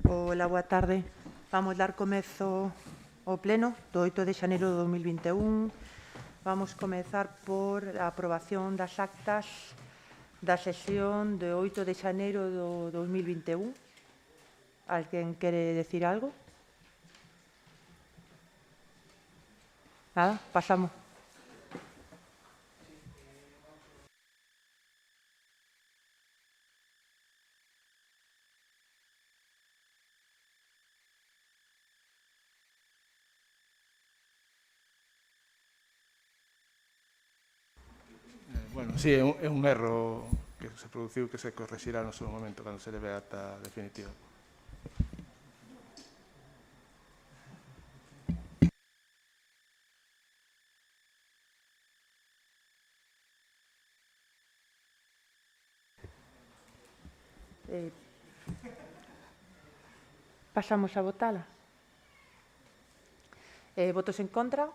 Ola, boa tarde. Vamos dar comezo ao pleno do 8 de xaneiro de 2021. Vamos comezar por a aprobación das actas da sesión de 8 de xaneiro do 2021. Alguén quere decir algo? Nada, pasamos. Bueno, sí, é un erro que se produciu que se correxirá no seu momento cando se leve a ata definitiva. Pasamos a votala. Votos en contra?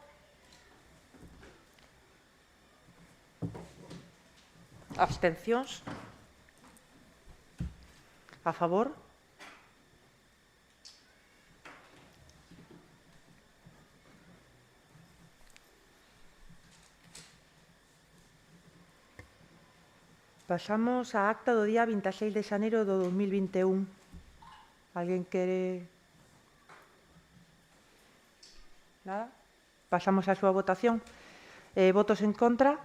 Abstencións? A favor? Pasamos á acta do día 26 de xaneiro do 2021. Alguén quere... Nada? Pasamos á súa votación. Votos en contra?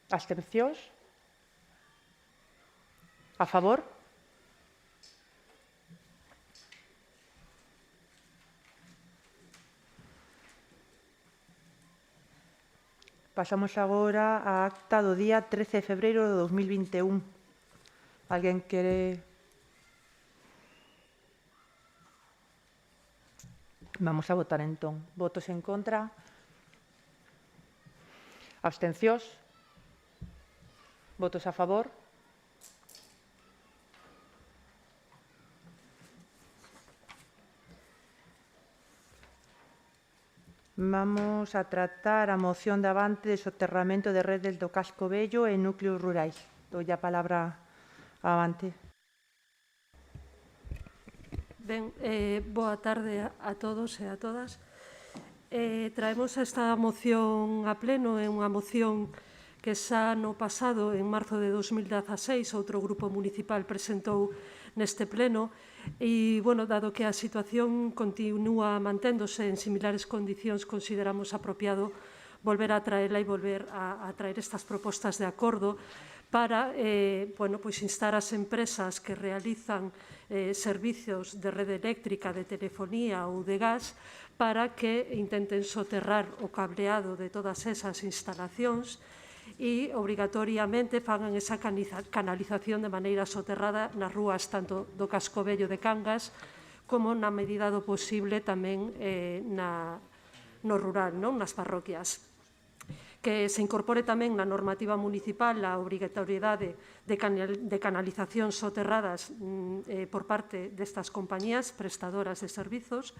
Abstencións? A favor? Pasamos agora á acta do día 13 de febreiro de 2021. Alguén quere... Vamos a votar entón. Votos en contra? Abstencións? Votos a favor? Vamos a tratar a moción de avante de soterramento de redes do casco vello e núcleos rurais. Doulle a palabra a avante. Ben, boa tarde a todos e a todas. Traemos esta moción a pleno, é unha moción que xa no pasado, en marzo de 2016, outro grupo municipal presentou neste pleno e, bueno, dado que a situación continúa manténdose en similares condicións, consideramos apropiado volver a traela e volver a traer estas propostas de acordo para instar as empresas que realizan servicios de rede eléctrica, de telefonía ou de gas para que intenten soterrar o cableado de todas esas instalacións e obrigatoriamente fagan esa canalización de maneira soterrada nas rúas tanto do casco vello de Cangas como na medida do posible tamén no rural, nas parroquias. Que se incorpore tamén na normativa municipal a obrigatoriedade de canalizacións soterradas por parte destas compañías prestadoras de servizos,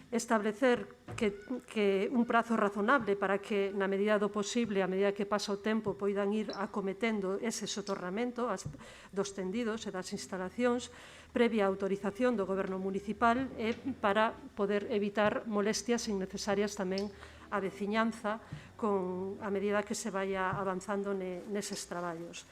establecer que un prazo razonable para que, na medida do posible, a medida que pasa o tempo, poidan ir acometendo ese soterramento dos tendidos e das instalacións previa autorización do Goberno municipal e para poder evitar molestias innecesarias tamén á veciñanza a medida que se vaya avanzando neses traballos.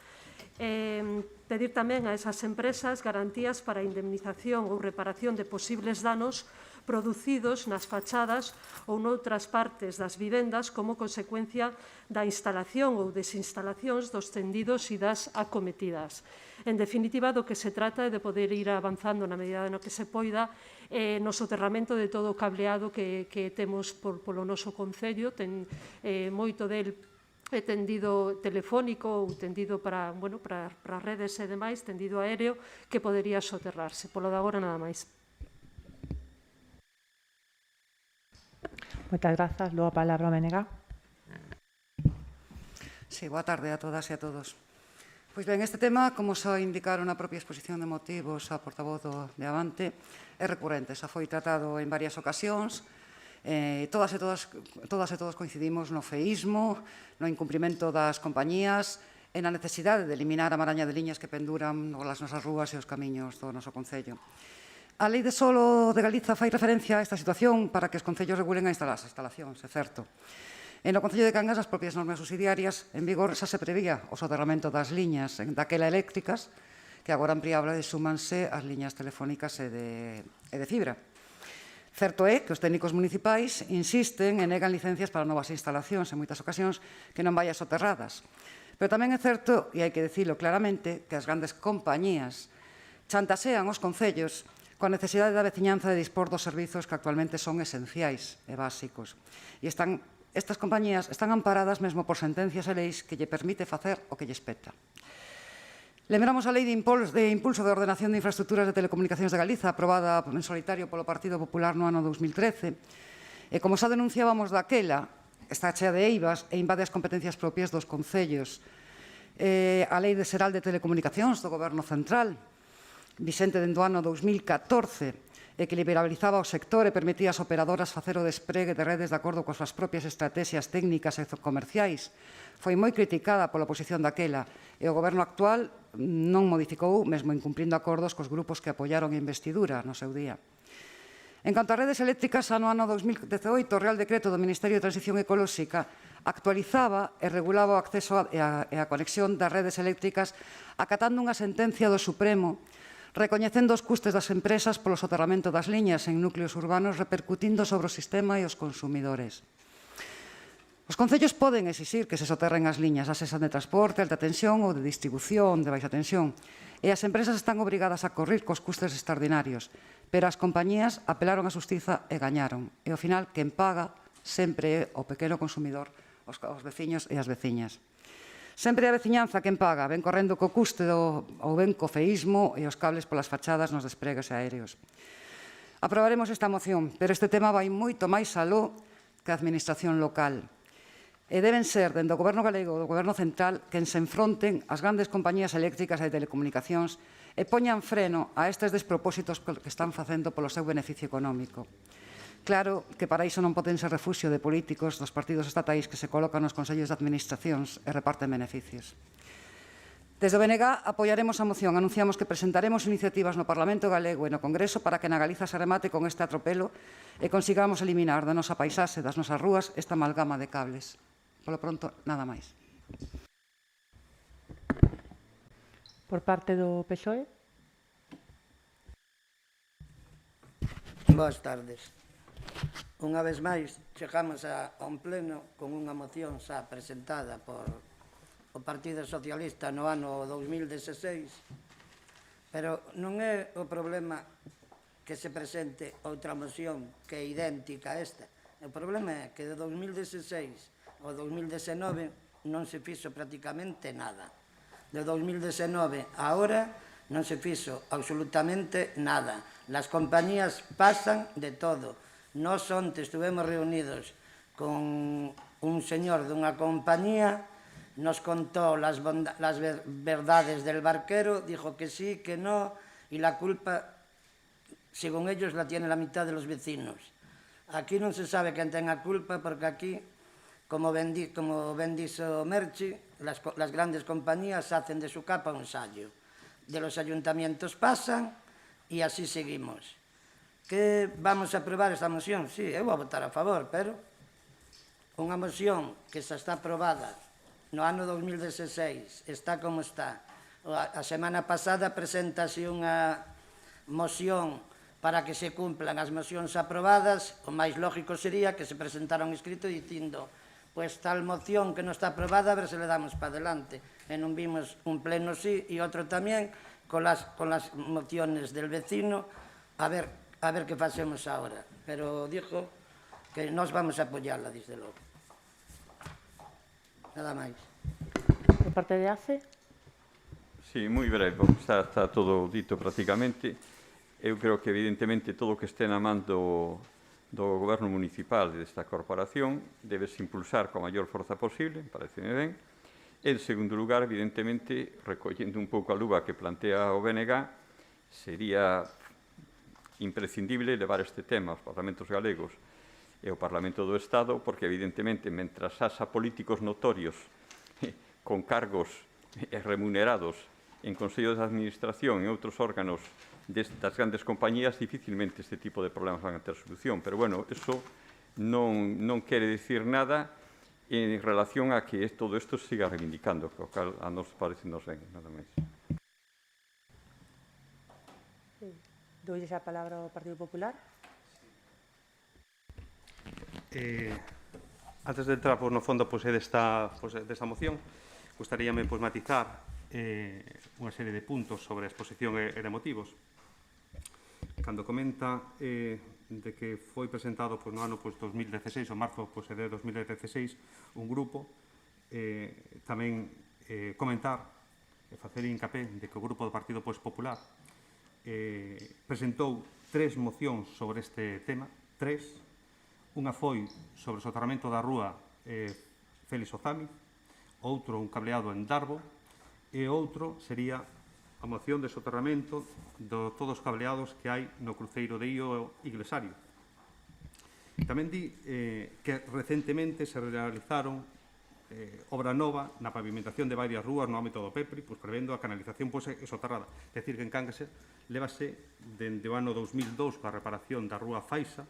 Pedir tamén a esas empresas garantías para a indemnización ou reparación de posibles danos producidos nas fachadas ou noutras partes das vivendas como consecuencia da instalación ou desinstalacións dos tendidos e das acometidas. En definitiva, do que se trata é de poder ir avanzando na medida no que se poida no soterramento de todo o cableado que temos polo noso concello. Ten moito del tendido telefónico ou tendido para redes e demais, tendido aéreo, que podería soterrarse. Polo de agora, nada máis. Moitas grazas. Logo a palabra a Menega. Sí, boa tarde a todas e a todos. Pois ben, este tema, como xa indicaron na propia exposición de motivos a portavoz de Avante, é recurrente, xa foi tratado en varias ocasións. Todas e todos coincidimos no feísmo, no incumprimento das compañías e na necesidade de eliminar a maraña de liñas que penduran polas nosas rúas e os camiños do noso concello. A Lei de Solo de Galiza fai referencia a esta situación para que os concellos regulen as instalacións, é certo. E no Concello de Cangas, as propias normas subsidiarias en vigor xa se prevía o soterramento das liñas daquela eléctricas, que agora ampliable súmanse as liñas telefónicas e de fibra. Certo é que os técnicos municipais insisten e negan licencias para novas instalacións en moitas ocasións que non vayan soterradas. Pero tamén é certo, e hai que dicilo claramente, que as grandes compañías chantasean os concellos coa necesidade da veciñanza de dispor dos servizos que actualmente son esenciais e básicos. E estas compañías están amparadas mesmo por sentencias e leis que lle permite facer o que lle espeta. Lembramos a Lei de Impulso de Ordenación de Infraestructuras de Telecomunicacións de Galiza, aprobada en solitario polo Partido Popular no ano 2013, e como xa denunciábamos daquela, está chea de eivas e invade as competencias propias dos concellos. A Lei Xeral de Telecomunicacións do Goberno Central, vixente dende o ano 2014, e que liberalizaba o sector e permitía ás operadoras facer o despregue de redes de acordo coas súas propias estrategias técnicas e comerciais, foi moi criticada pola oposición daquela e o Goberno actual non modificou, mesmo incumprindo acordos cos grupos que apoiaron a investidura no seu día. En canto a redes eléctricas, no ano 2018, o Real Decreto do Ministerio de Transición Ecolóxica actualizaba e regulaba o acceso e a conexión das redes eléctricas acatando unha sentencia do Supremo recoñecendo os custes das empresas polo soterramento das liñas en núcleos urbanos repercutindo sobre o sistema e os consumidores. Os concellos poden exixir que se soterren as liñas, as de transporte, alta tensión ou de distribución de baixa tensión, e as empresas están obrigadas a correr cos custes extraordinarios, pero as compañías apelaron á xustiza e gañaron. E ao final, quen paga sempre é o pequeno consumidor, os veciños e as veciñas. Sempre a veciñanza quen paga, ven correndo co custe ou ven co feísmo e os cables polas fachadas nos despregues aéreos. Aprobaremos esta moción, pero este tema vai moito máis aló que a administración local. E deben ser, dende o Goberno galego ou do Goberno central, quen se enfronten ás grandes compañías eléctricas e de telecomunicacións e poñan freno a estes despropósitos que están facendo polo seu beneficio económico. Claro que para iso non poden ser refuxio de políticos dos partidos estatais que se colocan nos consellos de administracións e reparten beneficios. Desde o BNG apoiaremos a moción. Anunciamos que presentaremos iniciativas no Parlamento galego e no Congreso para que na Galiza se remate con este atropelo e consigamos eliminar da nosa paisaxe, das nosas rúas, esta amalgama de cables. Polo pronto, nada máis. Por parte do PSOE. Boas tardes. Unha vez máis, chegamos a un pleno con unha moción xa presentada por o Partido Socialista no ano 2016, pero non é o problema que se presente outra moción que é idéntica a esta. O problema é que de 2016 ao 2019 non se fixo prácticamente nada. De 2019 a ahora non se fixo absolutamente nada. Las compañías pasan de todo. Nós onte estuvemos reunidos con un señor dunha compañía, nos contó las verdades del barquero, dijo que sí, que no, y la culpa, según ellos, la tiene la mitad de los vecinos. Aquí non se sabe quen ten a culpa, porque aquí, como ben dixo Merchi, las grandes compañías hacen de su capa un sallo. De los ayuntamientos pasan e así seguimos. Que vamos a aprobar esta moción? Sí, eu vou votar a favor, pero unha moción que xa está aprobada no ano 2016, está como está. A semana pasada presentase unha moción para que se cumplan as mocións aprobadas. O máis lógico sería que se presentara un escrito dicindo pois tal moción que non está aprobada, a ver se le damos para adelante. E non vimos un pleno sí e outro tamén con las mociones del vecino, a ver que facemos agora. Pero dijo que nós vamos a apoiarla, desde logo. Nada máis. Por parte de ACE. Sí, moi breve, está todo dito prácticamente. Eu creo que, evidentemente, todo o que este na man do Goberno Municipal e desta corporación debes impulsar coa maior forza posible, pareceme ben. En segundo lugar, evidentemente, recollendo un pouco a luva que plantea o BNG, sería imprescindible levar este tema aos parlamentos galegos e ao Parlamento do Estado, porque, evidentemente, mentras haxa políticos notorios con cargos remunerados en Consello de Administración e outros órganos das grandes compañías, dificilmente este tipo de problemas van a ter solución. Pero, bueno, eso non quere dicir nada en relación a que todo isto se siga reivindicando, que o cal a nos parece nos ben, nada máis. Doy a palabra ao Partido Popular. Antes de entrar no fondo desta moción, gustaríame matizar unha serie de puntos sobre a exposición e de motivos. Cando comenta de que foi presentado no ano 2016, o marzo de 2016, un grupo, tamén comentar e facer hincapié de que o grupo do Partido Popular presentou 3 mocións sobre este tema, 3. Unha foi sobre o soterramento da rúa Félix Ozami, outro un cableado en Darbo, e outro sería a moción de soterramento de todos os cableados que hai no cruceiro de Ío Iglesario. Tamén di que recentemente se realizaron obra nova na pavimentación de varias rúas no ámbito do PEPRI, prevendo a canalización soterrada. É dicir, que en Cangas lévase dende o ano 2002 coa reparación da rúa Faixa,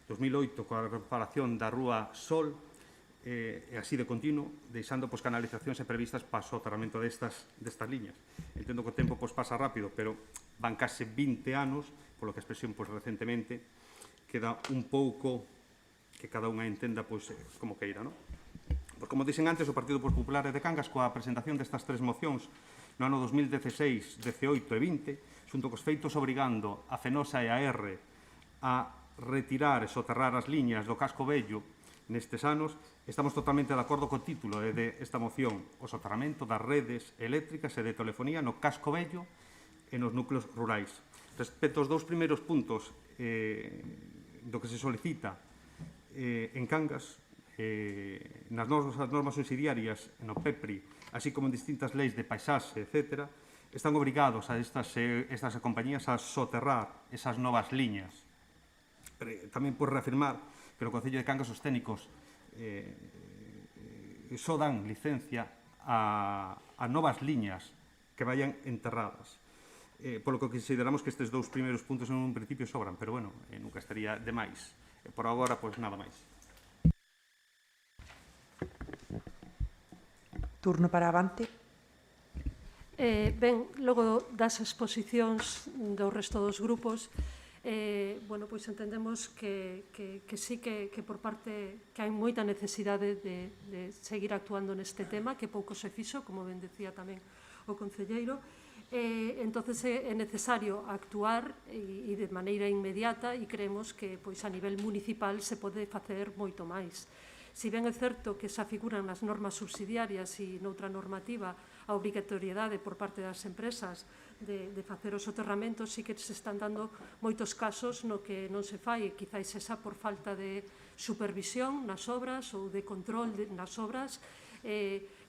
2008 coa reparación da rúa Sol, e así de continuo, deixando canalizacións previstas para o soterramento destas liñas. Entendo que o tempo pasa rápido, pero van case 20 anos, polo que a expresión recentemente queda un pouco que cada unha entenda como queira, non? Porque, como dixen antes, o Partido Popular de Cangas, coa presentación destas 3 mocións no ano 2016, 18 e 20, xunto cos feitos obrigando a Fenosa e a R a retirar e soterrar as liñas do casco vello nestes anos, estamos totalmente de acordo co título de esta moción, o soterramento das redes eléctricas e de telefonía no casco vello e nos núcleos rurais. Respecto aos 2 primeiros puntos do que se solicita en Cangas, nas normas subsidiarias no PEPRI, así como en distintas leis de paisaxe, etc., están obrigados a estas compañías a soterrar esas novas liñas. Tamén por reafirmar que no Concello de Cangas os técnicos só dan licencia a novas liñas que vayan enterradas. Polo que consideramos que estes 2 primeiros puntos en un principio sobran, pero, bueno, nunca estaría de máis. Por agora, nada máis. Turno para Avante. Ben, logo das exposicións do resto dos grupos, entendemos que sí que por parte que hai moita necesidade de seguir actuando neste tema, que pouco se fixo, como ben decía tamén o concelleiro. Entonces é necesario actuar e de maneira inmediata, e creemos que a nivel municipal se pode facer moito máis. Si ben é certo que xa figuran nas normas subsidiarias e noutra normativa a obrigatoriedade por parte das empresas de facer os soterramentos, sí que se están dando moitos casos no que non se fai, e quizáis esa por falta de supervisión nas obras ou de control nas obras.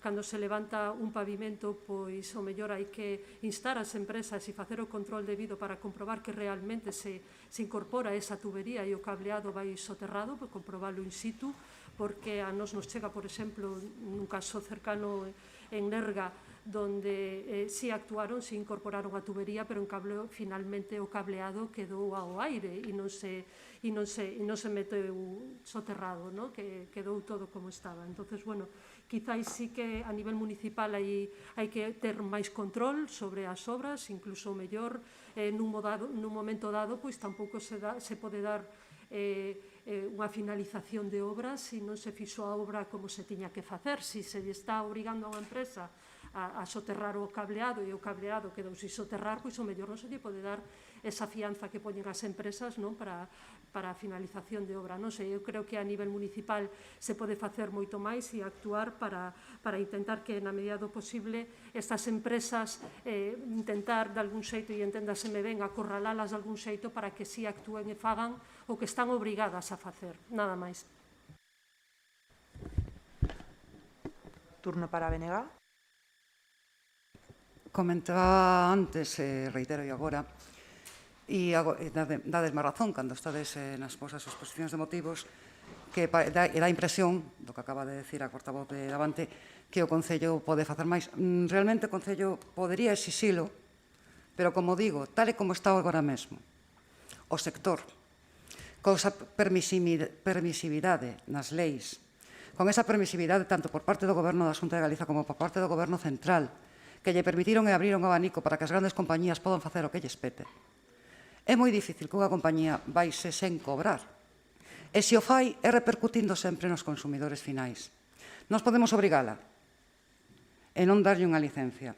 Cando se levanta un pavimento, pois o mellor hai que instar as empresas e facer o control debido para comprobar que realmente se incorpora esa tubería e o cableado vai soterrado, para comprobarlo in situ, porque a nos chega, por exemplo, nun caso cercano en Nerga, donde si actuaron, si incorporaron a tubería, pero finalmente o cableado quedou ao aire e non se meteu soterrado, que quedou todo como estaba. Entonces, quizáis sí que a nivel municipal hai que ter máis control sobre as obras, incluso mellor nun momento dado, pois tampouco se pode dar unha finalización de obras se non se fixo a obra como se tiña que facer. Se lle está obrigando a unha empresa a soterrar o cableado e o cableado quedou sin soterrar, pois o mellor non se lle pode dar esa fianza que poñen as empresas para a finalización de obra. Non sei, eu creo que a nivel municipal se pode facer moito máis e actuar para intentar que, na medida do posible, estas empresas intentar de algún xeito, e enténdaseme ben, acorralalas de algún xeito para que si actúen e fagan o que están obrigadas a facer. Nada máis. Turno para Benega. Comentaba antes, reitero e agora, e dades má razón cando estades nas vosas exposicións de motivos, que dá a impresión, do que acaba de decir a portavoz de Avante, que o Concello pode facer máis. Realmente o Concello podería exixilo, pero, como digo, tal e como está agora mesmo, o sector, con esa permisividade nas leis, con esa permisividade tanto por parte do Goberno da Xunta de Galiza como por parte do Goberno central, que lle permitiron e abriron o abanico para que as grandes compañías podan facer o que lles pete. É moi difícil que unha compañía vaise sen cobrar. E se o fai, é repercutindo sempre nos consumidores finais. Nós podemos obrigala e non darlle unha licencia.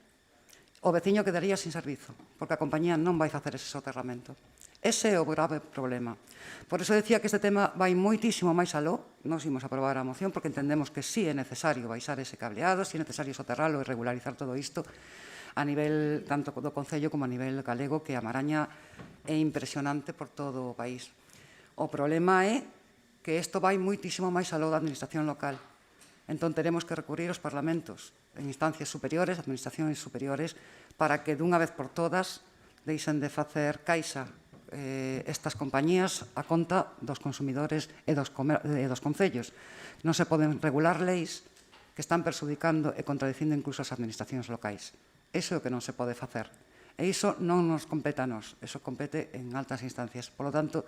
O veciño quedaría sin servizo, porque a compañía non vai facer ese soterramento. Ese é o grave problema. Por eso decía que este tema vai moitísimo máis aló. Nos imos aprobar a moción porque entendemos que sí é necesario baixar ese cableado, sí é necesario soterralo e regularizar todo isto a nivel tanto do Concello como a nivel galego, que a maraña é impresionante por todo o país. O problema é que isto vai moitísimo máis aló da administración local. Entón, teremos que recurrir aos parlamentos en instancias superiores, administracións superiores, para que dunha vez por todas deixen de facer caixa estas compañías a conta dos consumidores e dos concellos. Non se poden regular leis que están perxudicando e contradicindo incluso as administracións locais. Iso é o que non se pode facer. E iso non nos compete a nós, iso compete en altas instancias. Por lo tanto,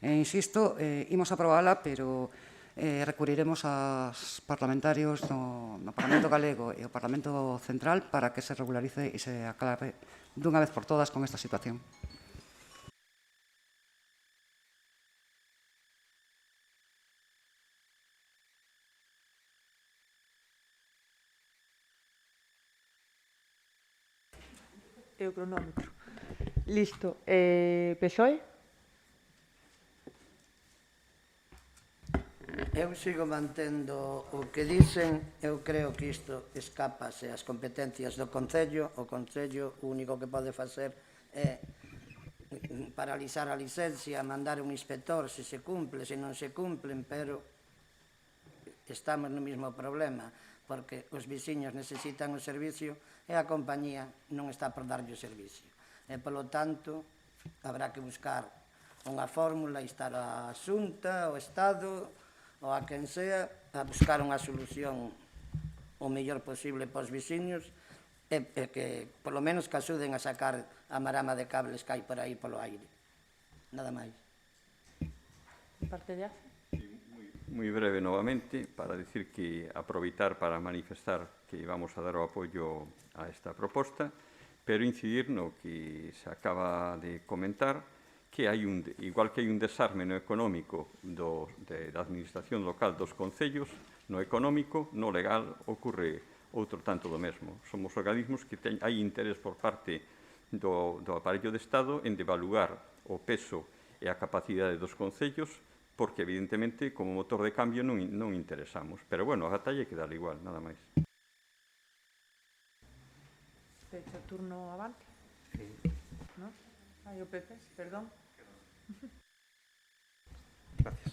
insisto, imos aprobala, pero recurriremos aos parlamentarios no Parlamento Galego e ao Parlamento Central para que se regularice e se aclare dunha vez por todas con esta situación. E o cronómetro. Listo. PSOE? Eu sigo mantendo o que dicen. Eu creo que isto escapase as competencias do Concello. O Concello o único que pode facer é paralizar a licencia, mandar un inspector se se cumple, se non se cumplen, pero estamos no mesmo problema, porque os veciños necesitan o servicio e a compañía non está por darlle o servicio. E, polo tanto, habrá que buscar unha fórmula, instar a Xunta, o Estado, ou a quen sea, a buscar unha solución o mellor posible para os veciños e que, polo menos, que axuden a sacar a marama de cables que hai por aí polo aire. Nada máis. Parte de ACE? Moi breve novamente para decir que aproveitar para manifestar que vamos a dar o apoio a esta proposta, pero incidir no que se acaba de comentar, que hai igual que hai un desarme no económico da administración local dos concellos, no económico, no legal, ocorre outro tanto do mesmo. Somos organismos que hai interés por parte do aparello de Estado en devaluar o peso e a capacidade dos concellos, porque, evidentemente, como motor de cambio non interesamos. Pero, bueno, a batalla hai que darle igual, nada máis. Pecho turno avante. ¿No? Hai o PP, perdón. Gracias.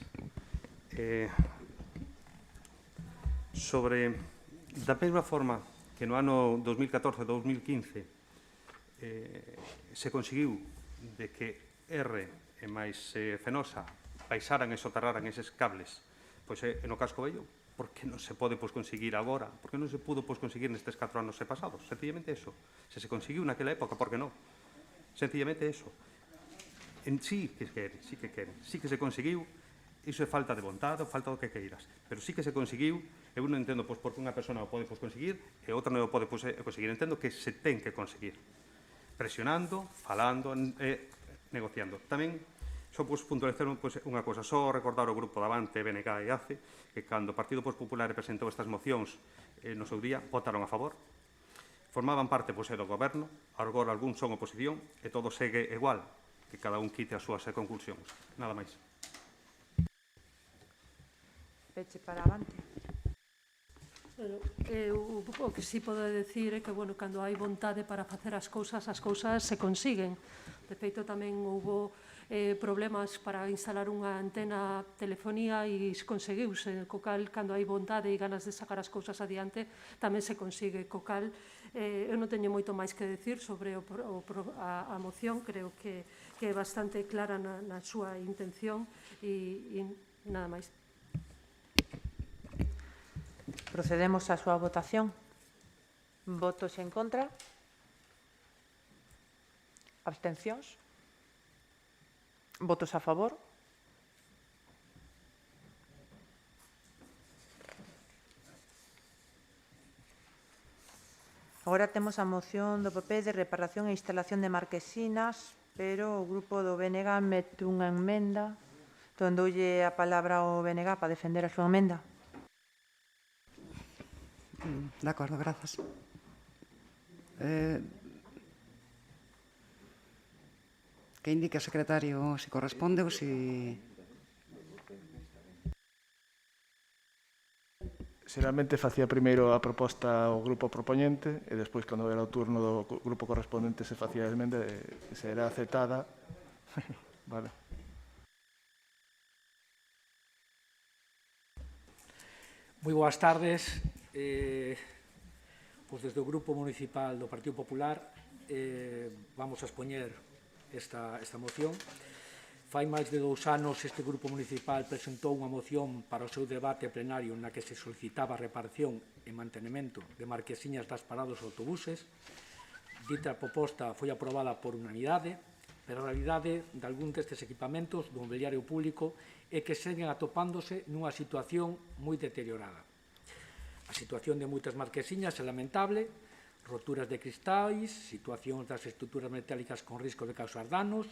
Sobre, da mesma forma que no ano 2014-2015 se conseguiu de que R e máis Fenosa baixaran e soterraran eses cables, pois no casco vello, por que non se pode conseguir agora? Por que non se pudo conseguir nestes 4 anos pasados? Sencillamente eso. Se conseguiu naquela época, por que non? Sencillamente eso. Sí que queren, sí que se conseguiu. Iso é falta de vontade, falta do que queiras. Pero sí que se conseguiu. Eu non entendo por que unha persona o pode conseguir e outra non o pode conseguir. Entendo que se ten que conseguir. Presionando, falando e negociando. Tamén só puntualizar unha cosa, só recordar ao grupo da Avante, BNG e ACE, que cando o Partido Popular presentou estas mocións no seu día, votaron a favor, formaban parte do goberno, agora algún son oposición, e todo segue igual, que cada un quite as súas conclusións. Nada máis. Peche para avante. O que sí podo decir é que, bueno, cando hai vontade para facer as cousas se consiguen. De feito, tamén houbo problemas para instalar unha antena telefonía e conseguiuse. Co cal, cando hai vontade e ganas de sacar as cousas adiante, tamén se consigue. Co cal, eu non teño moito máis que decir sobre a moción. Creo que é bastante clara na súa intención e nada máis. Procedemos á súa votación. Votos en contra? Abstencións? Votos a favor? Agora temos a moción do PP de reparación e instalación de marquesinas, pero o grupo do BNG mete unha emenda. Entón, doulle a palabra ao BNG para defender a súa emenda. De acordo, grazas. Que indique o secretario se corresponde ou se... Xeralmente facía primeiro a proposta ao grupo propoñente e despois, cando era o turno do grupo correspondente, se facía a emenda e se era aceptada. Vale. Moi boas tardes. Pois desde o Grupo Municipal do Partido Popular vamos a expoñer esta moción. Fai máis de 2 anos este Grupo Municipal presentou unha moción para o seu debate plenario na que se solicitaba a reparación e mantenimento de marquesiñas das paradas de autobuses. Dita proposta foi aprobada por unanimidade, pero a realidade de algún destes equipamentos do mobiliario público é que seguen atopándose nunha situación moi deteriorada. A situación de moitas marquesiñas é lamentable, roturas de cristais, situacións das estruturas metálicas con risco de causar danos.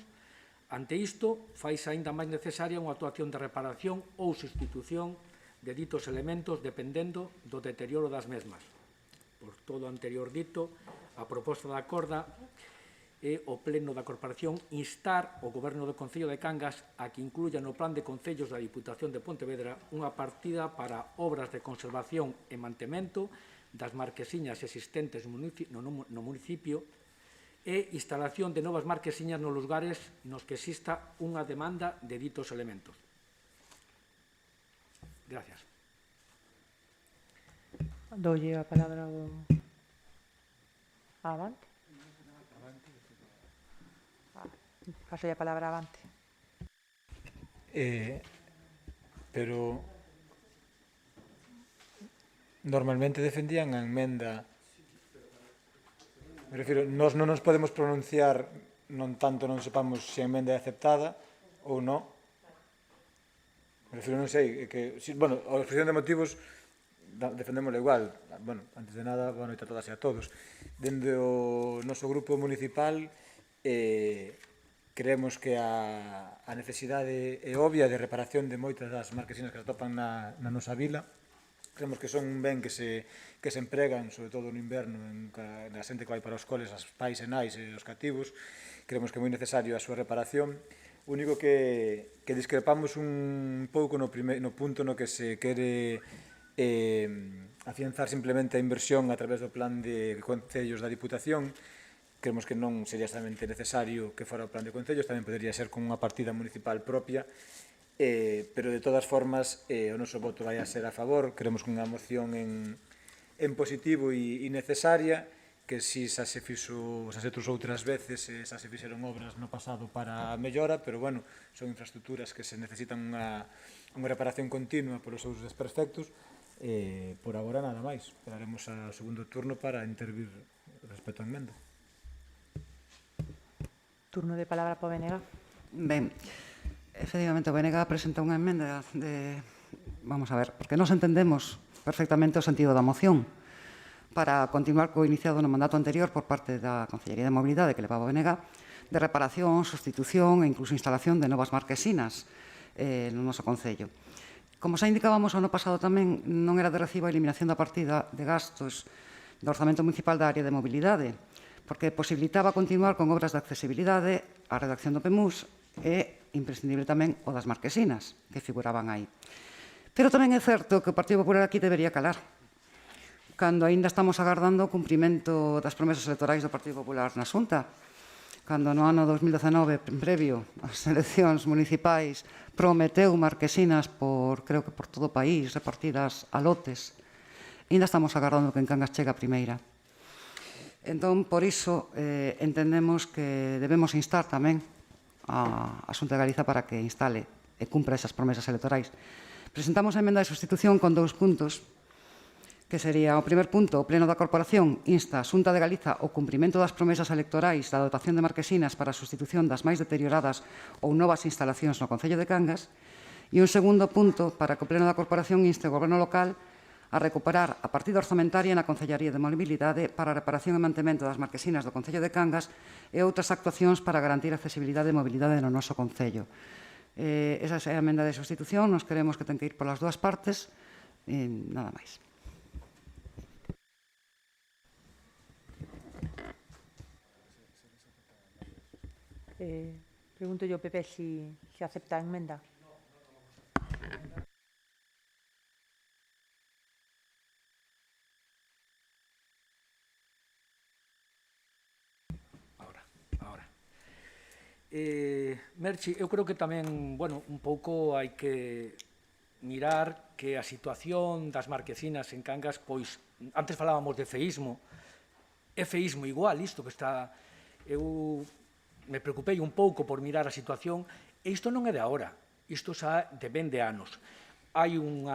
Ante isto, faise aínda máis necesaria unha actuación de reparación ou sustitución de ditos elementos dependendo do deterioro das mesmas. Por todo o anterior dito, a proposta da Acorda é o Pleno da Corporación instar o Goberno do Concello de Cangas a que incluya no Plan de Concellos da Diputación de Pontevedra unha partida para obras de conservación e mantemento das marquesiñas existentes no municipio e instalación de novas marquesiñas nos lugares nos que exista unha demanda de ditos elementos. Gracias. Doulle a palabra ao Avante. Paso a palabra a Avante. Pero normalmente defendían a emenda. Me refiro, nós non nos podemos pronunciar non tanto non sepamos se a emenda é aceptada ou non. Me refiro, non sei, que, bueno, a exposición de motivos defendémosla igual. Bueno, antes de nada, boa noite a todas e a todos. Dende o noso grupo municipal creemos que a necesidade é obvia de reparación de moitas das marquesinas que se atopan na nosa vila. Creemos que son un ben que se empregan, sobre todo no inverno, na xente que vai para os coles, as pais e nais e os cativos. Creemos que é moi necesario a súa reparación. O único que discrepamos un pouco no punto no que se quere afianzar simplemente a inversión a través do plan de concellos da Diputación. Creemos que non sería extremamente necesario que fora o plan de concellos, tamén podería ser con unha partida municipal propia, pero de todas formas o noso voto vai a ser a favor. Creemos que unha moción en positivo e necesaria, que si xa se trouxe outras veces, xa se fixeron obras no pasado para a mellora, pero bueno, son infraestructuras que se necesitan unha reparación continua polos seus desperfectos. Por agora nada máis, esperaremos ao segundo turno para intervir respecto á emenda. Turno de palabra para o BNG. Ben, efectivamente, o BNG presenta unha emenda de... Vamos a ver, porque nos entendemos perfectamente o sentido da moción para continuar co iniciado no mandato anterior por parte da Consellería de Mobilidade que levaba o BNG de reparación, sustitución e incluso instalación de novas marquesinas no noso Concello. Como xa indicábamos o ano pasado tamén, non era de recibo a eliminación da partida de gastos do Orzamento Municipal da área de mobilidade, porque posibilitaba continuar con obras de accesibilidade, a redacción do PEMUS e imprescindible tamén o das marquesinas que figuraban aí. Pero tamén é certo que o Partido Popular aquí debería calar, cando aínda estamos agardando o cumprimento das promesas electorais do Partido Popular na Xunta, cando no ano 2019, previo ás eleccións municipais, prometeu marquesinas creo que por todo o país, repartidas a lotes. Ainda estamos agardando que en Cangas chegue a primeira. Entón, por iso, entendemos que debemos instar tamén a Xunta de Galiza para que instale e cumpra esas promesas electorais. Presentamos a emenda de sustitución con 2 puntos. que sería o primer punto, o Pleno da Corporación insta a Xunta de Galiza o cumprimento das promesas electorais da dotación de marquesinas para a sustitución das máis deterioradas ou novas instalacións no Concello de Cangas. E un segundo punto, para que o Pleno da Corporación inste o Goberno local a recuperar a partida orzamentaria na Concellaría de Mobilidade para a reparación e mantemento das marquesinas do Concello de Cangas e outras actuacións para garantir a accesibilidade e mobilidade no noso Concello. Esa é a emenda de sustitución, nos queremos que ten que ir polas dúas partes, e nada máis. Pregunto yo, Pepe, si acepta a enmenda. Ahora. Merchi, eu creo que tamén, bueno, un pouco hai que mirar que a situación das marquesinas en Cangas, pois, antes falábamos de feísmo, é feísmo igual isto que está... Eu me preocupei un pouco por mirar a situación, e isto non é de agora, isto xa de ben de anos. Hai un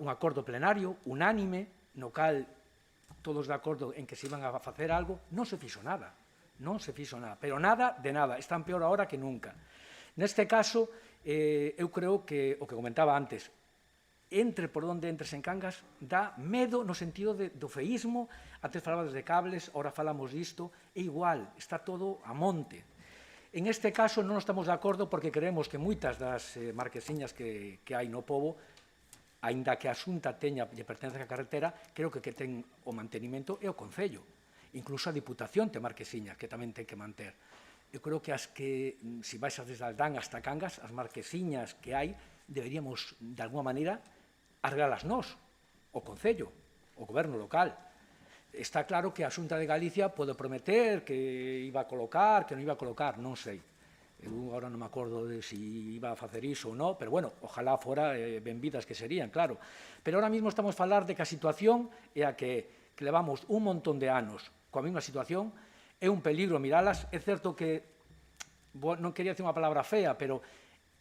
acordo plenario unánime, no cal todos de acordo en que se iban a facer algo, non se fixo nada. Non se fixo nada, pero nada de nada, están peor ahora que nunca. Neste caso, eu creo que, o que comentaba antes, entre por onde entres en Cangas, dá medo no sentido do feísmo, antes falabas de cables, ahora falamos disto, é igual, está todo a monte. En este caso non estamos de acordo porque creemos que moitas das marquesiñas que hai no pobo, aínda que a Xunta teña lle pertence a carretera, creo que ten o mantenimento é o Concello. Incluso a Diputación ten marquesiñas que tamén ten que manter. Eu creo que as que, se vais desde Aldán hasta Cangas, as marquesiñas que hai, deberíamos, de alguma maneira, arreglalas nós, o Concello, o Goberno local. Está claro que a Xunta de Galicia pode prometer que iba a colocar, que non iba a colocar, non sei. Eu agora non me acordo de si iba a facer iso ou non, pero bueno, ojalá fora benvidas que serían, claro. Pero ahora mismo estamos a falar de que a situación é a que levamos un montón de anos coa mesma situación, é un peligro miralas. É certo que, non quería decir unha palabra fea, pero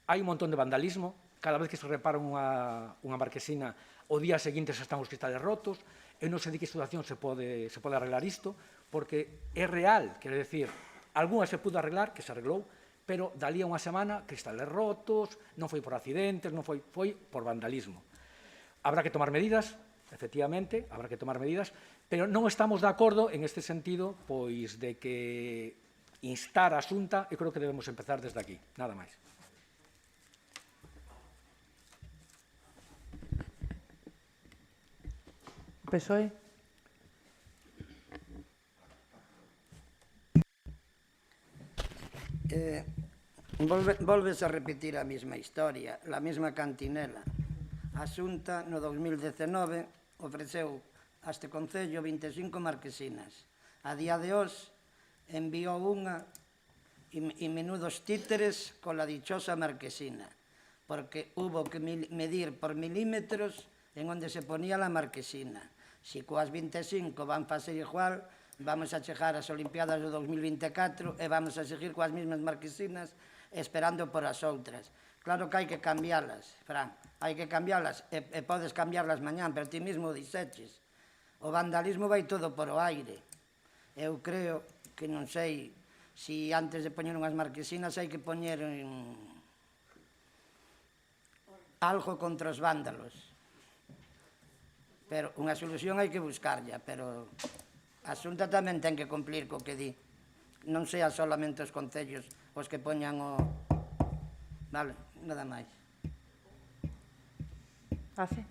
hai un montón de vandalismo. Cada vez que se repara unha marquesina, o día seguinte xa están os cristales rotos. Eu non sei de que situación se pode arreglar isto, porque é real, quero decir, algunha se pudo arreglar, que se arreglou, pero dalí a unha semana, cristales rotos, non foi por accidentes, non foi por vandalismo. Habrá que tomar medidas, efectivamente, habrá que tomar medidas, pero non estamos de acordo en este sentido, pois, de que instar a Xunta, eu creo que debemos empezar desde aquí, nada máis. PSOE. Volves a repetir a mesma historia, a mesma cantinela. A Xunta, no 2019, ofreceu a este Concello 25 marquesinas. A día de hoxe, enviou unha e menudos títeres cola dichosa marquesina, porque hubo que medir por milímetros en onde se ponía a marquesina. Se coas 25 van facer igual, vamos a chegar ás Olimpiadas do 2024 e vamos a seguir coas mesmas marquesinas esperando por as outras. Claro que hai que cambiarlas, Fran, hai que cambiarlas e podes cambiarlas mañán, pero ti mesmo dixeches. O vandalismo vai todo por o aire. Eu creo que non sei se antes de poñer unhas marquesinas hai que poñer algo contra os vándalos. Pero unha solución hai que buscarlla, pero a Xunta tamén ten que cumplir co que di. Non sean solamente os concellos os que poñan o... Vale, nada máis. Hace.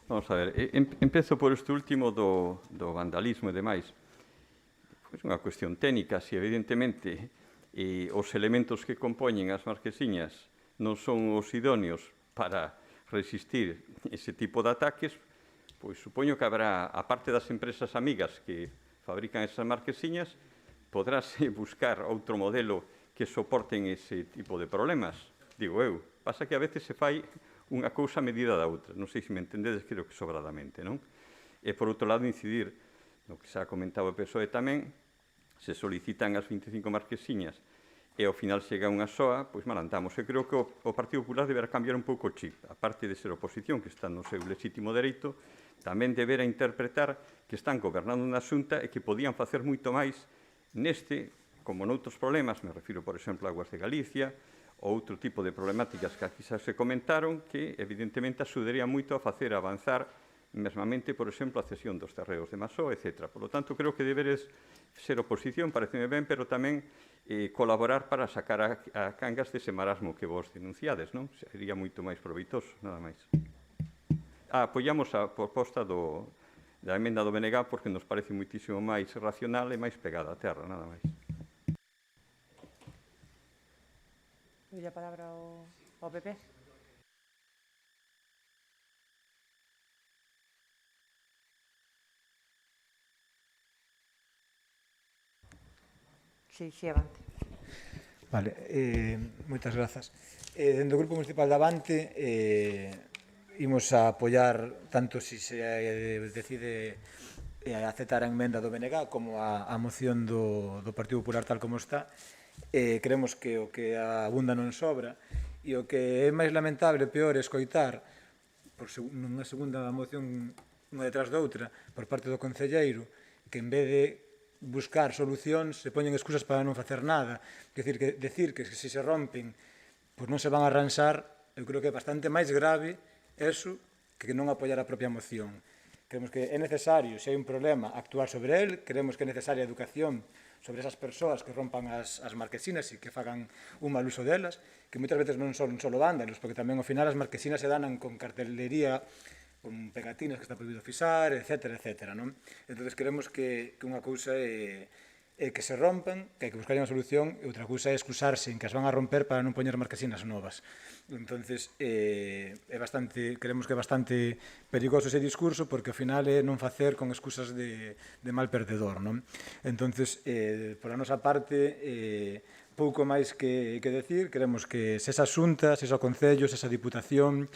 Vamos a ver, empezo por este último do vandalismo e demais. Pois unha cuestión técnica, se evidentemente os elementos que compoñen as marquesiñas non son os idóneos para resistir ese tipo de ataques, pois supoño que habrá, a parte das empresas amigas que fabrican esas marquesiñas, podráse buscar outro modelo que soporten ese tipo de problemas, digo eu. Pasa que a veces se fai unha cousa medida da outra. Non sei se me entendedes, creo que sobradamente, non? E, por outro lado, incidir no que xa comentaba o PSOE tamén, se solicitan as 25 marquesiñas e ao final chega unha soa, pois malantamos. Eu creo que o Partido Popular deberá cambiar un pouco o chip, a parte de ser oposición, que está no seu legítimo dereito, tamén deberá interpretar que están gobernando unha xunta e que podían facer moito máis neste, como noutros problemas, me refiro, por exemplo, a Aguas de Galicia, ou outro tipo de problemáticas que aquí xa se comentaron, que evidentemente axudaría moito a facer avanzar mesmamente, por exemplo, a cesión dos terreos de Masó, etc. Por lo tanto, creo que deberes ser oposición, pareceme ben, pero tamén colaborar para sacar a cangas dese marasmo que vos denunciades, non? Sería moito máis proveitoso, nada máis. Apoiamos a proposta da emenda do BNG porque nos parece moitísimo máis racional e máis pegada á terra, nada máis. Doy a palabra ao PP. Sí, avante. Vale, moitas grazas. Dentro do Grupo Municipal de Avante, imos a apoiar tanto se decide aceptar a emenda do BNG como a moción do Partido Popular tal como está. Creemos que o que abunda non sobra e o que é máis lamentable e peor é escoitar por unha segunda moción unha detrás da outra por parte do concelleiro que en vez de buscar solucións se poñen excusas para non facer nada. Decir que se se rompen pois non se van a arranxar, eu creo que é bastante máis grave eso que non apoiar a propia moción. Creemos que é necesario, se hai un problema, actuar sobre el, creemos que é necesaria a educación sobre esas persoas que rompan as marquesinas e que fagan un mal uso delas, que moitas veces non son só vándalos, porque tamén ao final as marquesinas se danan con cartelería, con pegatinas que está prohibido fisar, etc. Non? Entón, creemos que unha cousa é que se rompan, que hai que buscar unha solución, e outra cousa é excusarse en que as van a romper para non poñer marquesinas novas. Entón, creemos que é bastante perigoso ese discurso, porque ao final é non facer con excusas de mal perdedor. Non? Entón, por a nosa parte, pouco máis que decir, creemos que se esa xunta, se esa concello, se esa diputación,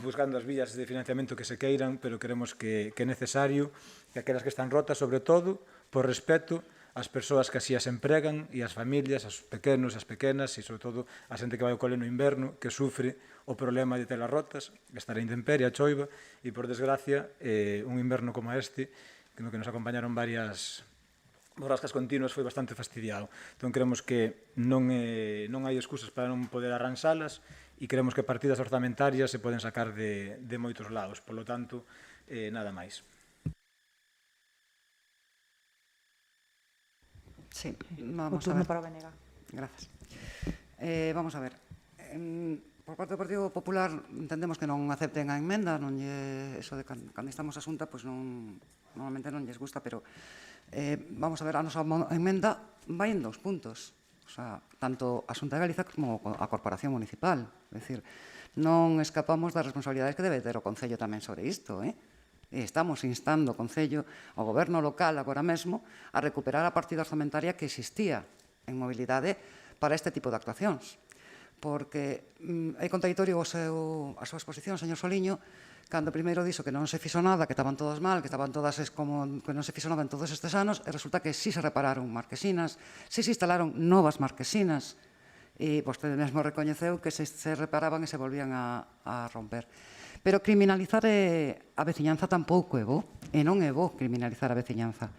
buscando as vías de financiamento que se queiran, pero creemos que é necesario que aquelas que están rotas, sobre todo, por respeto ás persoas que así as empregan e ás familias, aos pequenos, ás pequenas e, sobre todo, a xente que vai ao cole no inverno, que sufre o problema de telas rotas, estar a intemperie, a choiva, e, por desgracia, un inverno como este, que nos acompañaron varias borrascas continuas, foi bastante fastidiado. Entón, creemos que non hai excusas para non poder arranxalas e creemos que partidas orzamentarias se poden sacar de moitos lados. Por lo tanto, nada máis. Sí, vamos a ver. Para o BNG. Gracias. Vamos a ver. Por parte do Partido Popular entendemos que non acepten a emenda, eso de cando estamos a xunta, pois normalmente non lles gusta, pero vamos a ver, a nosa emenda vai en 2 puntos. O sea, tanto a Xunta de Galiza como a Corporación Municipal. É dicir, non escapamos das responsabilidades que debe ter o Concello tamén sobre isto, Estamos instando o Concello, ao Goberno local agora mesmo, a recuperar a partida orzamentaria que existía en mobilidade para este tipo de actuacións. Porque é contradictorio a súa exposición, señor Soliño, cando primeiro dixo que non se fixo nada, que estaban todas mal, que estaban todas como que non se fixo nada en todos estes anos, e resulta que sí se repararon marquesinas, sí se instalaron novas marquesinas, e vostede mesmo recoñeceu que se reparaban e se volvían a romper. Pero criminalizar a veciñanza tampouco é bo, e non é bo criminalizar a veciñanza.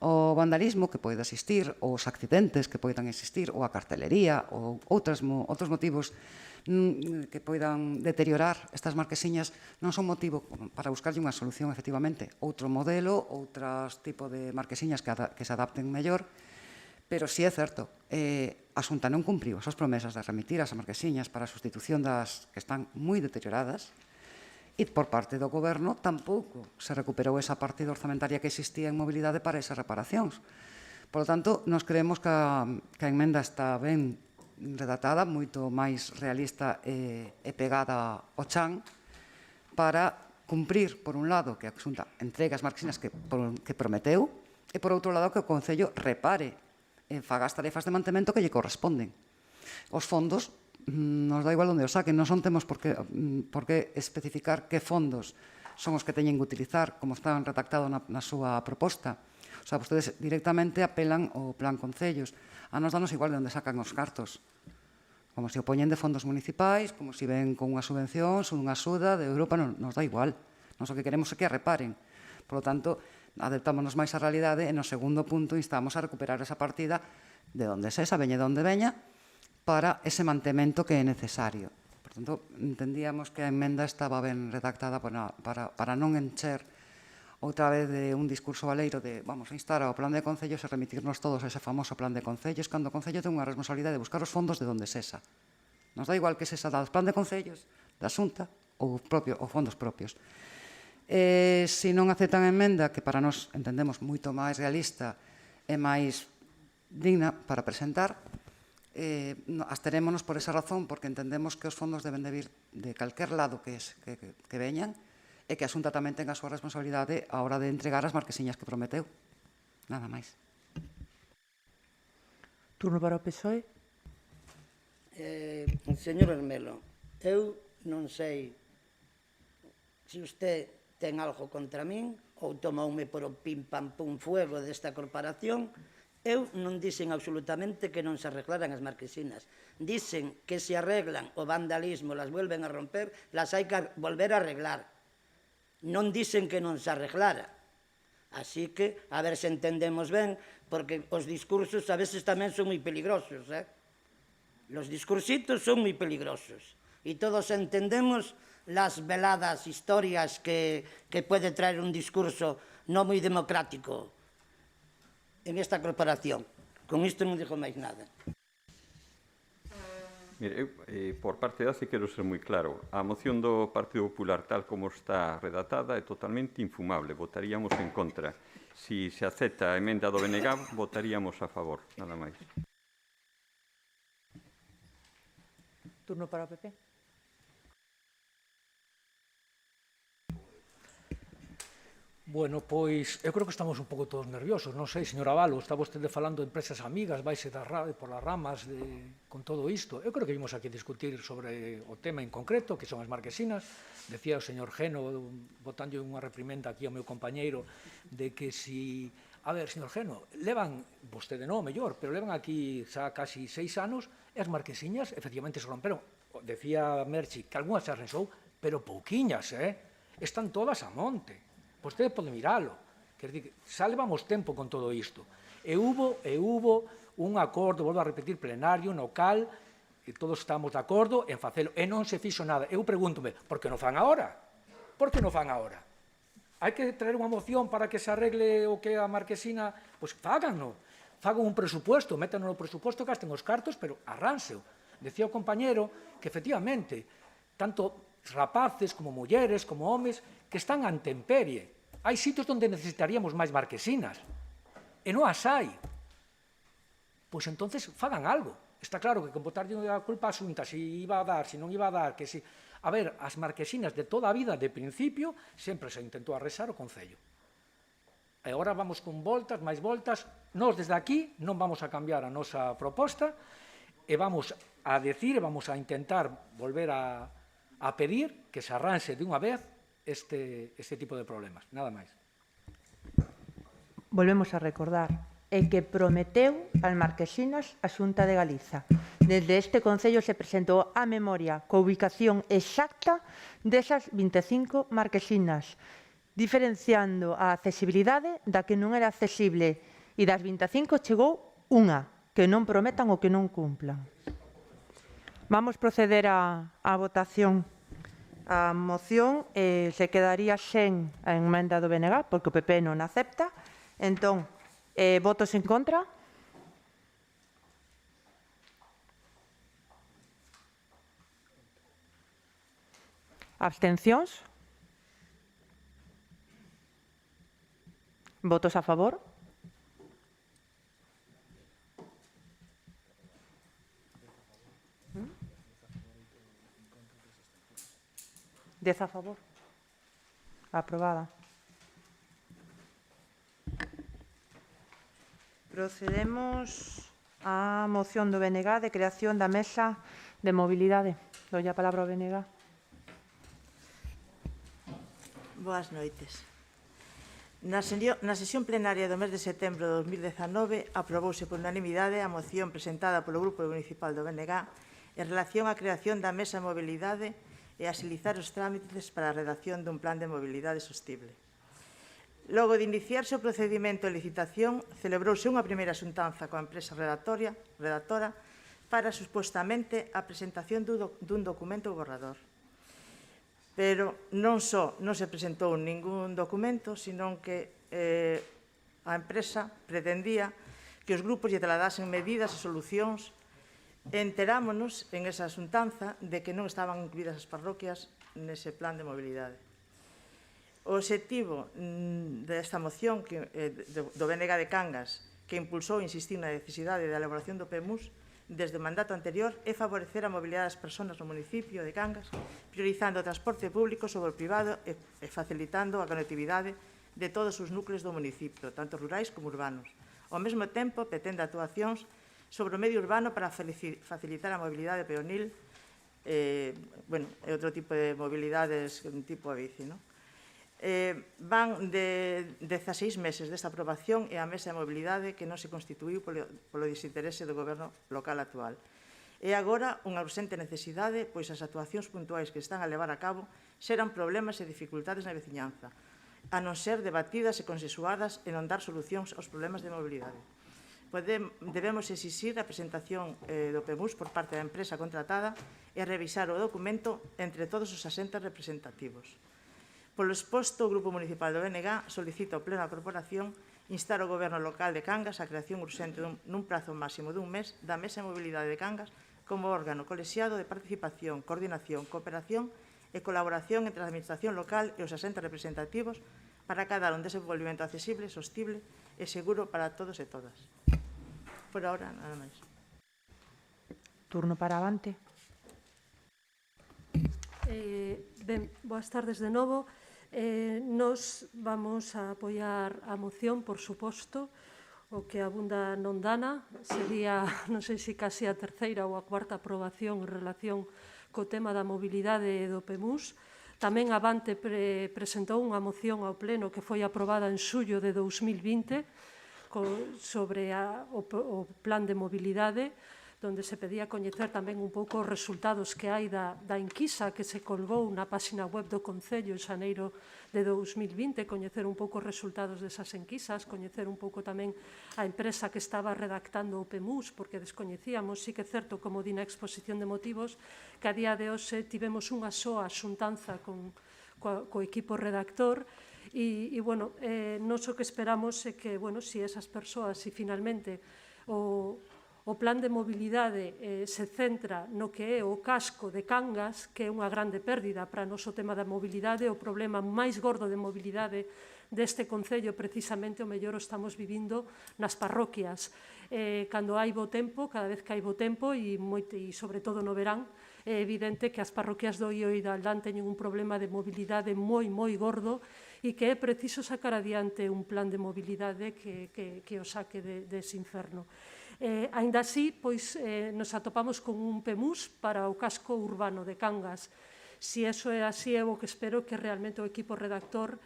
O vandalismo que pode existir, ou os accidentes que poidan existir, ou a cartelería, ou outros motivos que poidan deteriorar estas marquesiñas non son motivo para buscarlle unha solución, efectivamente. Outro modelo, outro tipo de marquesiñas que se adapten mellor, pero si é certo, a Xunta non cumpriu as súas promesas de remitir as marquesiñas para a sustitución das que están moi deterioradas, e por parte do Goberno tampouco se recuperou esa partida orzamentaria que existía en mobilidade para esas reparacións. Por lo tanto, nos creemos que a emenda está ben redactada, moito máis realista e pegada ao chan para cumprir, por un lado, que a Xunta entregue as marquesinas que prometeu e, por outro lado, que o Concello repare e faga as tarefas de mantemento que lle corresponden. Os fondos nos dá igual onde os saquen, non temos por que especificar que fondos son os que teñen que utilizar, como están redactados na súa proposta. O sea, vostedes directamente apelan ao plan concellos. A nos danos igual de onde sacan os cartos. Como se opoñen de fondos municipais, como se ven con unha subvención, unha axuda de Europa, nos dá igual. Nos o que queremos é que a reparen. Por lo tanto, adaptámonos máis á realidade e no segundo punto instamos a recuperar esa partida de onde sexa, veña de onde veña, para ese mantemento que é necesario. Por tanto, entendíamos que a emenda estaba ben redactada para non encher outra vez de un discurso baleiro de vamos a instar ao plan de concellos e remitirnos todos a ese famoso plan de concellos cando o concello ten unha responsabilidade de buscar os fondos de onde sexa. Nos dá igual que sexa do plan de concellos, da Xunta ou fondos propios. Se non aceptan a emenda, que para nós entendemos moito máis realista e máis digna para presentar, absterémonos por esa razón, porque entendemos que os fondos deben de vir de calquer lado que veñan e que a Xunta tamén ten a súa responsabilidade a hora de entregar as marquesiñas que prometeu. Nada máis. Turno para o PSOE. Señor Hermelo, eu non sei se usted ten algo contra min ou tomoume por o pim pam pum fuego desta corporación. Eu non dixen absolutamente que non se arreglaran as marquesinas. Dixen que se arreglan o vandalismo, las vuelven a romper, las hai que volver a arreglar. Non dixen que non se arreglara. Así que, a ver se entendemos ben, porque os discursos a veces tamén son moi peligrosos, Los discursitos son moi peligrosos. E todos entendemos las veladas historias que puede traer un discurso non moi democrático en esta corporación. Con isto non digo máis nada. Mire, eu, por parte da ACE, quero ser moi claro. A moción do Partido Popular, tal como está redactada, é totalmente infumable. Votaríamos en contra. Si se acepta a emenda do BNG, votaríamos a favor. Nada máis. Turno para o PP. Bueno, pois, eu creo que estamos un pouco todos nerviosos, non sei, señora Valo, está vostede falando de empresas amigas, vaise por las ramas con todo isto. Eu creo que vimos aquí discutir sobre o tema en concreto, que son as marquesinas. Decía o señor Geno, botando unha reprimenda aquí ao meu compañeiro, de que si... A ver, señor Geno, levan, vostede non, mellor, pero levan aquí xa casi 6 anos e as marquesiñas efectivamente se romperon. Decía Merchi que algunhas se arrensou, pero pouquiñas, Están todas a monte. Vostede pode miralo. Quer dizer, xa levamos tempo con todo isto. E hubo un acordo, volvo a repetir, plenario, no cal, e todos estamos de acordo en facelo, e non se fixo nada. Eu pregúntome, por que non fan agora? Por que non fan agora? Hai que traer unha moción para que se arregle o que a marquesina, pois fáganlo. Fagan un presupuesto, métanlo no presupuesto, gasten os cartos, pero arránseo. Decía o compañero que, efectivamente, tanto rapaces como mulleres, como homes, que están a intemperie. Hai sitios onde necesitaríamos máis marquesinas. E non as hai. Pois entonces fagan algo. Está claro que con botarlle a culpa a Xunta, se iba a dar, se non iba a dar, que si... A ver, as marquesinas de toda a vida, de principio, sempre se intentou arrexar o Concello. E agora vamos con voltas, máis voltas. Nós, desde aquí, non vamos a cambiar a nosa proposta e vamos a decir, e vamos a intentar volver a pedir que se arranxe de unha vez este tipo de problemas. Nada máis. Volvemos a recordar e que prometeu as marquesinas a Xunta de Galiza. Desde este Concello se presentou a memoria coa ubicación exacta desas 25 marquesinas, diferenciando a accesibilidade da que non era accesible, e das 25 chegou unha, que non prometan o que non cumplan. Vamos proceder á votación. A moción se quedaría sen a emenda do BNG, porque o PP non acepta. Entón, votos en contra? Abstencións? Votos a favor? ¿10 a favor? Aprobada. Procedemos á moción do BNG de creación da Mesa de Mobilidade. Doy a palabra ao BNG. Boas noites. Na sesión plenaria do mes de setembro de 2019 aprobouse por unanimidade a moción presentada polo Grupo Municipal do BNG en relación á creación da Mesa de Mobilidade e axilizar os trámites para a redacción dun plan de mobilidade sostible. Logo de iniciarse o procedimento de licitación, celebrouse unha primeira xuntanza coa empresa redactora para, supostamente, a presentación dun documento borrador. Pero non só non se presentou ningún documento, senón que a empresa pretendía que os grupos lle trasladasen medidas e solucións. Enterámonos en esa xuntanza de que non estaban incluídas as parroquias nese plan de mobilidade. O obxectivo desta moción do BNG de Cangas, que impulsou e insistiu na necesidade da elaboración do PEMUS desde o mandato anterior, é favorecer a mobilidade das persoas no municipio de Cangas, priorizando o transporte público sobre o privado e facilitando a conectividade de todos os núcleos do municipio, tanto rurais como urbanos. Ao mesmo tempo, pretende actuacións sobre o medio urbano para facilitar a mobilidade peonil e outro tipo de mobilidades tipo a bici. Van de 16 meses desta aprobación e a Mesa de Mobilidade que non se constituíu polo desinterese do goberno local actual. É agora unha urxente necesidade, pois as actuacións puntuais que están a levar a cabo xeran problemas e dificultades na veciñanza, a non ser debatidas e consensuadas e non dar solucións aos problemas de mobilidade. Debemos exixir a presentación do PEMUS por parte da empresa contratada e revisar o documento entre todos os asentes representativos. Polo exposto, o Grupo Municipal do BNG solicita ao Pleno da Corporación instar o Goberno local de Cangas a creación urxente nun prazo máximo dun mes da Mesa de Mobilidade de Cangas como órgano colexiado de participación, coordinación, cooperación e colaboración entre a Administración local e os asentes representativos para acadar un desenvolvemento accesible, sostible e seguro para todos e todas. Por ahora, nada máis. Turno para avante. Ben, boas tardes de novo. Nos vamos a apoiar a moción, por suposto. O que abunda non dana sería, non sei se casi a terceira ou a cuarta aprobación en relación co tema da mobilidade do PEMUS. Tamén Avante presentou unha moción ao Pleno que foi aprobada en xullo de 2020 sobre o plan de mobilidade, onde se pedía coñecer tamén un pouco os resultados que hai da enquisa que se colgou na páxina web do Concello en xaneiro de 2020, coñecer un pouco os resultados desas enquisas, coñecer un pouco tamén a empresa que estaba redactando o PEMUS, porque descoñecíamos, sí que é certo, como di na exposición de motivos, que a día de hoxe tivemos unha soa xuntanza co equipo redactor e nos o que esperamos é que, se esas persoas, se finalmente o plan de mobilidade se centra no que é o casco de Cangas, que é unha grande pérdida para o noso tema da mobilidade, o problema máis gordo de mobilidade deste Concello, precisamente, o mellor o estamos vivindo nas parroquias. Cando hai bo tempo, cada vez que hai bo tempo, e sobre todo no verán, é evidente que as parroquias do Io e da Aldán teñen un problema de mobilidade moi gordo e que é preciso sacar adiante un plan de mobilidade que o saque dese inferno. Aínda así, nos atopamos con un PEMUS para o casco urbano de Cangas. Se iso é así, é o que espero que realmente o equipo redactor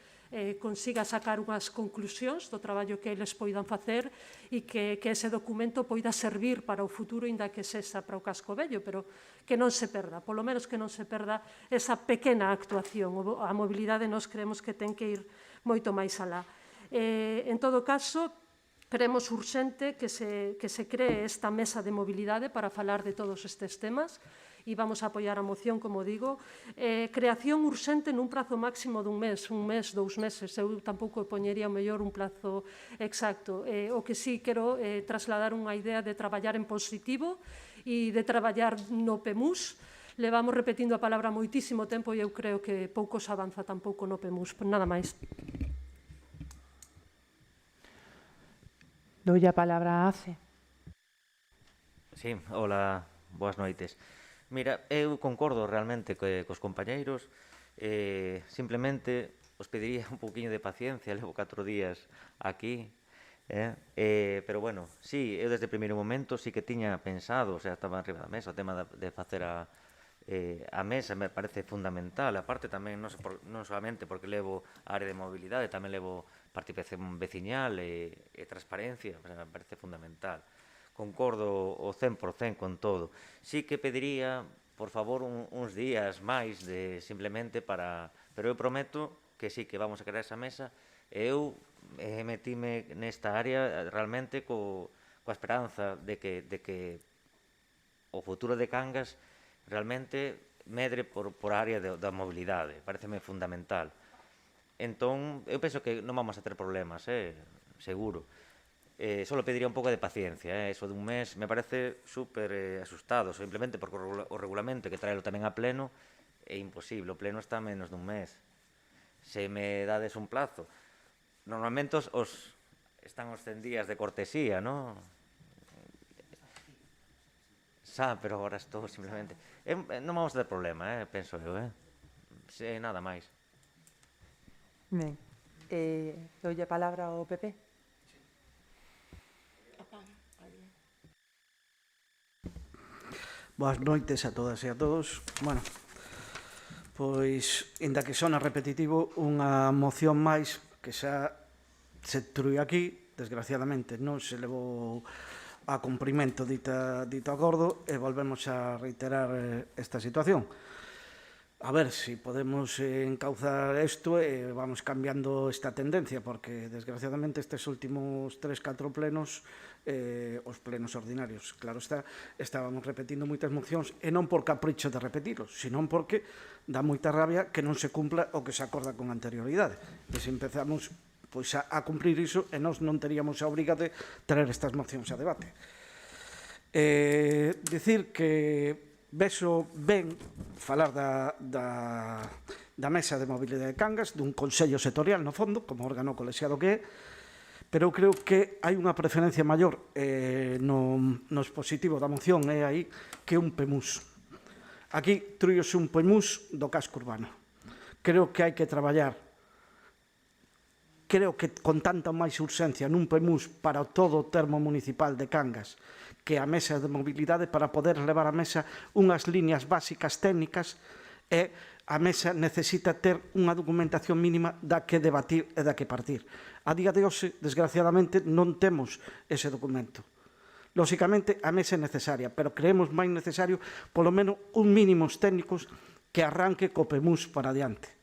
consiga sacar unhas conclusións do traballo que eles poidan facer e que ese documento poida servir para o futuro, inda que sexa para o casco vello, pero que non se perda, polo menos que non se perda esa pequena actuación. A mobilidade nós creemos que ten que ir moito máis alá. En todo caso, creemos urxente que se cree esta mesa de mobilidade para falar de todos estes temas e vamos a apoiar a moción, como digo. Creación urxente nun prazo máximo dun mes, 2 meses. Eu tampouco poñería o mellor un plazo exacto. O que sí quero trasladar unha idea de traballar en positivo e de traballar no PEMUS. Levamos repetindo a palabra moitísimo tempo e eu creo que pouco se avanza tampouco no PEMUS. Nada máis. Dou a palabra a ACE. Sí, hola, boas noites. Mira, eu concordo realmente cos compañeiros, simplemente os pediría un pouquiño de paciencia, levo 4 días aquí, pero bueno, sí, eu desde o primeiro momento sí que tiña pensado, estaba arriba da mesa o tema de facer a mesa me parece fundamental. Aparte tamén, non solamente porque levo a área de mobilidade, tamén levo participación veciñal e transparencia, me parece fundamental. Concordo o 100% con todo. Sí que pediría, por favor, uns días máis de simplemente para... Pero eu prometo que sí que vamos a crear esa mesa. Eu metime nesta área realmente coa esperanza de que o futuro de Cangas realmente medre por a área da mobilidade. Pareceme fundamental. Entón, eu penso que non vamos a ter problemas, seguro. Só pediría un pouco de paciencia. Eso dun mes me parece super asustado, simplemente porque o regulamento que traelo tamén a pleno é imposible. O pleno está a menos dun mes. Se me dades un plazo. Normalmente están os 100 días de cortesía, non? Pero agora estou simplemente... Non vamos a ter problema, penso eu, nada máis. Ben, doulle a palabra ao PP. Boas noites a todas e a todos. Bueno, pois, inda que sona repetitivo, unha moción máis que xa se trui aquí, desgraciadamente non se levou a cumprimento dito acordo e volvemos a reiterar esta situación. A ver se podemos encauzar isto e vamos cambiando esta tendencia, porque desgraciadamente estes últimos 3-4 plenos, os plenos ordinarios, claro está, estábamos repetindo moitas mocións e non por capricho de repetilos, senón porque dá moita rabia que non se cumpla o que se acorda con anterioridade. E se empezamos pois a cumprir iso e nós non teríamos a obriga de traer estas mocións a debate. Dicir que vexo ben falar da Mesa de Mobilidade de Cangas, dun Consello Sectorial, no fondo, como órgano colexiado que é, pero eu creo que hai unha preferencia maior no expositivo da moción é aí que un PEMUS. Aquí trúiose un PEMUS do casco urbano. Creo que hai que traballar creo que con tanta máis urxencia nun PEMUS para todo o termo municipal de Cangas que a Mesa de Mobilidade para poder levar a mesa unhas líneas básicas técnicas e a mesa necesita ter unha documentación mínima da que debatir e da que partir. A día de hoxe, desgraciadamente, non temos ese documento. Lóxicamente, a mesa é necesaria, pero creemos máis necesario, polo menos, un mínimos técnicos que arranque co PEMUS para adiante.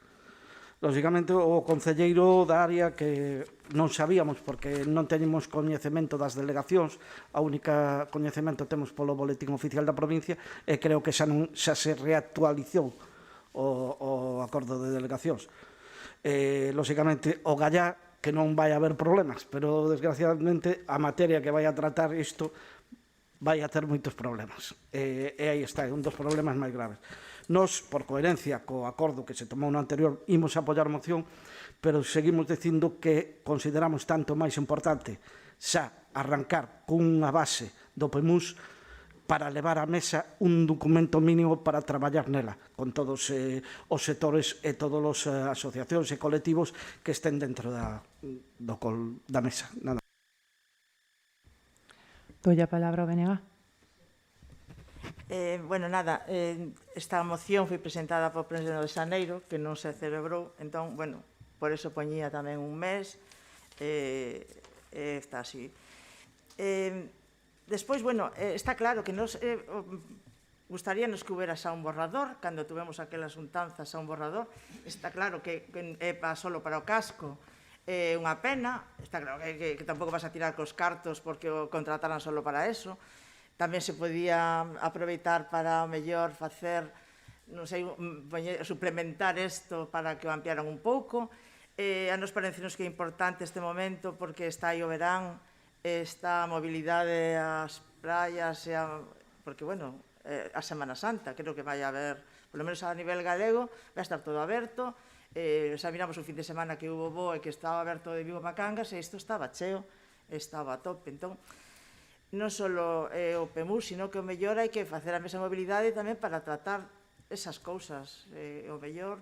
Lóxicamente, o concelleiro da área que non sabíamos porque non teñemos coñecemento das delegacións, a única coñecemento temos polo boletín oficial da provincia e creo que xa se reactualizou o acordo de delegacións. Lóxicamente, o Gallá, que non vai haber problemas, pero desgraciadamente a materia que vai a tratar isto vai a ter moitos problemas. E aí está, é un dos problemas máis graves. Nos, por coherencia co acordo que se tomou no anterior, imos apoiar a moción, pero seguimos dicindo que consideramos tanto máis importante xa arrancar cunha base do PEMUS para levar á mesa un documento mínimo para traballar nela, con todos os sectores e todas as asociacións e colectivos que estén dentro da mesa. Nada. Doulle a palabra ao BNG. Bueno, nada, esta moción foi presentada por Pleno de Xaneiro, que non se celebrou, entón, bueno, por eso poñía tamén un mes, está así. Despois, bueno, está claro que nos gustaríanos que houbera xa un borrador, cando tuvemos aquelas untanzas xa un borrador, está claro que é solo para o casco, é unha pena, está claro que tampouco vas a tirar cos cartos porque o contrataran solo para eso. Tamén se podía aproveitar para, ao mellor, facer, non sei, suplementar isto para que o ampliaran un pouco. A nos parecenos que é importante este momento porque está aí o verán, está a mobilidade ás praias, porque, bueno, a Semana Santa, creo que vai haber, polo menos a nivel galego, vai estar todo aberto. Xa miramos o fin de semana que hubo bo e que estaba aberto de Vigo a Cangas e isto estaba cheo, estaba a tope. Entón, non só o PEMUS, sino que o mellor hai que facer a Mesa de Mobilidade tamén para tratar esas cousas. O mellor,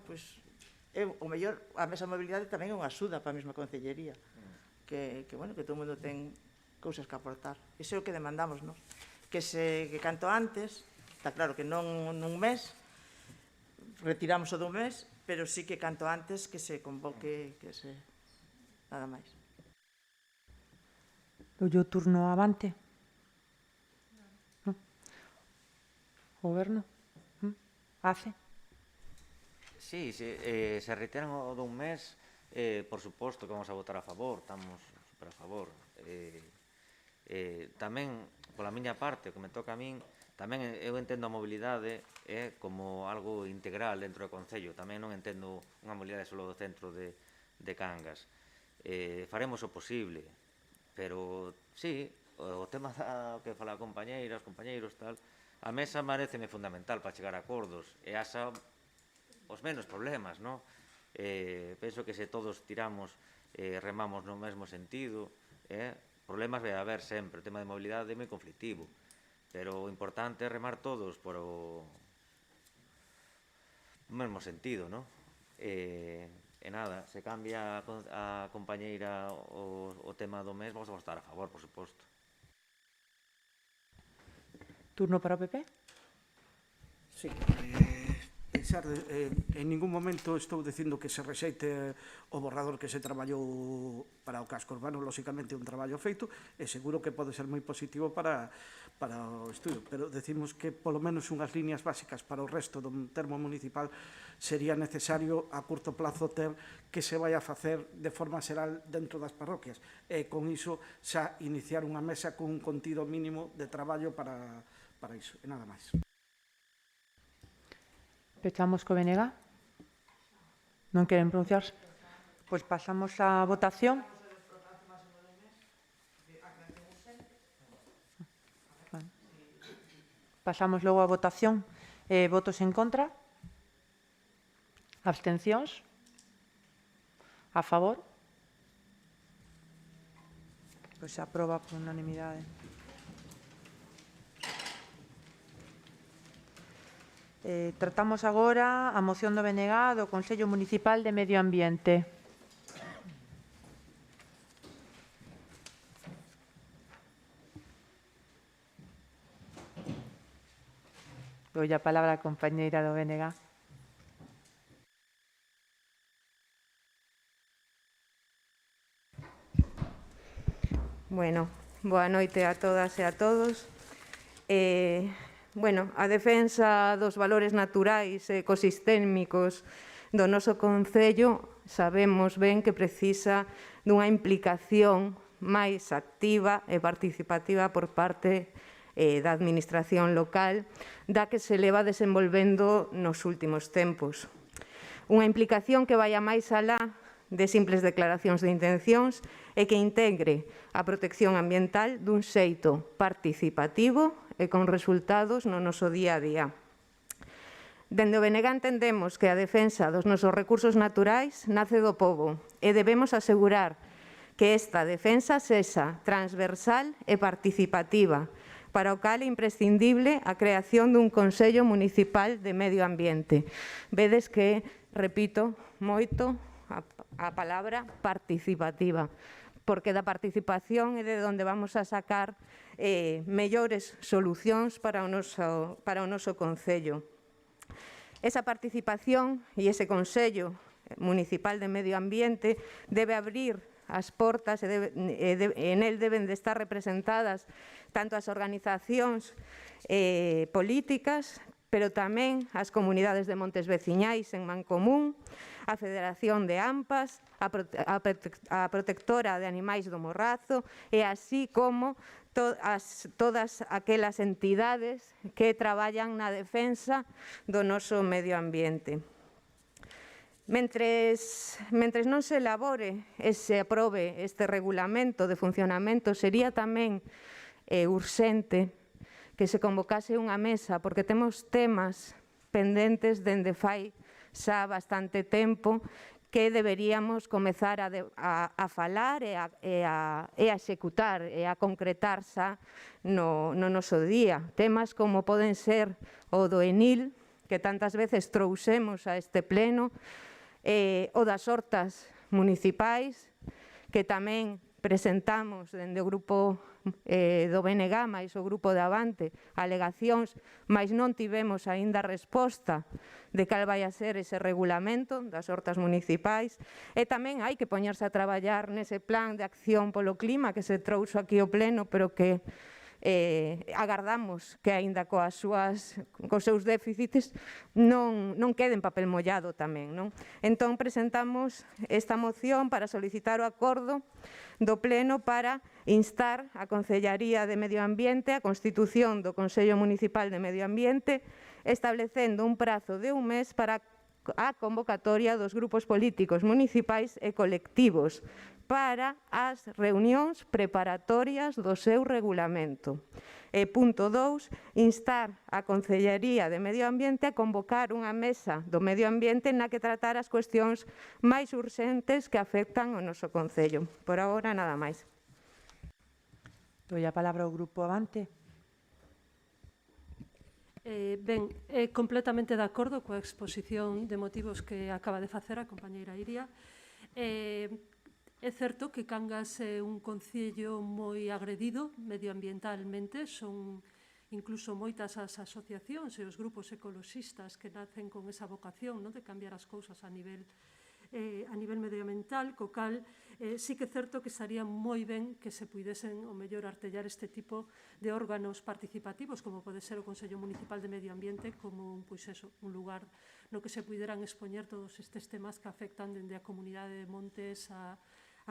a Mesa de Mobilidade tamén é unha axuda para a mesma Concellería, que todo o mundo ten cousas que aportar. Iso é o que demandamos, non? Que canto antes, está claro que non nun mes, retiramos o do mes, pero sí que canto antes que se convoque, nada máis. Doulle o turno avante. No. Goberno. Ace. Sí, se retiran o dun mes, por suposto que vamos a votar a favor, estamos super a favor. Tamén, pola miña parte, o que me toca a min, tamén eu entendo a mobilidade como algo integral dentro do Concello. Tamén non entendo unha mobilidade só do centro de Cangas. Faremos o posible, pero sí, o tema que fala a compañeira, os compañeiros, tal, a mesa pareceme fundamental para chegar a acordos e asa os menos problemas, non? Penso que se todos tiramos, remamos no mesmo sentido, problemas vai haber sempre. O tema de mobilidade é moi conflictivo, pero o importante é remar todos por o mesmo sentido, non? E nada, se cambia a compañeira o tema do mes, vamos a estar a favor, por suposto. Turno para o PP? Sí. Pensar, en ningún momento estou dicindo que se rexeite o borrador que se traballou para o casco urbano, lóxicamente un traballo feito, e seguro que pode ser moi positivo para o estudio, pero decimos que polo menos unhas líneas básicas para o resto do termo municipal sería necesario a curto plazo ter que se vai a facer de forma xeral dentro das parroquias, e con iso xa iniciar unha mesa con un contido mínimo de traballo para iso, e nada máis. Pechamos co BNG. Non queren pronunciarse? Pois pasamos á votación. Pasamos logo á votación. Votos en contra? Abstencións? A favor? Pois se aproba por unanimidade. Tratamos agora a moción do BNG do Consello Municipal de Medio Ambiente. Doulle a palabra a compañeira do BNG. Bueno, boa noite a todas e a todos. A defensa dos valores naturais e ecosistémicos do noso Concello sabemos ben que precisa dunha implicación máis activa e participativa por parte da administración local da que se leva desenvolvendo nos últimos tempos. Unha implicación que vai a máis alá de simples declaracións de intencións e que integre a protección ambiental dun xeito participativo e con resultados no noso día a día. Dende o BNG entendemos que a defensa dos nosos recursos naturais nace do pobo e debemos asegurar que esta defensa sexa transversal e participativa, para o cal é imprescindible a creación dun Consello Municipal de Medio Ambiente. Vedes que, repito moito, a palabra participativa, porque da participación é de onde vamos a sacar mellores solucións para o noso Concello. Esa participación e ese Consello Municipal de Medio Ambiente debe abrir as portas e en el deben de estar representadas tanto as organizacións políticas, pero tamén as comunidades de montes veciñais en Mancomún, a Federación de AMPAs, a Protectora de Animais do Morrazo e así como todas aquelas entidades que traballan na defensa do noso medio ambiente. Mentres non se elabore e se aprobe este regulamento de funcionamento, sería tamén urxente que se convocase unha mesa, porque temos temas pendentes dende fai xa bastante tempo que deberíamos comezar a falar e a executar e a concretar xa no noso día. Temas como poden ser o do ENIL, que tantas veces trouxemos a este pleno, o das hortas municipais, que tamén presentamos dende o grupo do BNG máis o grupo de Avante alegacións, mas non tivemos aínda resposta de cal vai a ser ese regulamento das hortas municipais, e tamén hai que poñerse a traballar nese plan de acción polo clima que se trouxo aquí ao pleno, pero que agardamos que aínda cos seus déficits non quede en papel mollado tamén. Entón presentamos esta moción para solicitar o acordo do Pleno para instar a Concellaría de Medio Ambiente a constitución do Consello Municipal de Medio Ambiente, establecendo un prazo de un mes para a convocatoria dos grupos políticos municipais e colectivos para as reunións preparatorias do seu regulamento. E punto 2, instar a Consellería de Medio Ambiente a convocar unha mesa do medio ambiente na que tratar as cuestións máis urxentes que afectan o noso Concello. Por agora, nada máis. Doi a palabra ao Grupo Avante. Ben, completamente de acordo coa exposición de motivos que acaba de facer a compañeira Iria. É certo que Cangas é un concello moi agredido medioambientalmente, son incluso moitas as asociacións e os grupos ecoloxistas que nacen con esa vocación de cambiar as cousas a nivel medioambiental, co cal sí que é certo que estaría moi ben que se puidesen o mellor artellar este tipo de órganos participativos, como pode ser o Consello Municipal de Medio Ambiente, como un lugar no que se puideran expoñer todos estes temas que afectan dende a comunidade de Montes a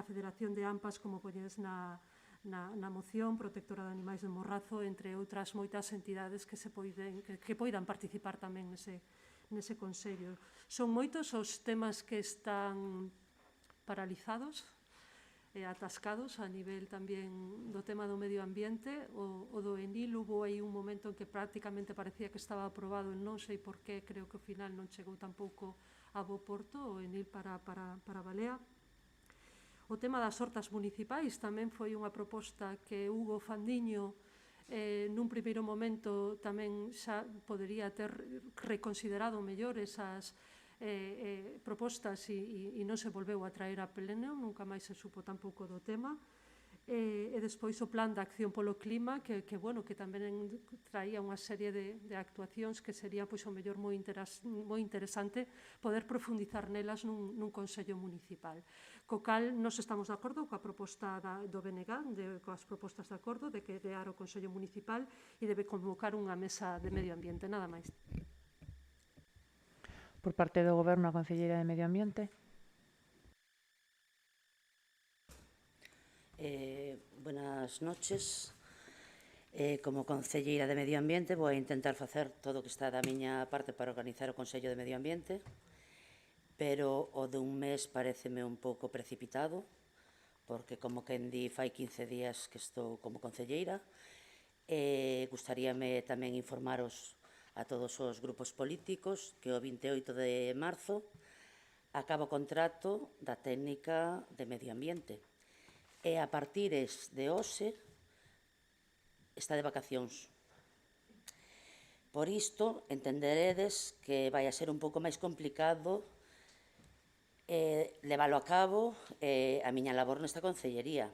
Federación de AMPAs, como poñedes na moción, Protectora de Animais de Morrazo, entre outras moitas entidades que poidan participar tamén nese Consello. Son moitos os temas que están paralizados e atascados a nivel tamén do tema do medio ambiente. O do ENIL hubo aí un momento en que prácticamente parecía que estaba aprobado, non sei por qué, creo que ao final non chegou tampouco a bo porto o ENIL para Balea. O tema das hortas municipais tamén foi unha proposta que Hugo Fandiño nun primeiro momento tamén xa podería ter reconsiderado mellor esas propostas e non se volveu a traer a pleno, nunca máis se supo tampouco do tema. E despois o plan de acción polo clima que tamén traía unha serie de actuacións que sería o mellor moi interesante poder profundizar nelas nun Consello Municipal. Co cal nos estamos de acordo coa proposta do BNG, coas propostas de acordo de crear o Consello Municipal e debe convocar unha mesa de medio ambiente, nada máis. Por parte do Goberno, a Conselleira de Medio Ambiente. Buenas noches. Como Concelleira de Medio Ambiente vou a intentar facer todo o que está da miña parte para organizar o Consello de Medio Ambiente, pero o dun mes pareceme un pouco precipitado, porque como quen di fai 15 días que estou como Concelleira. Gustaríame tamén informaros a todos os grupos políticos que o 28 de marzo acaba o contrato da técnica de Medio Ambiente. E a partires de hoxe está de vacacións. Por isto, entenderedes que vai a ser un pouco máis complicado leválo a cabo a miña labor nesta concellería.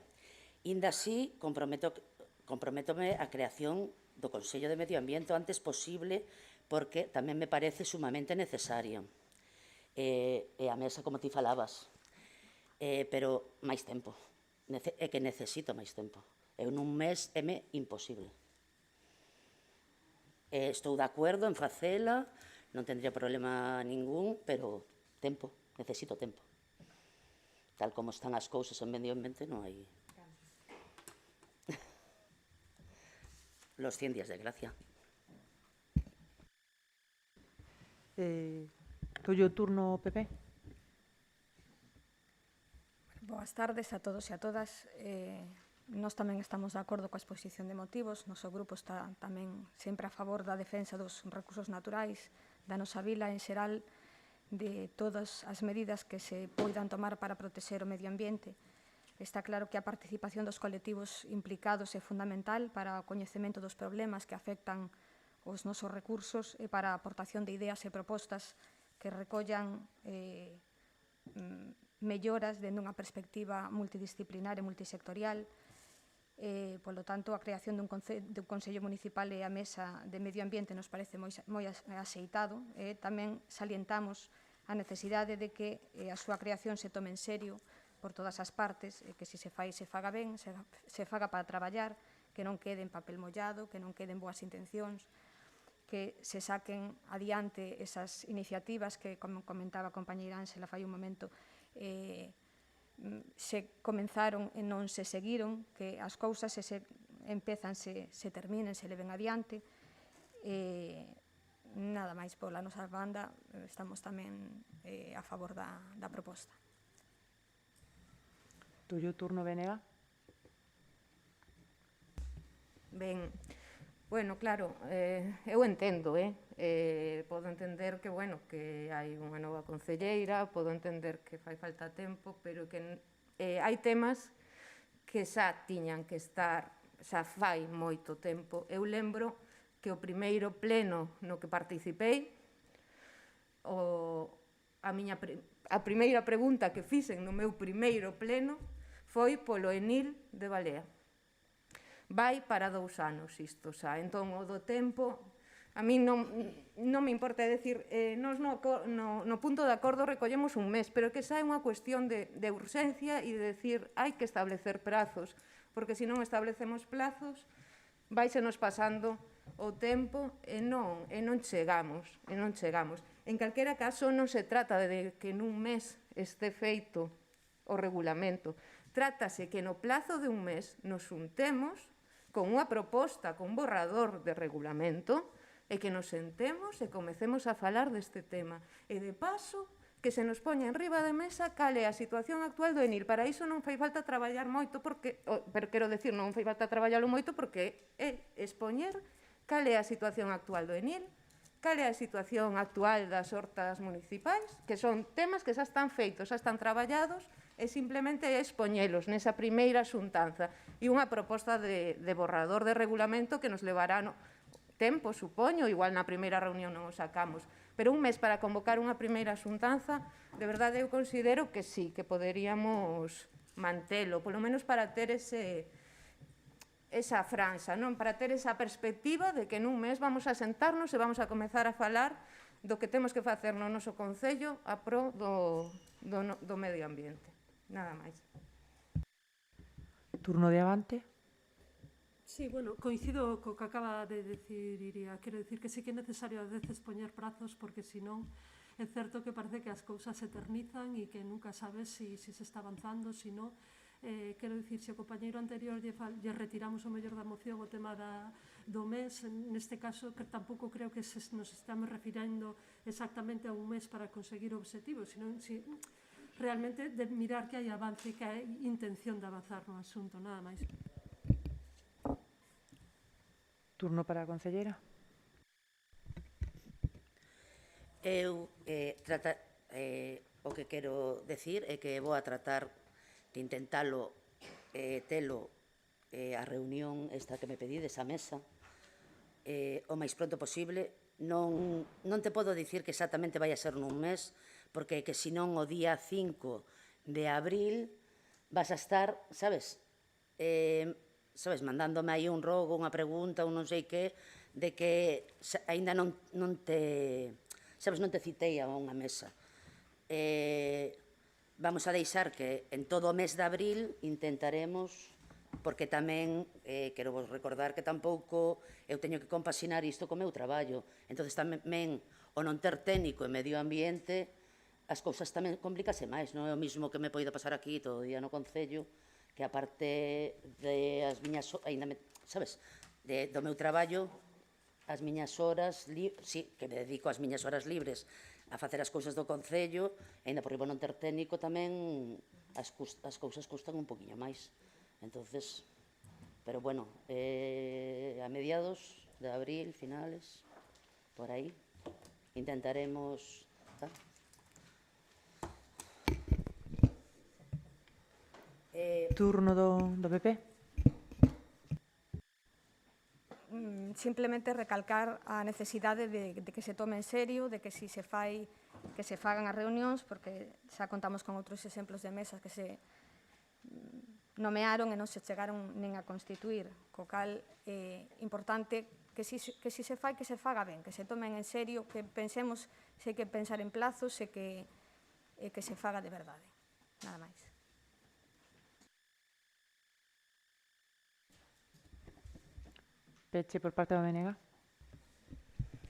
Inda así, comprométome a creación do Consello de Medio Ambiente o antes posible, porque tamén me parece sumamente necesario. E a mesa, como ti falabas, pero máis tempo. É que necesito máis tempo. En un mes é-me imposible. Estou de acordo en facela, non tendría problema ningún, pero tempo, necesito tempo. Tal como están as cousas en medio ambiente, non hai... Los 100 días de gracia. Toyo turno, Pepe. Boas tardes a todos e a todas. Nós tamén estamos de acordo coa exposición de motivos. Noso grupo está tamén sempre a favor da defensa dos recursos naturais da nosa vila en xeral, de todas as medidas que se poidan tomar para protexer o medio ambiente. Está claro que a participación dos colectivos implicados é fundamental para o coñecemento dos problemas que afectan os nosos recursos e para a aportación de ideas e propostas que recollan melloras dende unha perspectiva multidisciplinar e multisectorial. Polo tanto, a creación dun Consello Municipal e a Mesa de Medio Ambiente nos parece moi axeitado. Tamén salientamos a necesidade de que a súa creación se tome en serio por todas as partes, que se fai, se faga ben, se faga para traballar, que non quede en papel mollado, que non queden boas intencións, que se saquen adiante esas iniciativas que, como comentaba a compañeira Ángela fai un momento, se comenzaron e non se seguiron, que as cousas se empezan, se terminen, se leven adiante. Nada máis pola nosa banda, estamos tamén a favor da proposta. Tuyo turno, Benega. Ben, bueno, claro, eu entendo, podo entender que, bueno, que hai unha nova concelleira, podo entender que fai falta tempo, pero que hai temas que xa tiñan que estar, xa fai moito tempo. Eu lembro que o primeiro pleno no que participei, a primeira pregunta que fixen no meu primeiro pleno foi polo ENIL de Balea. Vai para 2 anos isto xa, entón o do tempo a mí non me importa, é dicir, nos no punto de acordo recollemos un mes, pero que xa é unha cuestión de urxencia e de decir hai que establecer prazos, porque se non establecemos plazos váisenos pasando o tempo e non chegamos. En calquera caso non se trata de que nun mes este feito o regulamento, trátase que no plazo de un mes nos juntemos con unha proposta, con un borrador de regulamento e que nos sentemos e comecemos a falar deste tema. E de paso, que se nos poña enriba de mesa cal é a situación actual do ENIL. Para iso non fai falta traballar moito, pero quero decir, non fai falta traballalo moito porque é expoñer cal é a situación actual do ENIL, cal é a situación actual das hortas municipais, que son temas que xa están feitos, xa están traballados, e simplemente expoñelos nesa primeira xuntanza e unha proposta de borrador de regulamento que nos levará tempo, supoño, igual na primeira reunión non o sacamos, pero un mes para convocar unha primeira xuntanza, de verdade eu considero que sí, que poderíamos mantelo, polo menos para ter esa franxa, para ter esa perspectiva de que nun mes vamos a sentarnos e vamos a comezar a falar do que temos que facer no noso concello a pro do medio ambiente. Nada máis. Turno de Avante. Sí, bueno, coincido co que acaba de decir Iria. Quero decir que sí que é necesario a veces poñer prazos porque senón é certo que parece que as cousas se eternizan e que nunca sabes se está avanzando, se non. Quero dicir, se o compañeiro anterior lle retiramos o mellor da moción o tema do mes, neste caso que tampouco creo que nos estamos refirindo exactamente a un mes para conseguir o obxectivo, senón realmente de mirar que hai avance, que hai intención de avanzar no asunto, nada máis. Turno para a concelleira. Eu o que quero decir é que vou a tratar de intentalo telo a reunión esta que me pedides, a mesa, o máis pronto posible. Non te podo dicir que exactamente vai a ser nun mes, porque que senón o día 5 de abril vas a estar, sabes, mandándome aí un rogo, unha pregunta, un non sei que, de que aínda non te citei a unha mesa. Vamos a deixar que en todo o mes de abril intentaremos, porque tamén quero vos recordar que tampouco eu teño que compaxinar isto co meu traballo. Entón tamén o non ter técnico e medio ambiente, as cousas tamén complícase máis. Non é o mesmo que me poida pasar aquí todo o día no Concello, que aparte das miñas, sabes, do meu traballo, as miñas horas, sí, que me dedico ás miñas horas libres a facer as cousas do Concello, e ainda por riba non ter técnico tamén as cousas custan un poquinho máis. Entonces, pero bueno, a mediados de abril, finales, por aí, intentaremos... Turno do PP. Simplemente recalcar a necesidade de que se tome en serio, de que si se fai, se fagan as reunións, porque xa contamos con outros exemplos de mesas que se nomearon e non se chegaron nin a constituir, co cal é importante que si se fai, que se faga ben, que se tomen en serio, que pensemos, se hai que pensar en plazos e que se faga de verdade. Nada máis. Peche por parte do BNG.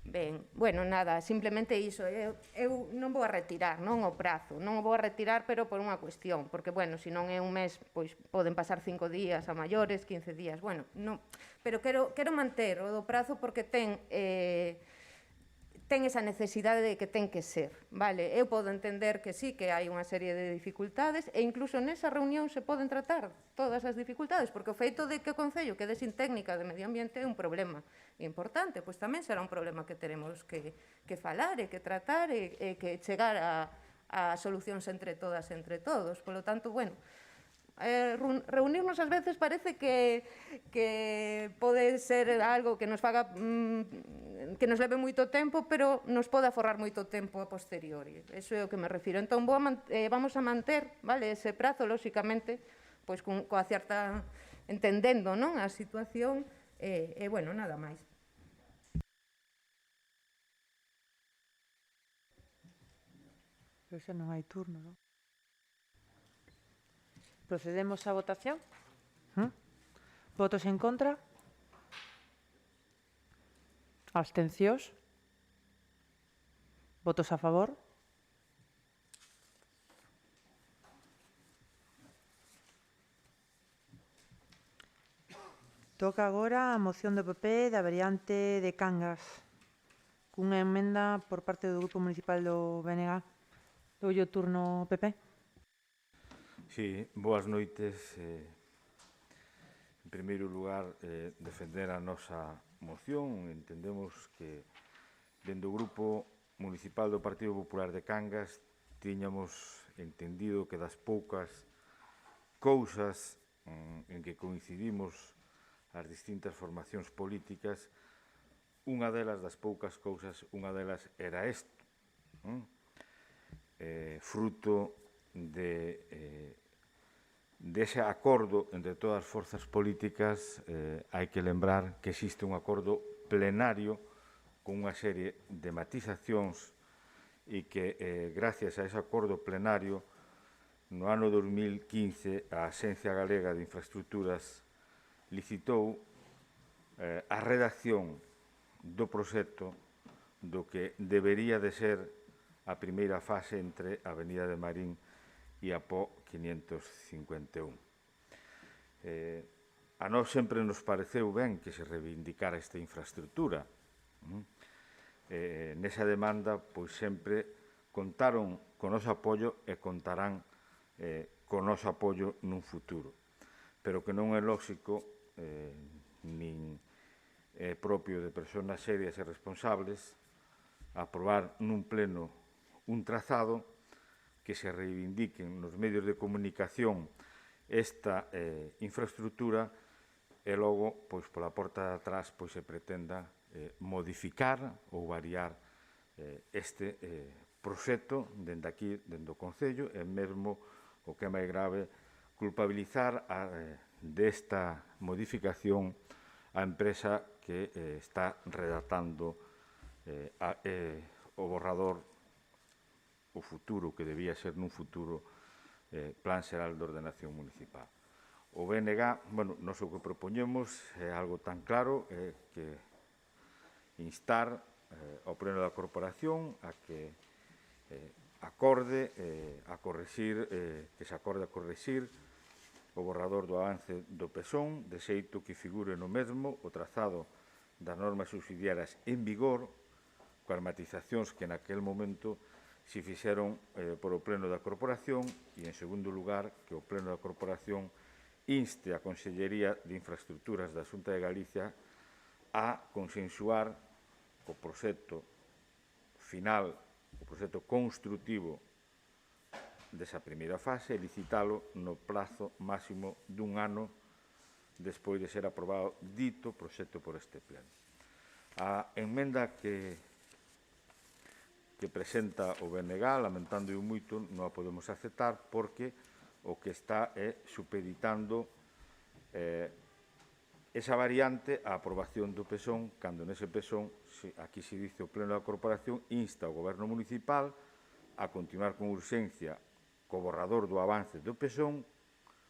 Ben, bueno, nada, simplemente iso. Eu non vou a retirar, non o prazo. Non o vou a retirar, pero por unha cuestión. Porque, bueno, se non é un mes, pois poden pasar 5 días a maiores, 15 días. Bueno, non. Pero quero manter o do prazo porque ten esa necesidade de que ten que ser, vale? Eu podo entender que sí, que hai unha serie de dificultades e incluso nesa reunión se poden tratar todas as dificultades, porque o feito de que o Concello quede sin técnica de medio ambiente é un problema importante, pois tamén será un problema que teremos que falar e que tratar e que chegar a solucións entre todas e entre todos. Polo tanto, bueno, reunirnos ás veces parece que pode ser algo que nos faga que nos leve moito tempo, pero nos pode aforrar moito tempo a posteriori. Eso é o que me refiro. Entón, vamos a manter, vale, ese prazo, lóxicamente, pois coa certa entendendo, non, a situación e bueno, nada máis. Pero xa non hai turno, non? Procedemos á votación. Votos en contra? Abstencións? Votos a favor? Toca agora a moción do PP da variante de Cangas, cunha emenda por parte do Grupo Municipal do BNG. Doulle o turno, PP. Sí, boas noites. En primeiro lugar, defender a nosa moción. Entendemos que, dentro do Grupo Municipal do Partido Popular de Cangas, tiñamos entendido que das poucas cousas en que coincidimos as distintas formacións políticas, unha delas das poucas cousas, unha delas era isto, fruto dese acordo entre todas as forzas políticas. Hai que lembrar que existe un acordo plenario con unha serie de matizacións e que, gracias a ese acordo plenario, no ano 2015, a Axencia Galega de Infraestructuras licitou a redacción do proxecto do que debería de ser a primeira fase entre a Avenida de Marín e a PO 551. A nós sempre nos pareceu ben que se reivindicara esta infraestructura. Nesa demanda, pois sempre contaron con noso apoio e contarán con noso apoio nun futuro. Pero que non é lóxico, nin propio de persoas serias e responsables, aprobar nun pleno un trazado que se reivindiquen nos medios de comunicación esta infraestructura e logo, pois, pola porta de atrás, pois, se pretenda modificar ou variar este proxecto dende aquí, dende o Concello, e mesmo, o que é máis grave, culpabilizar desta modificación a empresa que está redactando o borrador, o futuro, que debía ser nun futuro Plan Xeral de Ordenación Municipal. O BNG, bueno, nós o que propoñemos é algo tan claro que instar ao Pleno da Corporación a que acorde a correxir, que se acorde a correxir o borrador do avance do PESON, de xeito que figure no mesmo o trazado das normas subsidiarias en vigor, coas matizacións que naquel momento se fixeron por o Pleno da Corporación, e, en segundo lugar, que o Pleno da Corporación inste a Consellería de Infraestructuras da Xunta de Galicia a consensuar o proxecto final, o proxecto construtivo desa primeira fase e licitalo no plazo máximo dun ano despois de ser aprobado dito proxecto por este pleno. A emenda que que presenta o BNG, lamentando moito, non a podemos aceptar porque o que está é supeditando esa variante a aprobación do PSON, cando nese PSON, aquí se dice o Pleno da Corporación, insta o Goberno Municipal a continuar con urxencia co borrador do avance do PSON,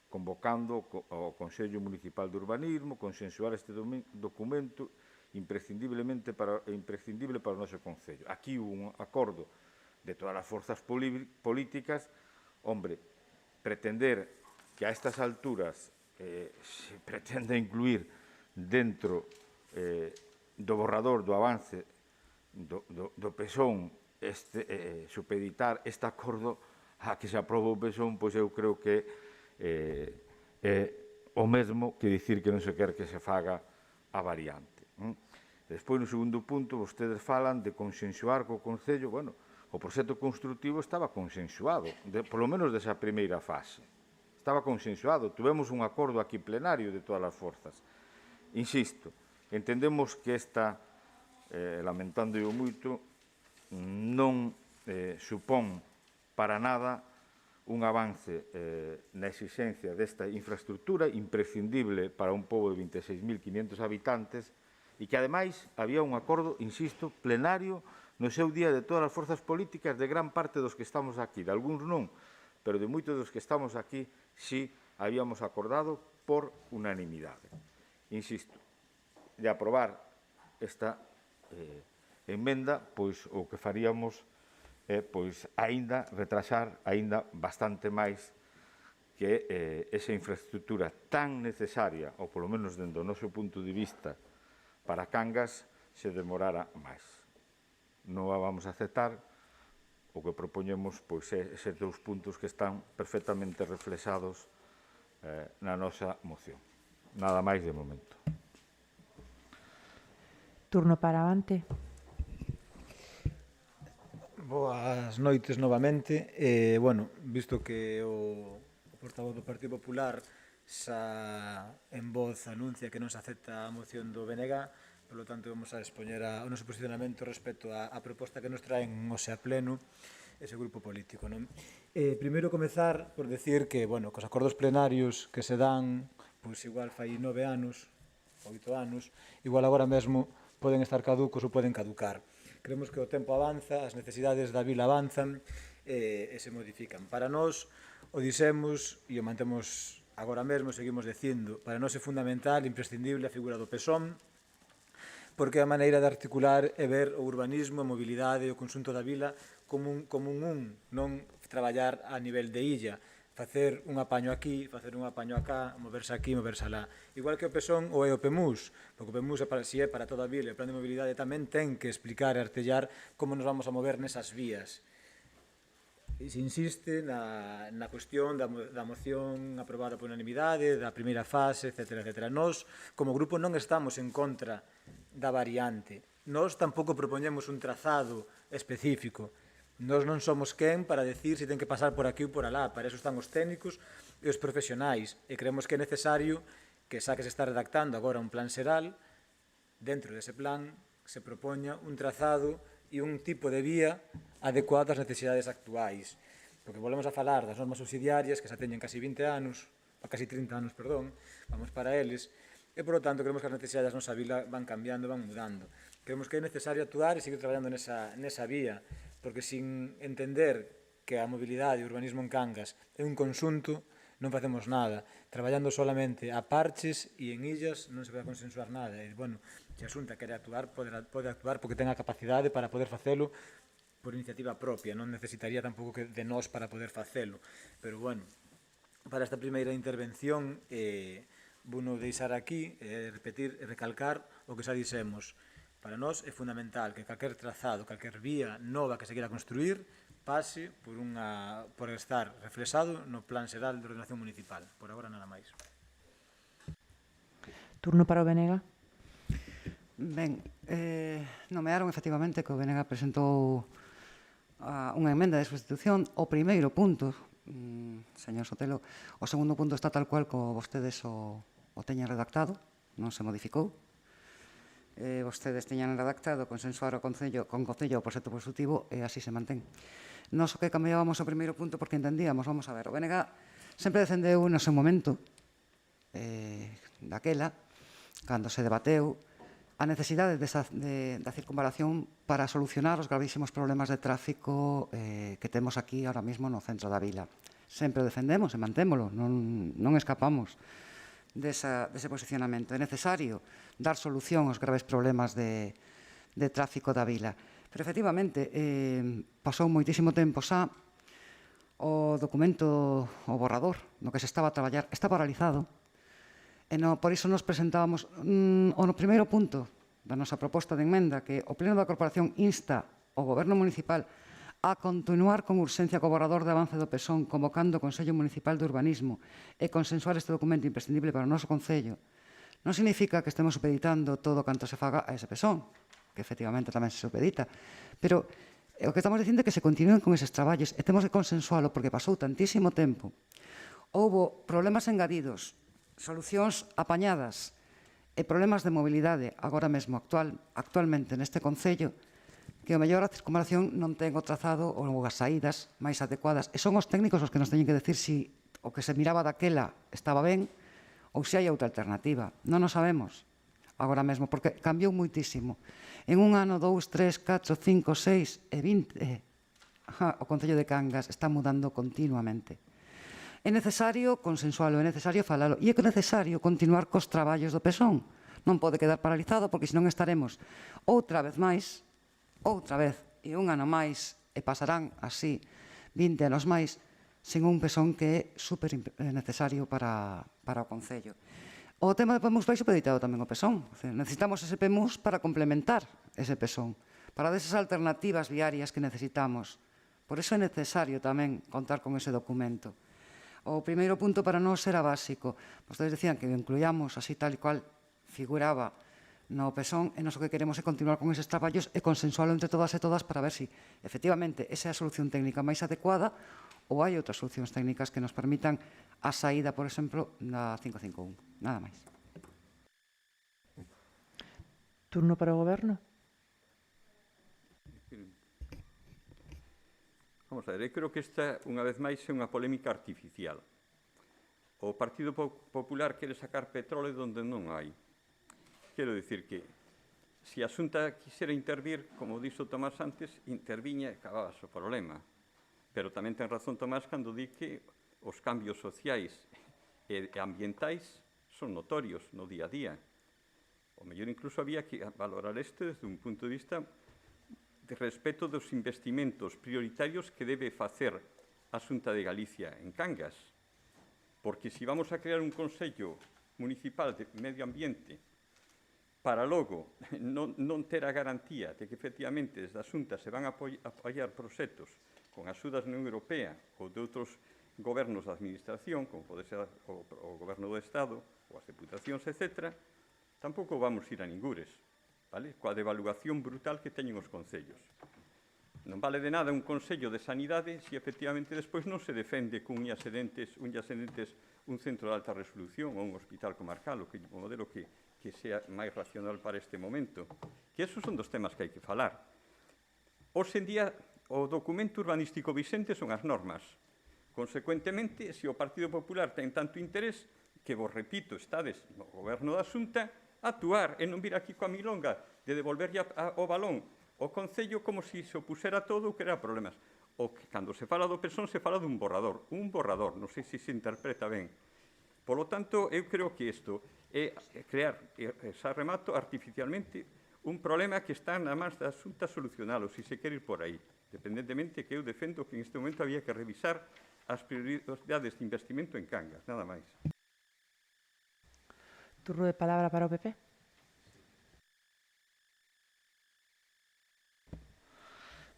convocando ao Consello Municipal de Urbanismo, consensuar este documento imprescindible para o noso Concello. Aquí un acordo de todas as forzas políticas, hombre, pretender que a estas alturas se pretenda incluir dentro do borrador do avance do PSON supeditar este acordo a que se aproba o PSON, pois eu creo que é o mesmo que dicir que non se quer que se faga a variante. Despois, no segundo punto, vostedes falan de consensuar co Concello. Bueno, o proxecto constructivo estaba consensuado, polo menos desa primeira fase. Estaba consensuado, tuvemos un acordo aquí plenario de todas as forzas. Insisto, entendemos que esta, lamentando moito, non supón para nada un avance na exigencia desta infraestructura imprescindible para un pobo de 26.500 habitantes e que, ademais, había un acordo, insisto, plenario no seu día de todas as forzas políticas, de gran parte dos que estamos aquí, de algúns non, pero de moitos dos que estamos aquí, sí habíamos acordado por unanimidade. Insisto, de aprobar esta emenda, pois o que faríamos é aínda retrasar aínda bastante máis que esa infraestructura tan necesaria, ou polo menos dende o noso punto de vista, para Cangas, se demorara máis. Non a vamos a aceptar. O que propoñemos é eses dous puntos que están perfectamente reflexados na nosa moción. Nada máis de momento. Turno para Avante. Boas noites novamente. Bueno, visto que o portavoz do Partido Popular xa en voz anuncia que non se acepta a moción do BNG, por lo tanto vamos a expoñer o noso posicionamento respecto á proposta que nos traen hoxe a pleno ese grupo político. Primeiro comezar por decir que, bueno, cos acordos plenarios que se dan, pois igual fai 9 anos, 8 anos, igual agora mesmo poden estar caducos ou poden caducar. Creemos que o tempo avanza, as necesidades da vila avanzan e se modifican. Para nós, o dixemos e o mantemos agora mesmo, seguimos dicindo, para nós é fundamental, imprescindible a figura do PSOM, porque é a maneira de articular e ver o urbanismo, a mobilidade e o conxunto da vila como un, non traballar a nivel de illa, facer un apaño aquí, facer un apaño acá, moverse aquí, moverse alá. Igual que o PSON ou é o PEMUS, porque o PEMUS, se é para toda a vila, o plan de mobilidade tamén ten que explicar e artellar como nos vamos a mover nesas vías. E se insiste na cuestión da moción aprobada por unanimidade, da primeira fase, etc. Nós, como grupo, non estamos en contra da variante. Nós tampouco propoñemos un trazado específico. Nós non somos quen para decir se ten que pasar por aquí ou por alá. Para eso están os técnicos e os profesionais. E creemos que é necesario que, xa que se está redactando agora un plan xeral, dentro dese plan se propoña un trazado e un tipo de vía adecuado ás necesidades actuais. Porque volvemos a falar das normas subsidiarias que xa teñen casi 20 anos, casi 30 anos, perdón, vamos para eles, e, por lo tanto, creemos que as necesidades da nosa vila van cambiando, van mudando. Creemos que é necesario actuar e seguir traballando nesa vía, porque sin entender que a mobilidade e o urbanismo en Cangas é un conxunto, non facemos nada. Traballando solamente a parches e en illas non se pode consensuar nada. E, bueno, se a Xunta quere actuar, pode actuar porque ten a capacidade para poder facelo por iniciativa propia. Non necesitaría tampouco de nós para poder facelo. Pero, bueno, para esta primeira intervención, vou deixar aquí, repetir e recalcar o que xa dixemos. Para nós é fundamental que calquer trazado, calquer vía nova que se queira construir pase por estar reflexado no Plan Xeral de Ordenación Municipal. Por agora nada máis. Turno para o BNG. Ben, nomearon efectivamente que o BNG presentou unha emenda de substitución. O primeiro punto, señor Sotelo, o segundo punto está tal cual como vostedes o teñen redactado, non se modificou. vostedes teñan redactado, consensuar con o Concello o proxecto positivo, e así se mantén. Nos o que cambiábamos o primeiro punto porque entendíamos, vamos a ver, o BNG sempre defendeu no seu momento, daquela, cando se debateu, a necesidade da circunvalación para solucionar os gravísimos problemas de tráfico que temos aquí ahora mesmo no centro da vila. Sempre o defendemos e mantémolo, non escapamos dese posicionamento. É necesario dar solución aos graves problemas de tráfico da vila. Pero, efectivamente, pasou moitísimo tempo xa, o documento, o borrador, no que se estaba a traballar, está paralizado, e por iso nos presentábamos o no primeiro punto da nosa proposta de emenda, que o Pleno da Corporación insta o Goberno Municipal a continuar con urxencia co borrador de avance do PSON, convocando o Consello Municipal de Urbanismo e consensuar este documento imprescindible para o noso Concello, non significa que estemos supeditando todo canto se faga a ese PSON, que efectivamente tamén se supedita, pero o que estamos dicindo é que se continúen con eses traballos e temos que consensualo porque pasou tantísimo tempo. Houbo problemas engadidos, solucións apañadas e problemas de mobilidade agora mesmo actualmente neste Concello que o mellor a circunvalación non ten o trazado ou as saídas máis adecuadas e son os técnicos os que nos teñen que decir se o que se miraba daquela estaba ben ou se hai outra alternativa. Non o sabemos agora mesmo porque cambiou moitísimo. En un ano, 2, 3, 4, 5, 6 e 20 o Concello de Cangas está mudando continuamente. É necesario consensualo, é necesario falalo e é necesario continuar cos traballos do PSON. Non pode quedar paralizado porque senón estaremos outra vez e un ano máis e pasarán así 20 anos máis sen un PSON que é super necesario para o Concello. O tema de PEMUS vai supeditado tamén ao PSON. Necesitamos ese PEMUS para complementar ese PSON, para desas alternativas viarias que necesitamos. Por iso é necesario tamén contar con ese documento. O primeiro punto para nós era básico. Vostedes decían que o incluíamos así tal e cual figuraba no PSON e nós o que queremos é continuar con eses traballos e consensualo entre todas e todas para ver se efectivamente esa é a solución técnica máis adecuada ou hai outras solucións técnicas que nos permitan a saída, por exemplo, da 551. Nada máis. Turno para o Goberno. Vamos a ver, eu creo que esta, unha vez máis, é unha polémica artificial. O Partido Popular quere sacar petróleo onde non hai. Quero dicir que, se a Xunta quixera intervir, como dixo Tomás antes, interviña e acababa o problema. Pero tamén ten razón Tomás cando di que os cambios sociais e ambientais son notorios no día a día. O mellor incluso había que valorar isto desde un punto de vista de respeto dos investimentos prioritarios que debe facer a Xunta de Galicia en Cangas. Porque se vamos a crear un Consello Municipal de Medio Ambiente para logo non ter a garantía de que efectivamente desde a Xunta se van a apoiar proxectos con axudas na Unión Europea ou de outros gobernos da administración, como pode ser o Goberno do Estado ou as deputacións, etc., tampouco vamos ir a ningures. Coa devaluación brutal que teñen os concellos. Non vale de nada un Consello de Sanidade se efectivamente despois non se defende con unhas sedentes un centro de alta resolución ou un hospital comarcal, o modelo que sea máis racional para este momento. Que esos son dos temas que hai que falar. Hoxe en día, o documento urbanístico vixente son as normas. Consecuentemente, se o Partido Popular ten tanto interés, que vos repito, estades no goberno da Xunta, actuar e non vir aquí coa milonga de devolverlle o balón ao Concello como se se opusera todo ou que era problemas. O que cando se fala do PSON se fala dun borrador, non sei se se interpreta ben. Por lo tanto, eu creo que isto é crear, xa remato, artificialmente un problema que está na mans da Xunta solucionalo, se se quere ir por aí, dependentemente que eu defendo que en este momento había que revisar as prioridades de investimento en Cangas, nada máis. Turno de palabra para o PP.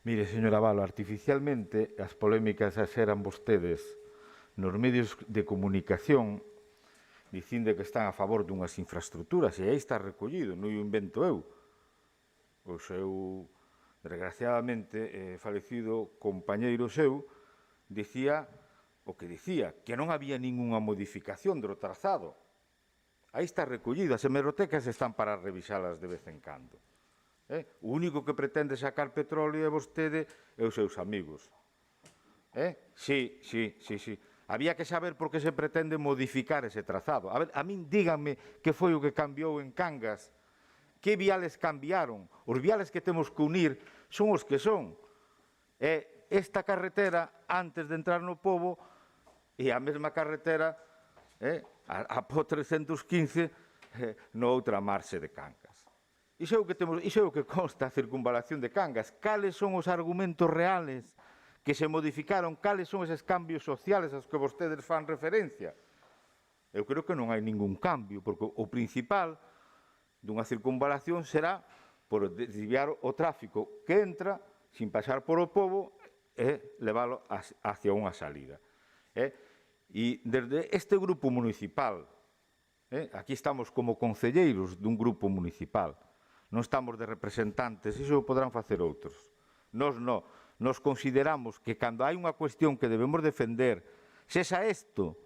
Mire, señora Valo, artificialmente as polémicas as eran vostedes nos medios de comunicación dicindo que están a favor dunhas infraestructuras e aí está recollido, non o invento eu. O seu, desgraciadamente, falecido compañeiro seu dicía o que dicía, que non había ningunha modificación do trazado. Aí está recollido. As hemerotecas están para revisalas de vez en cando. O único que pretende sacar petróleo é vostede e os seus amigos. Sí. Había que saber por que se pretende modificar ese trazado. A min díganme que foi o que cambiou en Cangas. Que viales cambiaron? Os viales que temos que unir son os que son. Esta carretera, antes de entrar no Pobo, e a mesma carretera, a PO 315, noutra marxe de Cangas. Iso é o que consta a circunvalación de Cangas. Cales son os argumentos reales que se modificaron, cales son eses cambios sociales aos que vostedes fan referencia? Eu creo que non hai ningún cambio, porque o principal dunha circunvalación será por desviar o tráfico que entra sin pasar por o Pobo e leválo hacia unha salida. E desde este grupo municipal, aquí estamos como concelleiros dun grupo municipal, non estamos de representantes, iso podrán facer outros. Nos consideramos que cando hai unha cuestión que debemos defender, sexa isto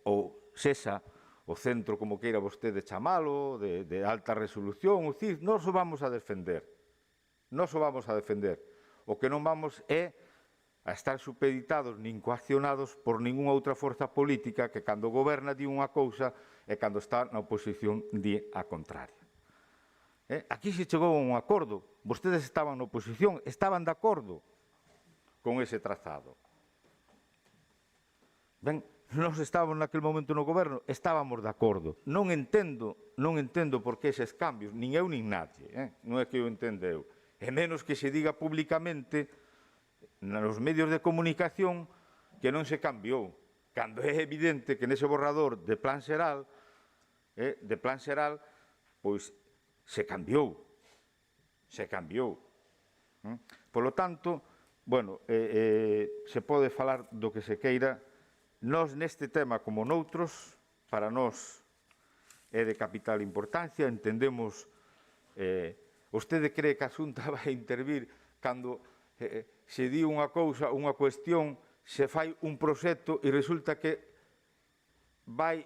ou sexa o centro, como queira vostede chamalo, de alta resolución, nós o vamos a defender. O que non vamos é a estar supeditados nin coaccionados por ningunha outra forza política que cando goberna di unha cousa e cando está na oposición di a contraria. Aquí se chegou a un acordo. Vostedes estaban na oposición, estaban de acordo con ese trazado. Ben, nós estábamos naquele momento no goberno, estábamos de acordo. Non entendo por que eses cambios, nin eu nin nadie, non é que eu entendo eu. E menos que se diga públicamente nos medios de comunicación que non se cambiou. Cando é evidente que nese borrador de plan xeral, pois se cambiou. Por lo tanto, se pode falar do que se queira. Nós, neste tema, como noutros, para nós é de capital importancia. Entendemos, vostede cree que a Xunta vai intervir cando se di unha cousa, unha cuestión, se fai un proxecto e resulta que vai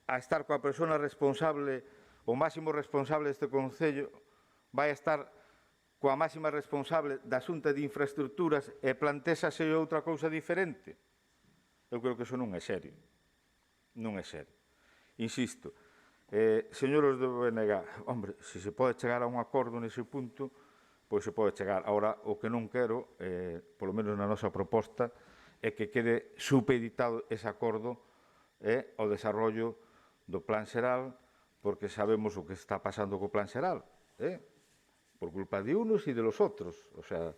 a estar coa persona responsable, o máximo responsable deste Concello, vai a estar coa máxima responsable da Xunta de Infraestructuras e plantexase outra cousa diferente. Eu creo que iso non é serio. Insisto, señores do BNG, hombre, se se pode chegar a un acordo nese punto, pois se pode chegar. Ahora, o que non quero, polo menos na nosa proposta, é que quede supeditado ese acordo ao desarrollo do plan xeral, porque sabemos o que está pasando co plan xeral, por culpa de unos e de los outros. O sea,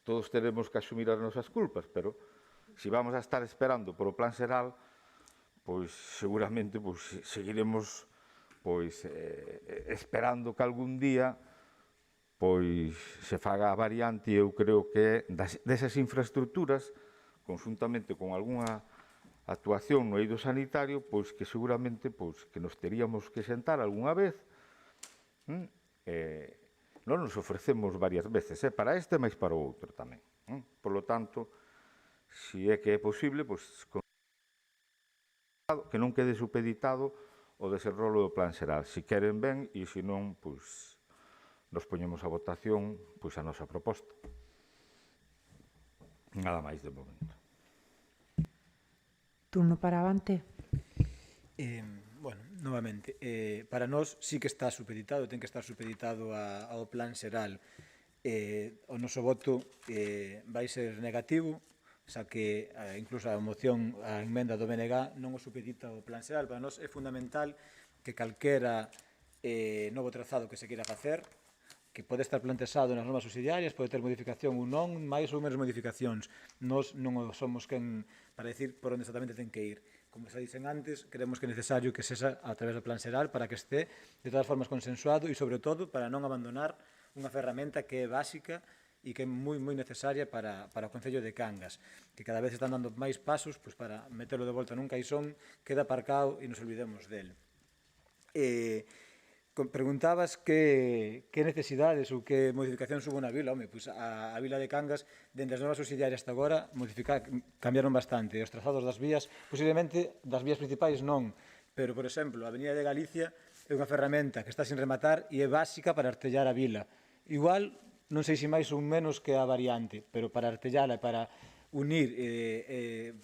todos tenemos que asumir as nosas culpas, pero se vamos a estar esperando por o plan xeral, pois seguramente seguiremos esperando que algún día se faga a variante. Eu creo que desas infraestructuras, conjuntamente con algunha actuación no eido sanitario, pois que seguramente que nos teríamos que sentar algunha vez. Non nos ofrecemos varias veces, para este máis para o outro tamén. Por lo tanto, se é que é posible, que non quede supeditado o desenrolo do plan xeral. Se queren ben, e se non, nos poñemos a votación a nosa proposta. Nada máis de momento. Turno para Avante. Novamente, para nós sí que está supeditado, ten que estar supeditado ao plan xeral. O noso voto vai ser negativo, xa que incluso a moción, a emenda do BNG non o supedita ao plan xeral. Para nós é fundamental que calquera novo trazado que se queira facer, que pode estar plantexado nas normas subsidiarias, pode ter modificación ou non, máis ou menos modificacións. Nós non somos quen para decir por onde exactamente ten que ir. Como se dicen antes, creemos que é necesario que sexa a través do plan xeral para que este de todas formas consensuado e, sobre todo, para non abandonar unha ferramenta que é básica e que é moi necesaria para o Concello de Cangas, que cada vez están dando máis pasos para meterlo de volta nun caixón, queda aparcado e nos olvidemos del. Preguntabas que necesidades ou que modificacións hubo na vila. A vila de Cangas, dende as novas subsidiarias hasta agora, cambiaron bastante. Os trazados das vías, posiblemente das vías principais non, Pero, por exemplo, a Avenida de Galicia é unha ferramenta que está sin rematar e é básica para artellar a vila. Igual, non sei se máis ou menos que a variante, pero para artellala e para unir e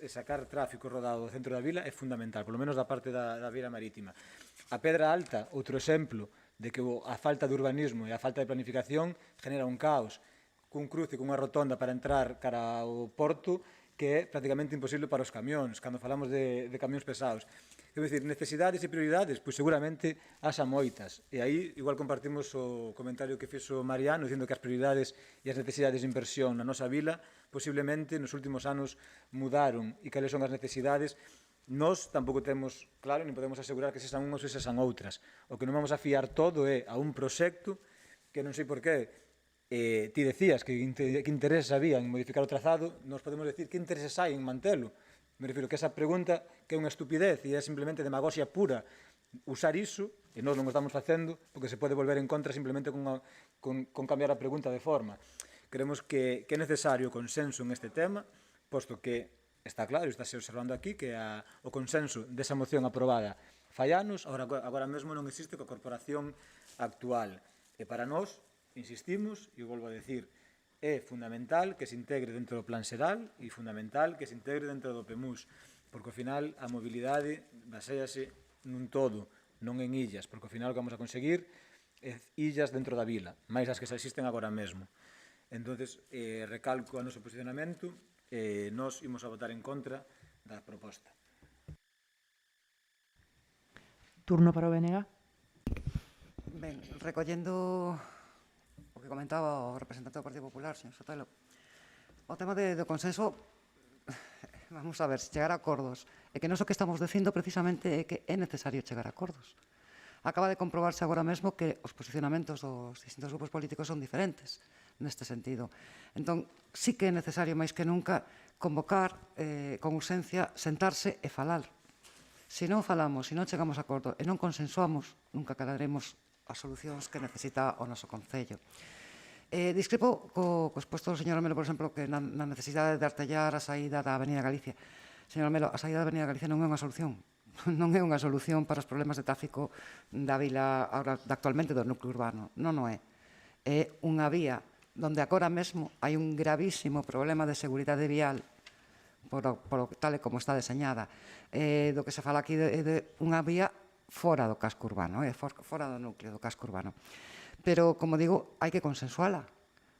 sacar tráfico rodado do centro da vila é fundamental, polo menos da parte da vila marítima. A Pedra Alta, outro exemplo de que a falta de urbanismo e a falta de planificación genera un caos, cun cruce, cunha rotonda para entrar cara ao porto, que é prácticamente imposible para os camións, cando falamos de camións pesados. Quero dicir, necesidades e prioridades, pois seguramente as a moitas. E aí, igual compartimos o comentario que fixo Mariano, dicindo que as prioridades e as necesidades de inversión na nosa vila, posiblemente nos últimos anos mudaron. E cales son as necesidades, nós tampouco temos claro, nin podemos asegurar que sexan unhas ou sexan outras. O que non vamos a fiar todo é a un proxecto que non sei por qué, ti decías que intereses había en modificar o trazado, nos podemos decir que intereses hai en mantelo. Me refiro que esa pregunta que é unha estupidez e é simplemente demagoxia pura usar iso, e nós non o estamos facendo, porque se pode volver en contra simplemente con cambiar a pregunta de forma. Creemos que é necesario o consenso en este tema, posto que está claro, está se observando aquí, que o consenso desa moción aprobada fai anos, agora mesmo non existe coa corporación actual. E para nós, insistimos, e o volvo a decir, é fundamental que se integre dentro do Plan Xeral e fundamental que se integre dentro do PEMUS, porque ao final a mobilidade baséase nun todo, non en illas, porque ao final o que vamos a conseguir é illas dentro da vila, máis as que xa existen agora mesmo. Entonces, recalco o noso posicionamento, nós imos a votar en contra da proposta. Turno para o BNG. Ben, recollendo o que comentaba o representante do Partido Popular, señor Sotelo, o tema do consenso, vamos a ver, se chegar a acordos, e que non o que estamos dicindo precisamente é que é necesario chegar a acordos. Acaba de comprobarse agora mesmo que os posicionamentos dos distintos grupos políticos son diferentes neste sentido. Entón, sí que é necesario máis que nunca convocar con urxencia, sentarse e falar. Se non falamos, se non chegamos a acordo e non consensuamos, nunca calaremos as solucións que necesita o noso Concello. Discrepo co exposto do señor Melo, por exemplo, que na necesidade de artellar a saída da Avenida Galicia. Señor Melo, a saída da Avenida Galicia non é unha solución. Non é unha solución para os problemas de tráfico da vila actualmente do núcleo urbano. Non o é. É unha vía onde agora mesmo hai un gravísimo problema de seguridade vial tal e como está deseñada. Do que se fala aquí é de unha vía fora do casco urbano, fora do núcleo do casco urbano. Pero, como digo, hai que consensuala,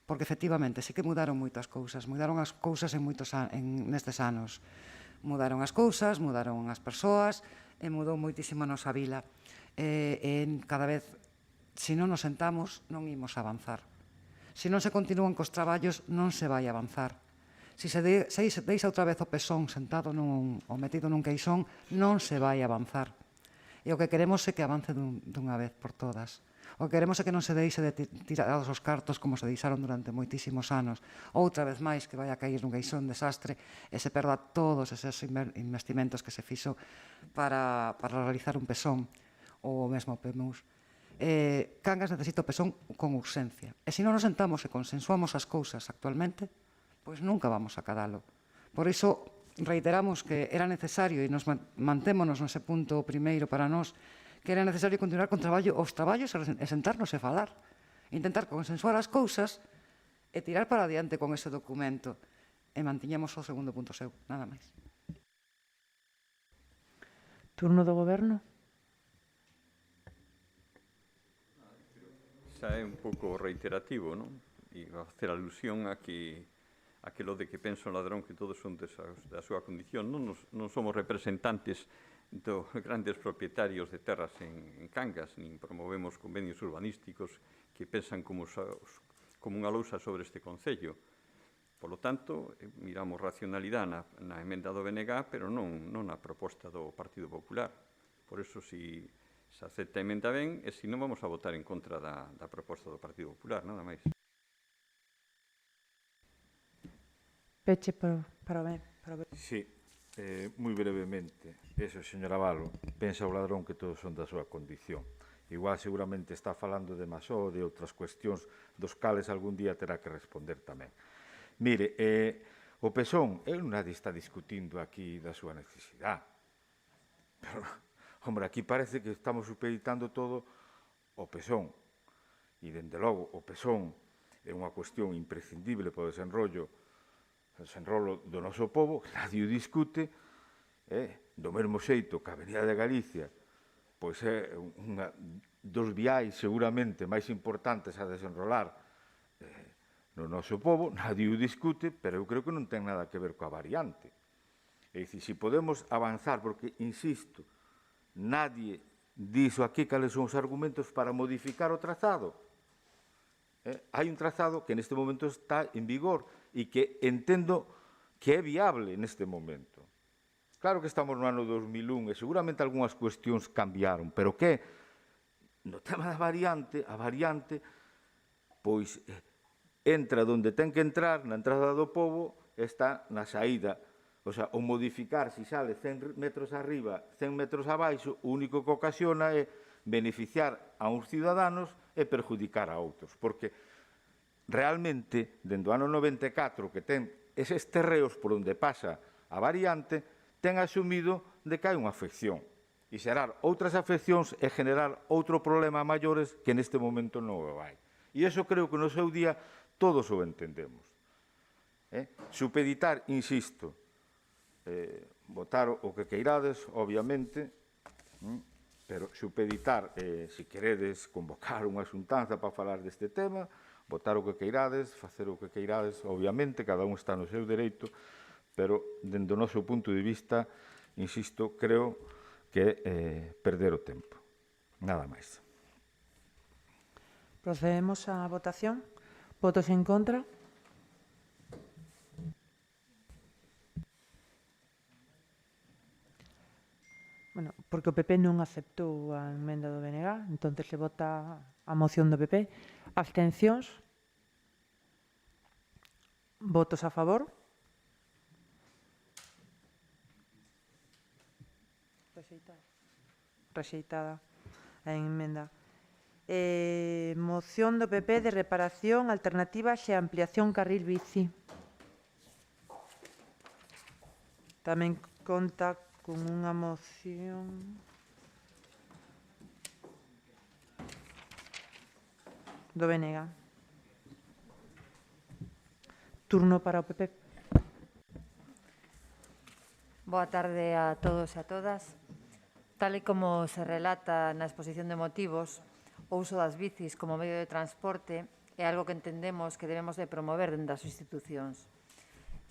porque efectivamente sí que mudaron moitas cousas, mudaron as cousas nestes anos. Mudaron as cousas, mudaron as persoas, e mudou moitísimo a nosa vila. Cada vez, se non nos sentamos, non imos avanzar. Se non se continúan cos traballos, non se vai avanzar. Se deixa outra vez o pezón sentado ou metido nun queixón, non se vai avanzar. E o que queremos é que avance dunha vez por todas. O que queremos é que non se deixe de tirados os cartos como se deixaron durante moitísimos anos. Outra vez máis que vai a cair nun queixón desastre e se perda todos eses investimentos que se fixo para realizar un pezón ou mesmo PEMUS. Cangas necesita o pezón con urxencia. E se non nos sentamos e consensuamos as cousas actualmente, pois nunca vamos a cadalo. Por iso, reiteramos que era necesario, e nos mantémonos nese punto primeiro para nós, que era necesario continuar con os traballos e sentarnos e falar. Intentar consensuar as cousas e tirar para adiante con ese documento. E mantiñamos o segundo punto seu, nada máis. Turno do Goberno. Xa é un pouco reiterativo, non? E va a facer alusión a que aquilo de que pensa o ladrón que todos son da súa condición. Non somos representantes dos grandes propietarios de terras en Cangas, nin promovemos convenios urbanísticos que pensan como unha lousa sobre este Concello. Por lo tanto, miramos racionalidade na emenda do BNG, pero non na proposta do Partido Popular. Por eso, se acepta a emenda ben, e se non vamos a votar en contra da proposta do Partido Popular, nada máis. Peche para ver. Sí, moi brevemente. Eso, señor Avalo, pensa o ladrón que todos son da súa condición. Igual seguramente está falando de Masó, de outras cuestións dos cales algún día terá que responder tamén. Mire, o pezón, nadie está discutindo aquí da súa necesidade. Pero Hombre, aquí parece que estamos supeditando todo ao PSON. E, dende logo, o PSON é unha cuestión imprescindible para o desenrolo do noso povo, que nadie o discute, do mesmo xeito que a Avenida de Galicia pois é unha dos viais seguramente máis importantes a desenrolar no noso povo, nadie o discute, pero eu creo que non ten nada que ver coa variante. É dicir, se podemos avanzar, porque, insisto, nadie dixo aquí cales son os argumentos para modificar o trazado. Hai un trazado que neste momento está en vigor e que entendo que é viable neste momento. Claro que estamos no ano 2001 e seguramente algunhas cuestións cambiaron, pero que no tema da variante, a variante, pois entra onde ten que entrar, na entrada do pobo, está na saída. O sea, o modificar, se sale 100 metros arriba, 100 metros abaixo, o único que ocasiona é beneficiar a uns ciudadanos e perjudicar a outros. Porque realmente, dende o ano 94, que ten eses terreos por onde pasa a variante, ten asumido de que hai unha afección. E xerar outras afeccións e generar outro problema maiores que neste momento non o hai. E iso creo que no seu día todos o entendemos. Supeditar, insisto, votar o que queirades, obviamente, pero supeditar, se queredes convocar unha xuntanza para falar deste tema, votar o que queirades, facer o que queirades, obviamente, cada un está no seu dereito, pero, dende o noso punto de vista, insisto, creo que é perder o tempo. Nada máis. Procedemos á votación. Votos en contra. Bueno, porque o PP non aceptou a emenda do BNG, entón se vota a moción do PP. Abstencións. Votos a favor. Rexeitada a emenda. Moción do PP de reparación, alternativas e ampliación carril bici. Tamén conta con unha moción do BNG. Turno para o PP. Boa tarde a todos e a todas. Tal e como se relata na exposición de motivos, o uso das bicis como medio de transporte é algo que entendemos que debemos de promover dentro das institucións,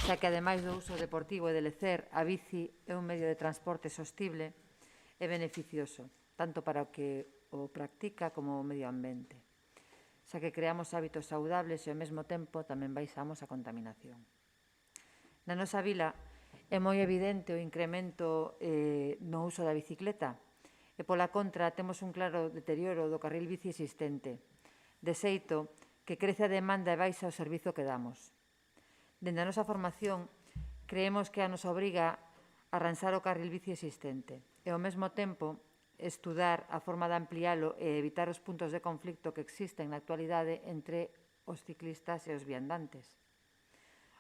xa que, ademais do uso deportivo e de lecer, a bici é un medio de transporte sostible e beneficioso, tanto para o que o practica como o medio ambiente, xa que creamos hábitos saudables e, ao mesmo tempo, tamén baixamos a contaminación. Na nosa vila é moi evidente o incremento no uso da bicicleta, e, pola contra, temos un claro deterioro do carril bici existente, de xeito que crece a demanda e baixa o servizo que damos. Dende a nosa formación, creemos que nos obriga a arranxar o carril bici existente e, ao mesmo tempo, estudar a forma de ampliálo e evitar os puntos de conflicto que existen na actualidade entre os ciclistas e os viandantes.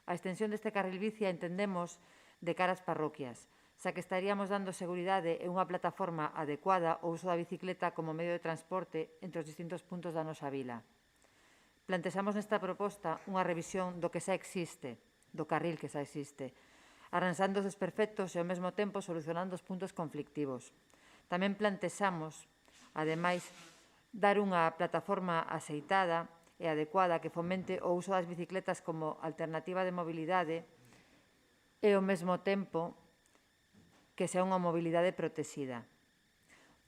A extensión deste carril bici a entendemos de cara ás parroquias, xa que estaríamos dando seguridade e unha plataforma adecuada ao uso da bicicleta como medio de transporte entre os distintos puntos da nosa vila. Plantexamos nesta proposta unha revisión do que xa existe, do carril que xa existe, arranxando os desperfectos e, ao mesmo tempo, solucionando os puntos conflictivos. Tamén plantexamos, ademais, dar unha plataforma axeitada e adecuada que fomente o uso das bicicletas como alternativa de mobilidade e, ao mesmo tempo, que sea unha mobilidade protexida.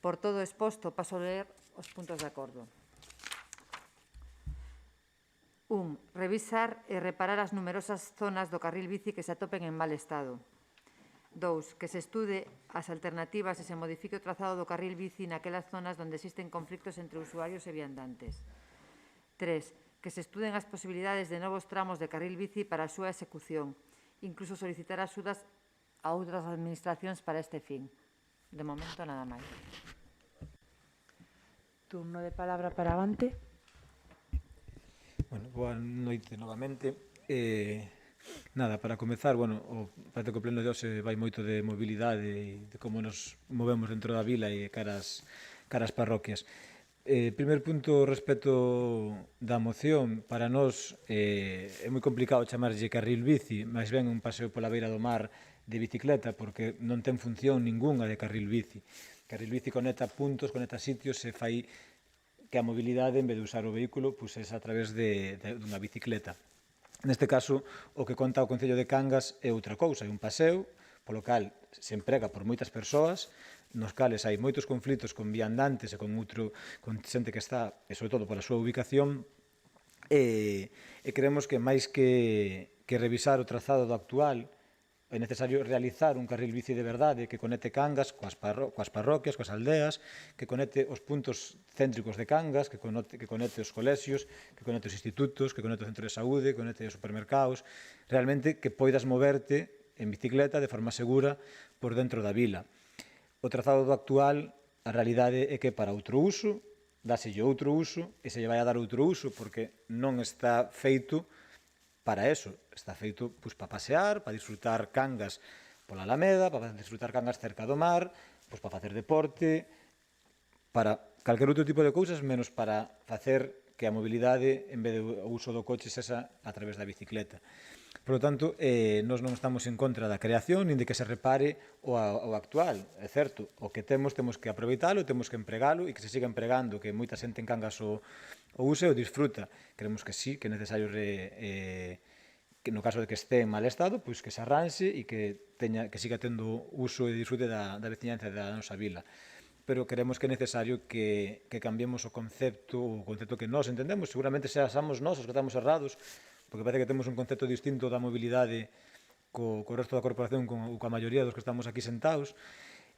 Por todo exposto, paso a ler os puntos de acordo. 1. Revisar e reparar as numerosas zonas do carril bici que se atopen en mal estado. 2. Que se estude as alternativas e se modifique o trazado do carril bici naquelas zonas onde existen conflictos entre usuarios e viandantes. 3. Que se estuden as posibilidades de novos tramos de carril bici para a súa execución, incluso solicitar axudas a outras administracións para este fin. De momento, nada máis. Turno de palabra para Avante. Bueno, boa noite novamente. Nada, para comezar, parece que o pleno de hoxe vai moito de mobilidade e de como nos movemos dentro da vila e caras parroquias. Primeiro punto respecto da moción, para nós é moi complicado chamarlle carril bici, máis ben un paseo pola beira do mar de bicicleta, porque non ten función ninguna de carril bici. Carril bici conecta puntos, conecta sitios e fai que a mobilidade, en vez de usar o vehículo, é a través dunha bicicleta. Neste caso, o que conta o Concello de Cangas é outra cousa, é un paseo polo cal se emprega por moitas persoas, nos cales hai moitos conflitos con viandantes e con xente que está, e sobre todo pola súa ubicación, e creemos que máis que revisar o trazado do actual, é necesario realizar un carril bici de verdade que conecte Cangas coas parroquias, coas aldeas, que conecte os puntos céntricos de Cangas, que conecte os colexios, que conecte os institutos, que conecte o centro de saúde, que conecte os supermercados, realmente que poidas moverte en bicicleta de forma segura por dentro da vila. O trazado do actual, a realidade é que para outro uso, dáselle outro uso, e se lle vai a dar outro uso porque non está feito para eso, está feito para pasear, para disfrutar Cangas pola Alameda, para disfrutar Cangas cerca do mar, para facer deporte, para calquer outro tipo de cousas, menos para facer que a mobilidade, en vez do uso do coche, sexa a través da bicicleta. Por lo tanto, nós non estamos en contra da creación, nin de que se repare o actual. É certo, o que temos que aproveitalo, temos que empregalo e que se siga empregando, que moita xente en Cangas o use e o disfruta. Creemos que sí, que é necesario que no caso de que este en mal estado, pois que se arranxe e que siga tendo uso e disfrute da veciñanza da nosa vila. Pero creemos que é necesario que cambiemos o concepto que nós entendemos. Seguramente xamos nós os que estamos errados, porque parece que temos un concepto distinto da mobilidade co resto da corporación, coa maioría dos que estamos aquí sentados,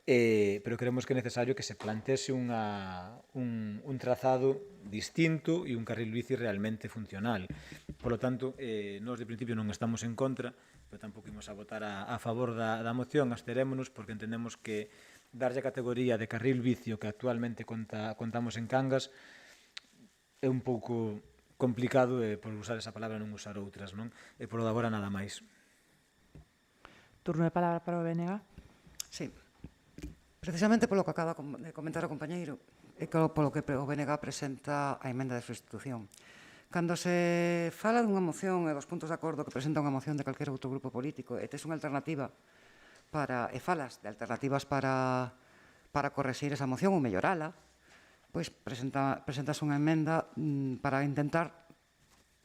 pero creemos que é necesario que se plantese un trazado distinto e un carril bici realmente funcional. Por lo tanto, nós de principio non estamos en contra, pero tampouco imos a votar a favor da moción, absterémonos porque entendemos que darlle a categoría de carril bici que actualmente contamos en Cangas é un pouco complicado, por usar esa palabra non usar outras, non? E por o de agora nada máis. Turno de palabra para o BNG. Sí. Precisamente polo que acaba de comentar o compañeiro, e polo que o BNG presenta a emenda de substitución. Cando se fala dunha moción e dos puntos de acordo que presenta unha moción de calquera outro grupo político e tes unha alternativa e falas de alternativas para correxir esa moción ou mellorala, pois presentas unha emenda para intentar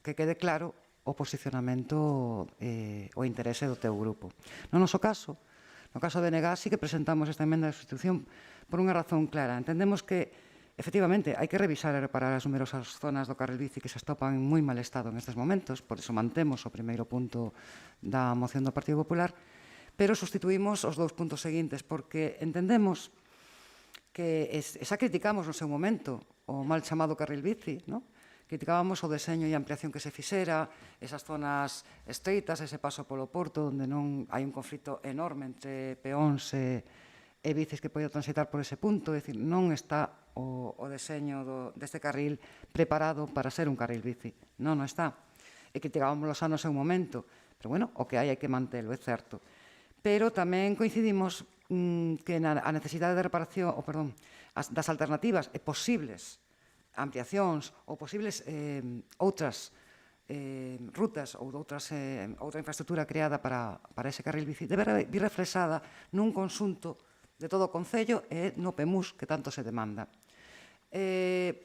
que quede claro o posicionamento e o interese do teu grupo. No noso caso, no caso de BNG, sí que presentamos esta emenda de substitución por unha razón clara. Entendemos que, efectivamente, hai que revisar e reparar as numerosas zonas do carril bici que se atopan en moi mal estado en estes momentos, por iso mantemos o primeiro punto da moción do Partido Popular, pero sustituímos os dous puntos seguintes, porque entendemos que xa criticamos no seu momento o mal chamado carril bici, non? Criticábamos o deseño e ampliación que se fixera, esas zonas estreitas, ese paso polo porto, onde non hai un conflito enorme entre peóns e bicis que poden transitar por ese punto, é dicir, non está o deseño deste carril preparado para ser un carril bici, non está. E criticábamos xa no seu momento, pero bueno, o que hai que mantelo, é certo. Pero tamén coincidimos que a necesidade de reparación, das alternativas e posibles ampliacións ou posibles outras rutas ou outra infraestructura creada para ese carril bici debe vir reflexada nun conxunto de todo o Concello e no PEMUS que tanto se demanda.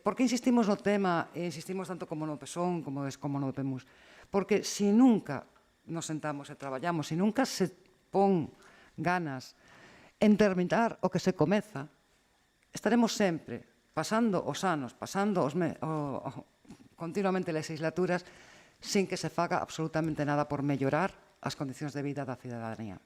Por que insistimos no tema e insistimos tanto como no PSON como no PEMUS? Porque se nunca nos sentamos e traballamos, se nunca se pon ganas en terminar o que se comeza, estaremos sempre pasando os anos, pasando continuamente legislaturas sin que se faga absolutamente nada por mellorar as condicións de vida da cidadanía.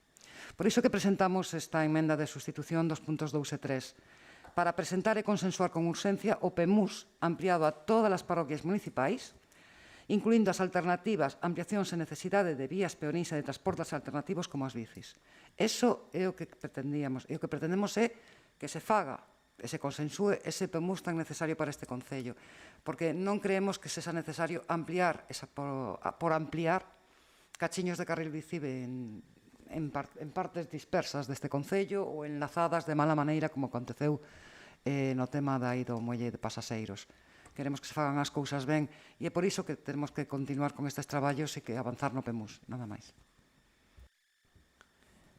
Por iso que presentamos esta emenda de sustitución dos puntos 2 e 3 para presentar e consensuar con urxencia o PEMUS ampliado a todas as parroquias municipais, incluindo as alternativas, ampliacións e necesidade de vías peonís e de transportes alternativos como as bicis. Eso é o que pretendíamos. E o que pretendemos é que se faga e se consensúe ese PEMUS tan necesario para este Concello, porque non creemos que sexa necesario ampliar por ampliar cachiños de carril bici en partes dispersas deste Concello ou enlazadas de mala maneira como aconteceu no tema da do muelle de Pasaseiros. Queremos que se fagan as cousas ben e é por iso que temos que continuar con estes traballos e que avanzar no PEMUS, nada máis.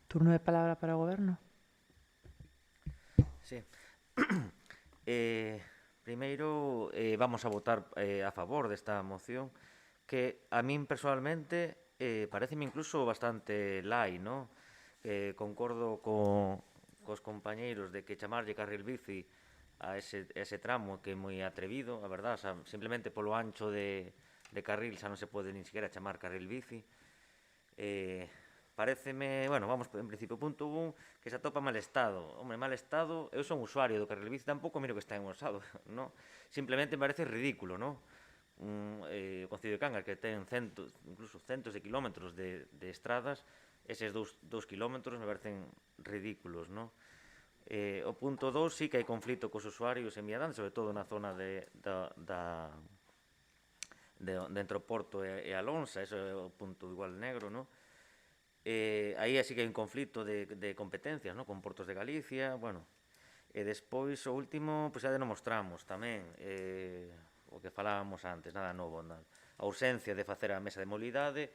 Turno de palabra para o Goberno. Sí. Primeiro, vamos a votar a favor desta moción que a min personalmente pareceme incluso bastante lai, ¿no? Concordo cos compañeiros de que chamarlle carril bici a ese tramo que é moi atrevido, a verdad, o sea, simplemente polo ancho de carril xa non se pode nin siquiera chamar carril bici. Pareceme, bueno, vamos en principio, punto 1, que se atopa mal estado. Hombre, mal estado, eu son usuario do carril bici, tampouco miro que está en un estado, ¿no? Simplemente me parece ridículo, ¿no? O Concello de Cangas, que ten incluso centos de kilómetros de estradas, eses 2 kilómetros me parecen ridículos, ¿no? O punto 2 sí que hai conflito cos usuarios en viadantes, sobre todo na zona entre o Porto e a Lonsa, ese é o punto igual negro, ¿no? Aí sí que hai un conflito de competencias, ¿no? Con Portos de Galicia, bueno, e despois o último, pois xa non mostramos tamén, o que falábamos antes, nada novo, a ausencia de facer a mesa de mobilidade,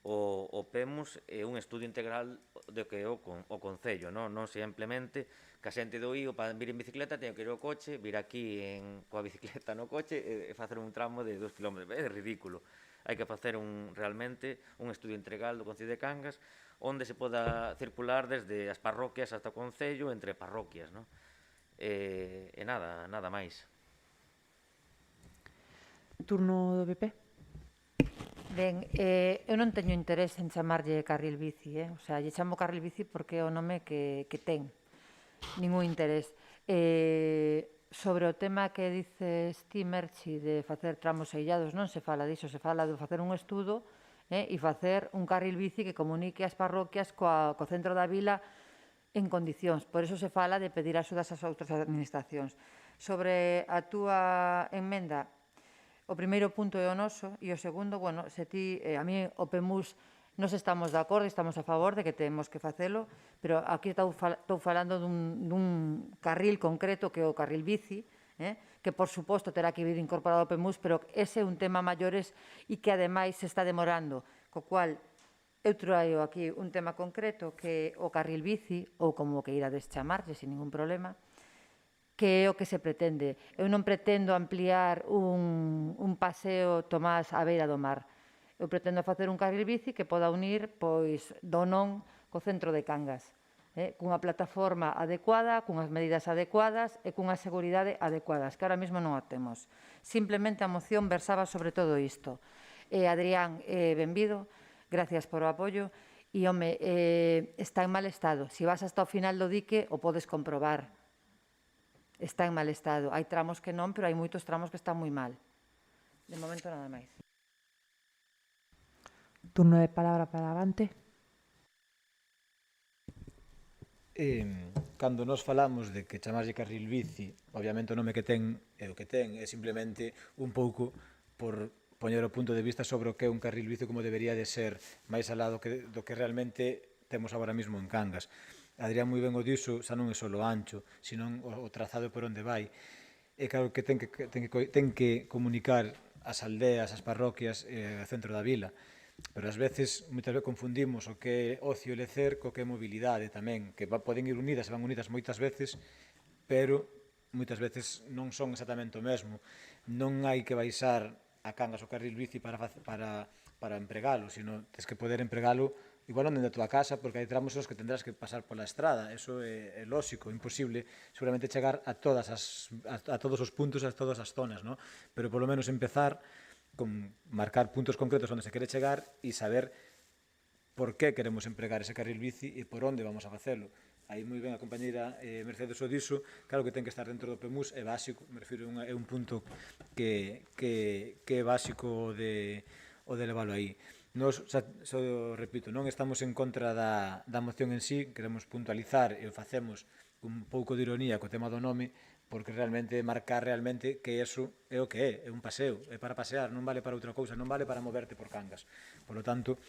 o PEMUS é un estudio integral do que é o Concello, non simplemente que a xente do IO para vir en bicicleta teño que ir ao coche, vir aquí coa bicicleta no coche e facer un tramo de 2 km, é ridículo. Hai que facer realmente un estudio integral do Concello de Cangas onde se poda circular desde as parroquias hasta o Concello, entre parroquias, non? E nada máis. Turno do PP. Ben, eu non teño interés en chamarlle carril bici, o sea, lle chamo carril bici porque é o nome que ten, ningún interés. Sobre o tema que dices ti, Merchi, de facer tramos eillados, non se fala diso, se fala de facer un estudo e facer un carril bici que comunique as parroquias co centro da vila en condicións. Por iso se fala de pedir axudas ás outras administracións. Sobre a túa enmenda, o primeiro punto é o noso e o segundo, bueno, se ti, a mí o PEMUS nos estamos de acordo e estamos a favor de que temos que facelo, pero aquí estou falando dun carril concreto que é o carril bici, que por suposto terá que vir incorporado ao PEMUS, pero ese é un tema maiores e que ademais se está demorando, co cual eu traio aquí un tema concreto que é o carril bici, ou como que irades chamarlle, sin ningún problema, que é o que se pretende. Eu non pretendo ampliar un paseo Tomás á beira do mar. Eu pretendo facer un carril bici que poda unir Donón co centro de Cangas, cunha plataforma adecuada, cunhas medidas adecuadas e cunha seguridade adecuadas, que ahora mesmo non a temos. Simplemente a moción versaba sobre todo isto. Adrián, benvido, gracias por o apoio. E, home, está en mal estado. Se vas hasta o final do dique, o podes comprobar. Está en mal estado. Hai tramos que non, pero hai moitos tramos que están moi mal. De momento, nada máis. Turno de palabra para Avante. Cando nos falamos de que chamarlle carril bici, obviamente o nome que ten é o que ten, é simplemente un pouco por poñer o punto de vista sobre o que é un carril bici como debería de ser máis alá do que realmente temos agora mesmo en Cangas. Adrián moi ben o dixo, xa non é só o ancho, senón o trazado por onde vai. É claro que ten que comunicar as aldeas, as parroquias e o centro da vila, pero ás veces, moitas veces confundimos o que é ocio e lecer co que é mobilidade tamén, que poden ir unidas, van unidas moitas veces, pero moitas veces non son exactamente o mesmo. Non hai que baixar a Cangas o carril bici para empregalo, sino tens que poder empregalo igual onde da tua casa, porque hai tramos os que tendrás que pasar pola estrada. Eso é lóxico, imposible seguramente chegar a todos os puntos, a todas as zonas, ¿no? Pero polo menos empezar con marcar puntos concretos onde se quere chegar e saber por que queremos empregar ese carril bici e por onde vamos a facelo. Aí moi ben a compañeira Mercedes o dixo, claro que ten que estar dentro do PEMUS, é básico, me refiro, é un punto que é básico o de leválo aí. Nos, repito, non estamos en contra da moción en sí, queremos puntualizar e o facemos un pouco de ironía co tema do nome, porque realmente marcar realmente que eso é o que é un paseo, é para pasear, non vale para outra cousa, non vale para moverte por Cangas. Por lo tanto,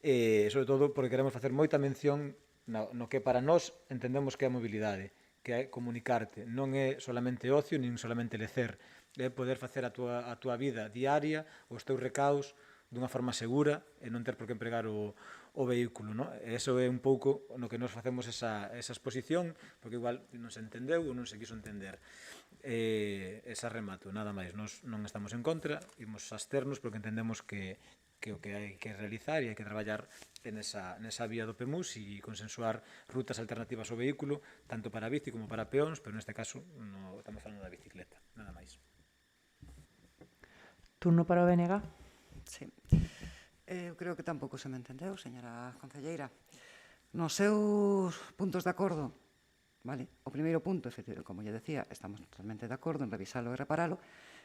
sobre todo porque queremos facer moita mención no que para nós entendemos que é a mobilidade, que é comunicarte, non é solamente ocio, nin solamente lecer, é poder facer a túa vida diaria, os teus recaos, dunha forma segura e non ter por que empregar o vehículo. Eso é un pouco no que nos facemos esa exposición, porque igual non se entendeu ou non se quiso entender. Esa remato, nada máis. Nos non estamos en contra, imos absternos porque entendemos que o que hai que realizar e hai que traballar nesa vía do PEMUS e consensuar rutas alternativas ao vehículo, tanto para bici como para peóns, pero neste caso estamos falando da bicicleta, nada máis. Turno para o BNG. Sí. Eu creo que tampouco se me entendeu, señora concelleira. Nos seus puntos de acordo, vale? O primeiro punto, como lle decía, estamos totalmente de acordo en revisalo e reparalo,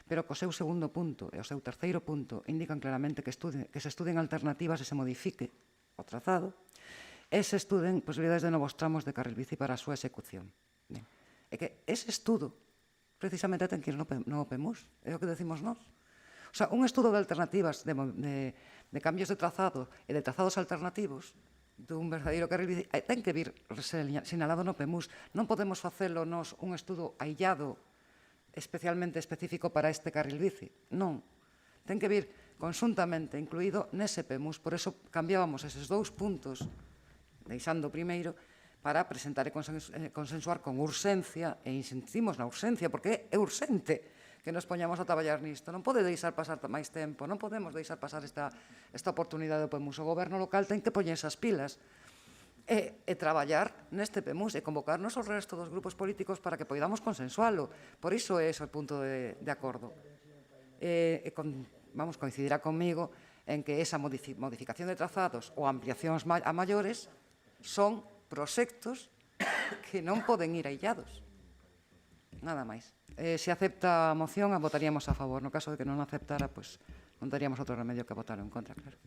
pero co seu segundo punto e o seu terceiro punto indican claramente que se estuden alternativas e se modifique o trazado e se estuden posibilidades de novos tramos de carril bici para a súa execución. É que ese estudo precisamente ten que ir no PEMUS, é o que decimos nós. O sea, un estudo de alternativas, de cambios de trazado e de trazados alternativos dun verdadeiro carril bici, ten que vir sinalado no PEMUS. Non podemos facelo nos un estudo aillado, especialmente específico para este carril bici. Non. Ten que vir conxuntamente incluído nese PEMUS. Por eso cambiábamos eses dous puntos, deixando primeiro, para presentar e consensuar con urxencia, e insistimos na urxencia, porque é urxente que nos poñamos a traballar nisto. Non pode deixar pasar máis tempo, non podemos deixar pasar esta oportunidade do PEMUS. O goberno local ten que poñer esas pilas e traballar neste PEMUS e convocarnos ao resto dos grupos políticos para que poidamos consensualo. Por iso é ese o punto de acordo. Coincidirá comigo en que esa modificación de trazados ou ampliacións a maiores son proxectos que non poden ir aillados. Nada máis. Se acepta a moción, a votaríamos a favor. No caso de que non aceptara, pois non daríamos outro remedio que votar en contra, claro.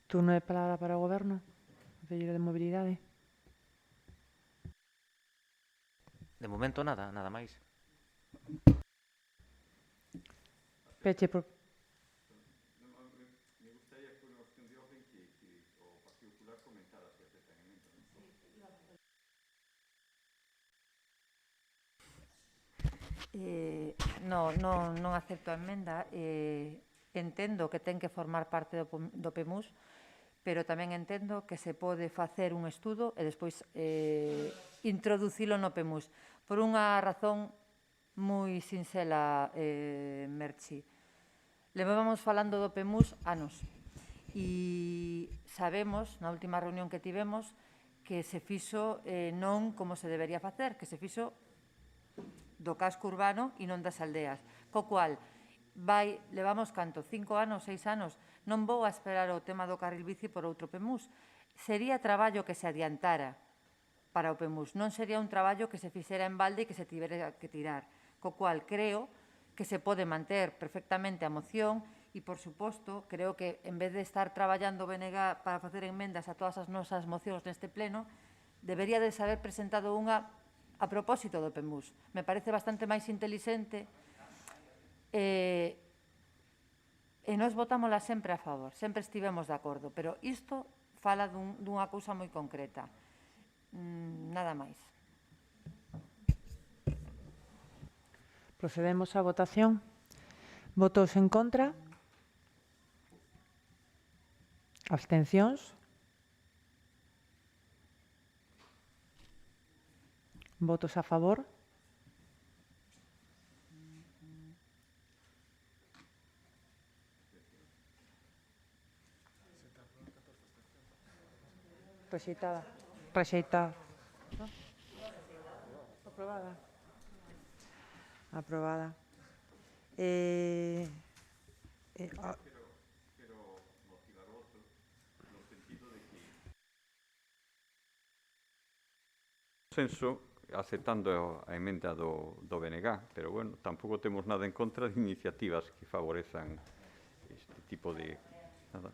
Turno de palabra para o Goberno, Conselleiro de Mobilidade. De momento nada máis. Peche por... Non acepto a emenda. Entendo que ten que formar parte do PEMUS, pero tamén entendo que se pode facer un estudo e despois introducilo no PEMUS. Por unha razón moi sinxela, Merchi. Levamos falando do PEMUS anos e sabemos, na última reunión que tivemos, que se fixo non como se debería facer, que se fixo do casco urbano e non das aldeas. Co cual, levamos canto, 5 anos, 6 anos, non vou a esperar o tema do carril bici por outro PEMUS. Sería traballo que se adiantara para o PEMUS, non sería un traballo que se fixera en balde e que se tivera que tirar. Co cual, creo que se pode manter perfectamente a moción e, por suposto, creo que en vez de estar traballando o BNG para facer enmendas a todas as nosas mocións neste pleno, debería de saber presentado unha a propósito do PEMUS. Me parece bastante máis intelixente e nós votámola sempre a favor, sempre estivemos de acordo, pero isto fala dunha cousa moi concreta. Nada máis. Procedemos á votación. Votos en contra? Abstencións? Votos a favor? Rexeitada. Rexeitada. Aprobada. Aprobada. Consenso aceptando a emenda do BNG, pero bueno, tampouco temos nada en contra de iniciativas que favorezan este tipo de... Nada.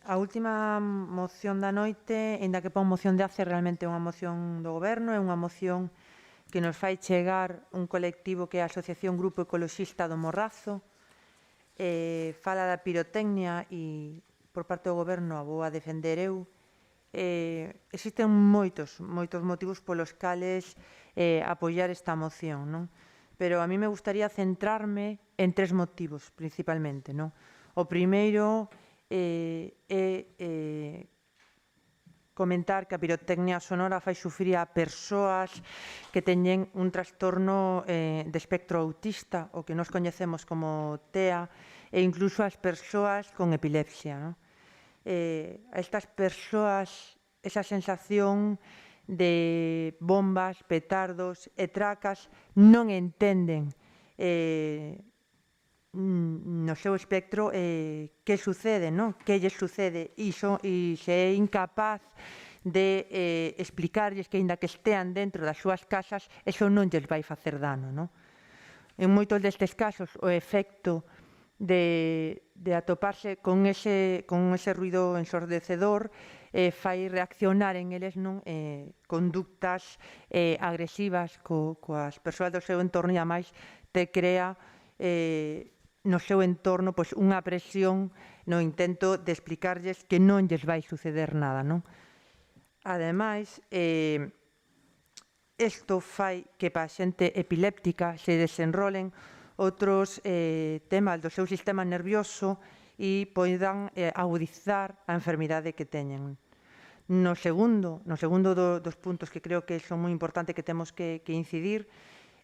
A última moción da noite, ainda que pon moción de ace, realmente é unha moción do Goberno, é unha moción que nos fai chegar un colectivo que é a Asociación Grupo Ecoloxista do Morrazo. Fala da pirotecnia e por parte do Goberno a vou a defender eu. Existen moitos motivos polos cales apoiar esta moción, non? Pero a mí me gustaría centrarme en 3 motivos, principalmente, non? O primeiro é comentar que a pirotecnia sonora fai sufrir a persoas que teñen un trastorno de espectro autista, o que nos coñecemos como TEA, e incluso as persoas con epilepsia, non? A estas persoas esa sensación de bombas, petardos e tracas non entenden no seu espectro que sucede, non? Que lles sucede e se é incapaz de explicarlles que, aínda que estean dentro das súas casas, eso non lles vai facer dano, non? En moitos destes casos, o efecto de atoparse con ese ruido ensordecedor fai reaccionar en eles conductas agresivas coas persoas do seu entorno e, ademais, te crea no seu entorno unha presión no intento de explicarlles que non lles vai suceder nada, non? Ademais, isto fai que para a xente epiléptica se desenrolen outros temas do seu sistema nervioso e poidan agudizar a enfermidade que teñen. No segundo dos puntos que creo que son moi importantes que temos que incidir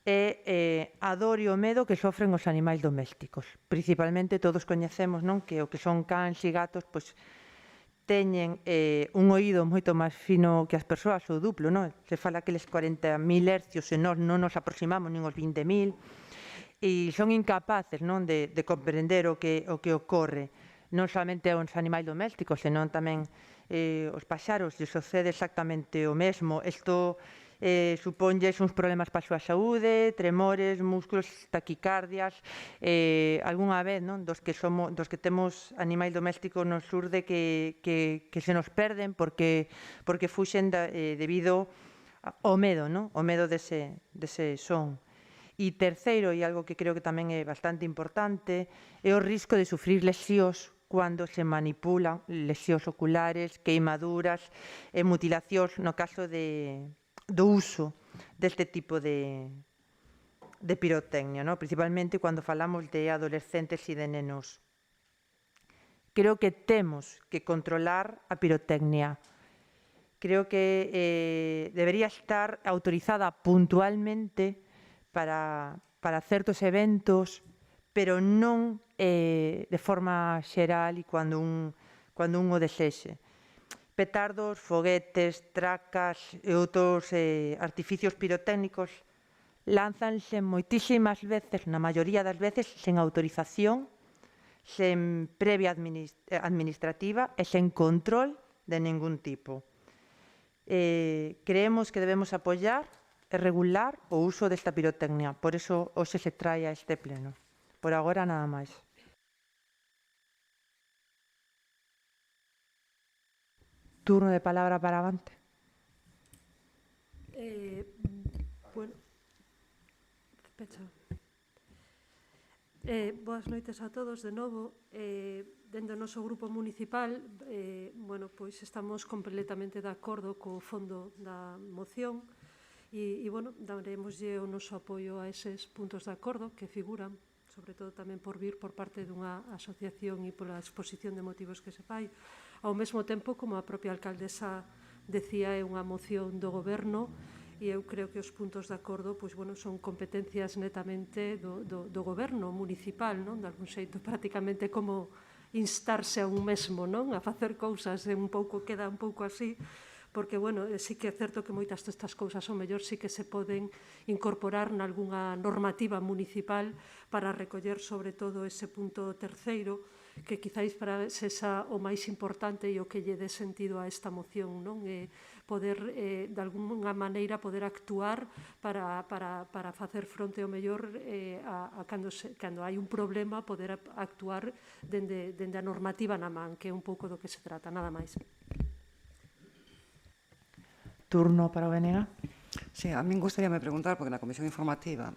é a dor e o medo que sofren os animais domésticos. Principalmente todos coñecemos que o que son cans e gatos teñen un oído moito máis fino que as persoas, o duplo, non? Se fala aqueles 40.000 hercios e nós non nos aproximamos nin aos 20.000 e son incapaces de comprender o que ocorre non somente aos animais domésticos, senón tamén os paxaros, e sucede exactamente o mesmo. Isto suponlles uns problemas para a súa saúde, tremores, músculos, taquicardias, algunha vez dos que temos animais domésticos nos surde que se nos perden porque fuxen debido ao medo, o medo dese son. E terceiro, e algo que creo que tamén é bastante importante, é o risco de sufrir lesións cando se manipulan, lesións oculares, queimaduras e mutilacións no caso do uso deste tipo de pirotecnia, principalmente cando falamos de adolescentes e de nenos. Creo que temos que controlar a pirotecnia. Creo que debería estar autorizada puntualmente para certos eventos, pero non de forma xeral e cando un o desexe. Petardos, foguetes, tracas e outros artificios pirotécnicos lánzanse moitísimas veces, na maioría das veces, sen autorización, sen previa administrativa e sen control de ningún tipo. Creemos que debemos apoiar e regular o uso desta pirotecnia. Por iso, hoxe se trae a este pleno. Por agora, nada máis. Turno de palabra para Avante. Bueno, pecha. Boas noites a todos de novo. Dende o noso grupo municipal, pois estamos completamente de acordo co fondo da moción e daremoslle o noso apoio a eses puntos de acordo que figuran, sobre todo tamén por vir por parte dunha asociación e pola exposición de motivos que se fai. Ao mesmo tempo, como a propia alcaldesa decía, é unha moción do Goberno e eu creo que os puntos de acordo son competencias netamente do Goberno municipal, de algún xeito prácticamente como instarse a un mesmo a facer cousas, queda un pouco así, porque, sí que é certo que moitas destas cousas ao mellor sí que se poden incorporar nalgúnha normativa municipal para recoller sobre todo ese punto terceiro, que quizáis para sexa o máis importante e o que lle dé sentido a esta moción, poder, de alguna maneira, poder actuar para facer fronte ao mellor a cando hai un problema, poder actuar dende a normativa na man, que é un pouco do que se trata, nada máis. Turno para o BNG. Sí, a mí gustaría preguntar, porque na comisión informativa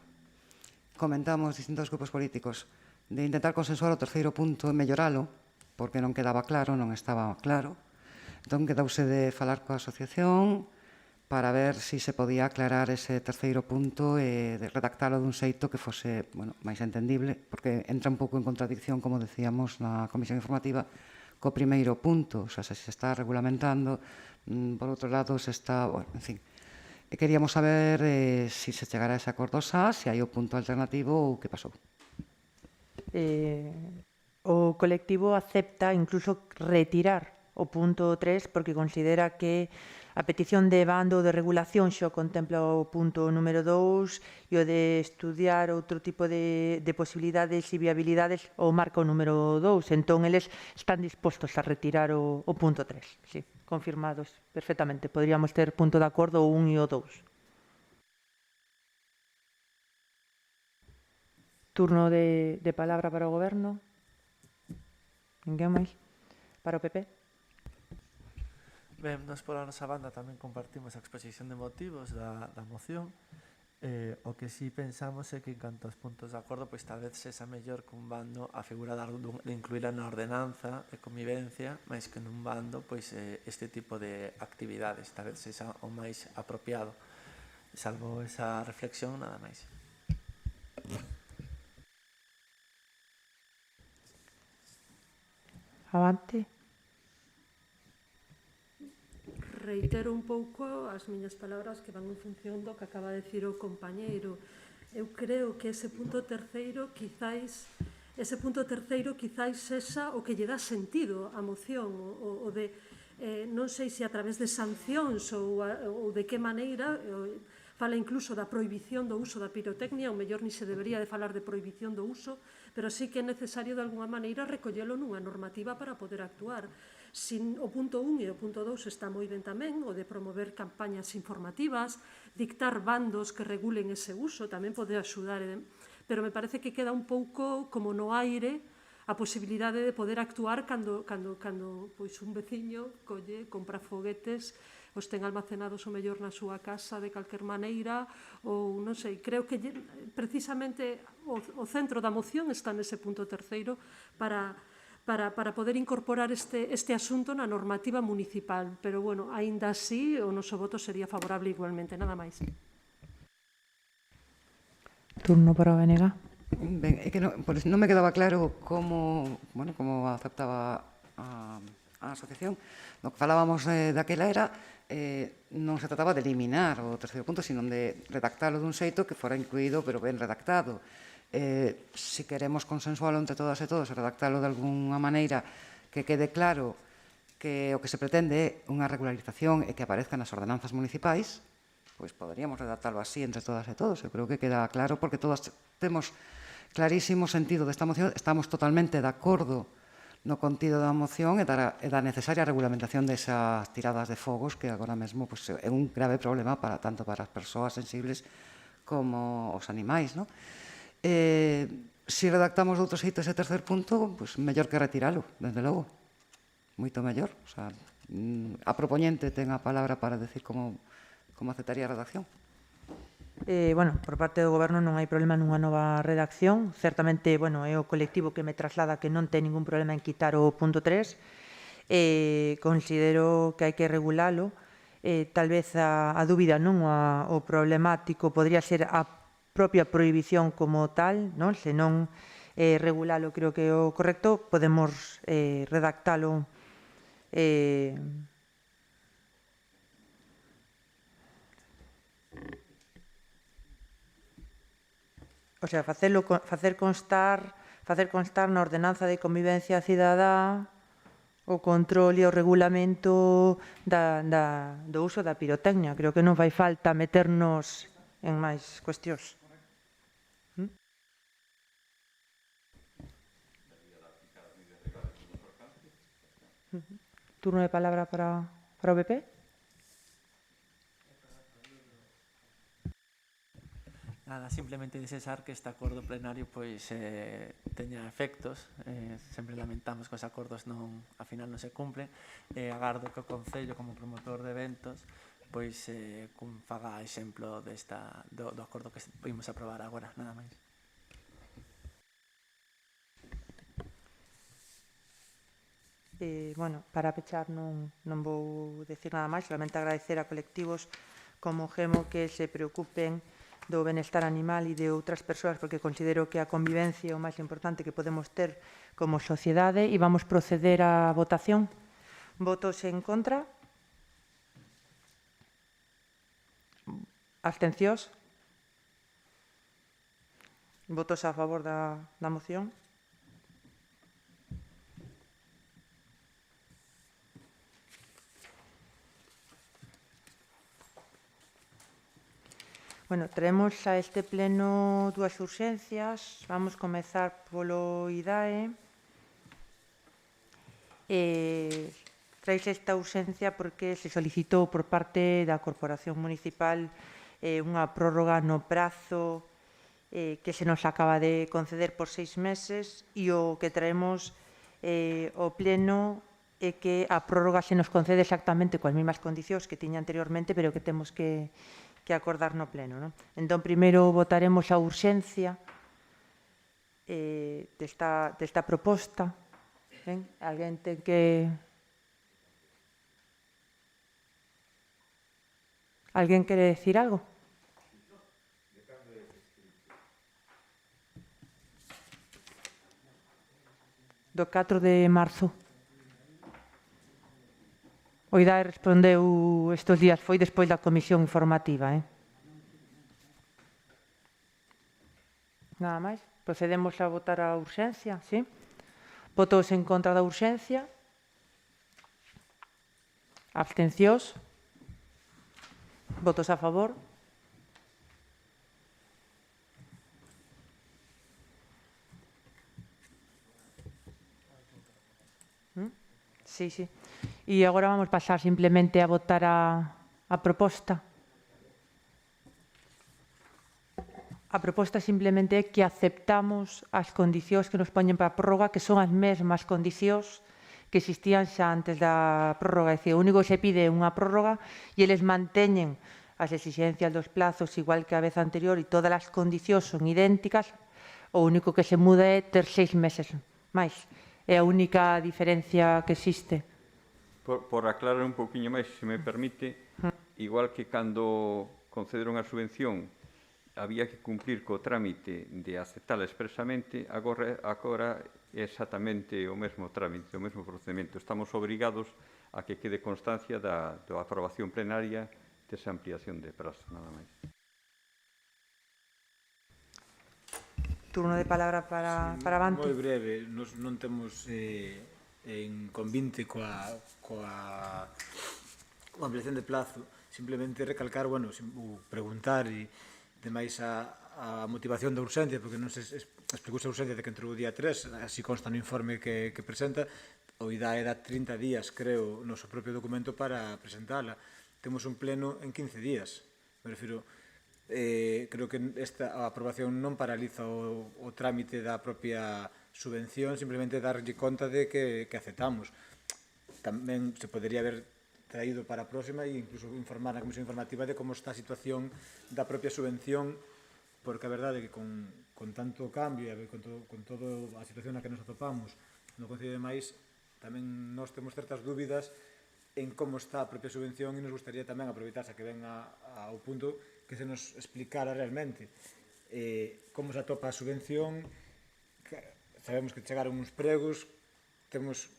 comentamos distintos grupos políticos de intentar consensuar o terceiro punto e melloralo, porque non quedaba claro, non estaba claro. Entón, quedouse de falar coa asociación para ver se se podía aclarar ese terceiro punto e de redactalo dun xeito que fose máis entendible, porque entra un pouco en contradicción, como decíamos na comisión informativa, co primeiro punto, o sea, se está regulamentando, por outro lado se está, en fin. Queríamos saber se se chegará a ese acordo xa, se hai o punto alternativo ou que pasou. O colectivo acepta incluso retirar o punto 3 porque considera que a petición de bando de regulación xo contempla o punto número 2 e o de estudiar outro tipo de posibilidades e viabilidades o marca o número 2. Entón, eles están dispostos a retirar o punto 3. Sí, confirmados perfectamente. Podríamos ter punto de acordo o 1 e o 2. Turno de palabra para o Goberno. Ninguén máis? Para o PP? Ben, nós pola nosa banda tamén compartimos a exposición de motivos da moción. O que sí pensamos é que en canto aos puntos de acordo, pois tal vez sexa mellor que un bando a figura de incluíla na ordenanza de convivencia, máis que nun bando, pois este tipo de actividades, tal vez sexa o máis apropiado. Salvo esa reflexión, nada máis. Avante. Reitero un pouco as miñas palabras que van en función do que acaba de dicir o compañeiro. Eu creo que ese punto terceiro quizáis sexa o que lle dá sentido á moción, o de non sei se a través de sancións ou de que maneira, fala incluso da prohibición do uso da pirotecnia, ou mellor ni se debería de falar de prohibición do uso, pero sí que é necesario de alguna maneira recollelo nunha normativa para poder actuar. O punto 1 e o punto 2 está moi ben tamén, o de promover campañas informativas, dictar bandos que regulen ese uso, tamén pode axudar, pero me parece que queda un pouco como no aire a posibilidade de poder actuar cando pois un veciño colle, compra foguetes, os ten almacenados o mellor na súa casa de calquer maneira, ou non sei, creo que precisamente o centro da moción está nese punto terceiro para poder incorporar este asunto na normativa municipal. Pero, bueno, aínda así, o noso voto sería favorable igualmente, nada máis. Turno para o BNG. Ben, é que non me quedaba claro como aceptaba a asociación. No que falábamos daquela era non se trataba de eliminar o terceiro punto, sino de redactalo dun xeito que fora incluído, pero ben redactado. Se queremos consensualo entre todas e todos e redactalo de alguna maneira que quede claro que o que se pretende é unha regularización e que aparezca nas ordenanzas municipais, pois poderíamos redactalo así entre todas e todos. Eu creo que queda claro porque todos temos clarísimo sentido desta moción, estamos totalmente de acordo no contido da moción e da necesaria regulamentación desas tiradas de fogos que agora mesmo é un grave problema tanto para as persoas sensibles como os animais, non? Se redactamos outro xeito ese tercer punto, pois mellor que retiralo, desde logo. Moito mellor. O sea, a propoñente ten a palabra para decir como aceptaría a redacción. Bueno, por parte do Goberno non hai problema nunha nova redacción. Certamente, bueno, é o colectivo que me traslada que non ten ningún problema en quitar o punto 3. Considero que hai que regulalo. Tal vez a dúbida, non? O problemático podría ser a propia prohibición como tal, non? Se non regulalo creo que é o correcto, podemos redactalo o sea, facer constar na ordenanza de convivencia cidadá o control e o regulamento do uso da pirotecnia. Creo que non fai falta meternos en máis cuestións. Turno de palabra para o PP. Nada, simplemente desexar que este acordo plenario pois teña efectos. Sempre lamentamos que os acordos ao final non se cumplen. Agardo que o Concello, como promotor de eventos, pois cun faga exemplo do acordo que vimos aprobar agora, nada máis. Bueno, para pechar non vou decir nada máis, solamente agradecer a colectivos como Gemo que se preocupen do benestar animal e de outras persoas, porque considero que a convivencia é o máis importante que podemos ter como sociedade, e vamos proceder á votación. Votos en contra? Abstencións? Votos a favor da moción? Bueno, traemos a este pleno dúas urxencias. Vamos comezar polo IDAE. Traise esta urxencia porque se solicitou por parte da Corporación Municipal unha prórroga no prazo que se nos acaba de conceder por 6 meses, e o que traemos ao pleno é que a prórroga se nos concede exactamente coas mesmas condicións que tiña anteriormente, pero que temos que acordar no pleno, non? Entón, primeiro votaremos a urxencia desta proposta. Ben? Alguén ten que... Alguén quere decir algo? Do 4 de marzo. O IDAE respondeu estes días, foi despois da comisión informativa. Nada máis. Procedemos a votar a urxencia, sí? Votos en contra da urxencia? Abstencións? Votos a favor? Sí, sí. E agora vamos pasar simplemente a votar a proposta. A proposta simplemente é que aceptamos as condicións que nos poñen para a prórroga, que son as mesmas condicións que existían xa antes da prórroga. É dicir, o único que se pide é unha prórroga e eles manteñen as exigencias dos plazos igual que a vez anterior e todas as condicións son idénticas. O único que se muda é ter 6 meses máis. É a única diferencia que existe. Por aclarar un poquinho máis, se me permite, igual que cando concederon a subvención había que cumplir co trámite de aceptala expresamente, agora é exactamente o mesmo trámite, o mesmo procedimento. Estamos obrigados a que quede constancia da aprobación plenaria desa ampliación de prazo, nada máis. Turno de palabra para Avante. Moi breve, nos non temos en convinte coa ampliación de plazo, simplemente recalcar, bueno, preguntar e demais a motivación da urxencia, porque non se explicou a urxencia de que entrou o día 3, así consta no informe que presenta, o IDAE dá 30 días, creo, no seu propio documento para presentala. Temos un pleno en 15 días, me refiro, creo que esta aprobación non paraliza o trámite da propia subvención, simplemente darlle conta de que aceptamos. Tamén se podería haber traído para a próxima e incluso informar na comisión informativa de como está a situación da propia subvención, porque a verdade é que con tanto cambio e con toda a situación na que nos atopamos no Concello de Maíz, tamén nós temos certas dúbidas en como está a propia subvención e nos gustaría tamén aproveitarse que ven ao punto que se nos explicara realmente como se atopa a subvención. Sabemos que chegaron uns pregos, temos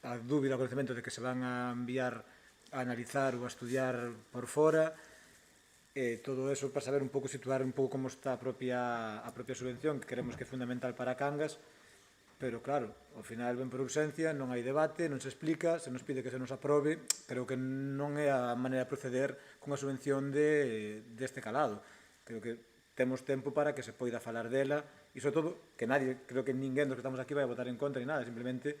a dúbida, o conhecimento de que se van a enviar a analizar ou a estudiar por fora, todo eso para saber un pouco, situar un pouco como está a propia subvención, que queremos que é fundamental para Cangas, pero claro, ao final ven por urxencia, non hai debate, non se explica, se nos pide que se nos aprobe, creo que non é a maneira de proceder cunha subvención deste calado. Creo que temos tempo para que se poida falar dela e, sobre todo, que nadie, creo que ninguén dos que estamos aquí vai a votar en contra ni nada, simplemente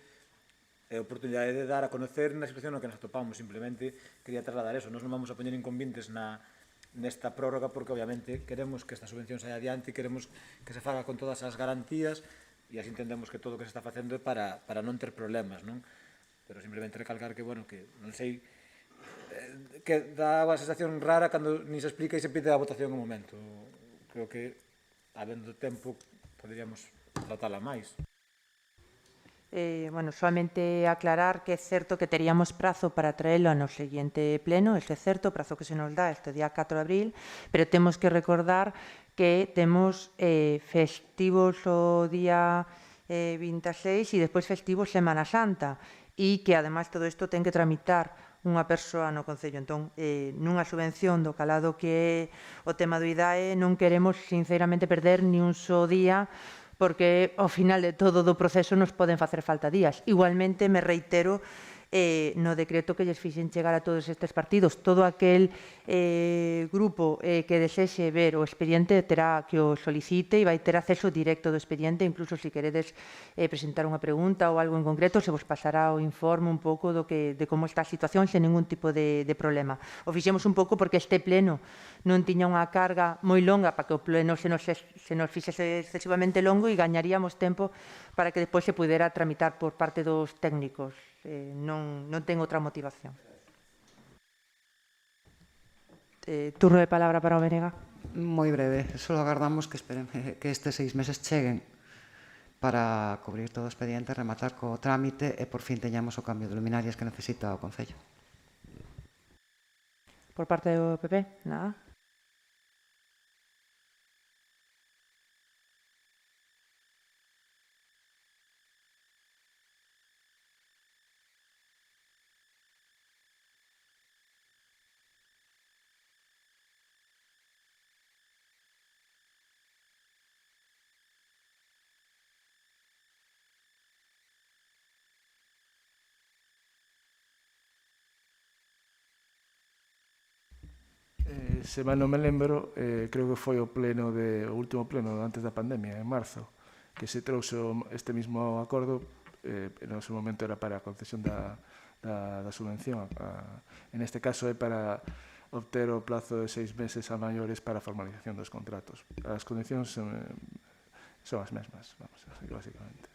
é a oportunidade de dar a conocer na situación no que nos atopamos. Simplemente quería trasladar eso. Nos non vamos a poñer inconvintes nesta prórroga porque obviamente queremos que esta subvención saia adiante e queremos que se faga con todas as garantías e así entendemos que todo o que se está facendo é para non ter problemas, non? Pero simplemente recalcar que, bueno, que non sei que dá unha sensación rara cando nin se explica e se pide a votación no momento. Creo que, habendo tempo, poderíamos tratala máis. Bueno, solamente aclarar que é certo que teríamos prazo para traelo no seguinte pleno, este é certo, prazo que se nos dá este día 4 de abril, pero temos que recordar que temos festivos o día 26 e despois festivos Semana Santa e que ademais todo isto ten que tramitar unha persoa no Concello. Entón, nunha subvención do calado que é o tema do IDAE non queremos sinceramente perder ni un só día porque ao final de todo do proceso nos poden facer falta días. Igualmente, me reitero no decreto que lles fixen chegar a todos estes partidos. Todo aquel grupo que desexe ver o expediente terá que o solicite e vai ter acceso directo do expediente, incluso se queredes presentar unha pregunta ou algo en concreto, se vos pasará o informe un pouco de como está a situación sen ningún tipo de problema. O fixemos un pouco porque este pleno non tiña unha carga moi longa para que o pleno se nos fixese excesivamente longo e gañaríamos tempo para que despois se pudera tramitar por parte dos técnicos. Non ten outra motivación. Turno de palabra para o BNG. Moi breve, só agardamos que esperen que estes 6 meses cheguen para cubrir todo o expediente, rematar co trámite e por fin teñamos o cambio de luminarias que necesita o Concello. Por parte do PP, nada. Se mal non me lembro, creo que foi o último pleno antes da pandemia, en marzo, que se trouxo este mismo acordo, no seu momento era para a concesión da subvención. En este caso é para obter o plazo de 6 meses a maiores para a formalización dos contratos. As condicións son as mesmas, vamos a decir, basicamente.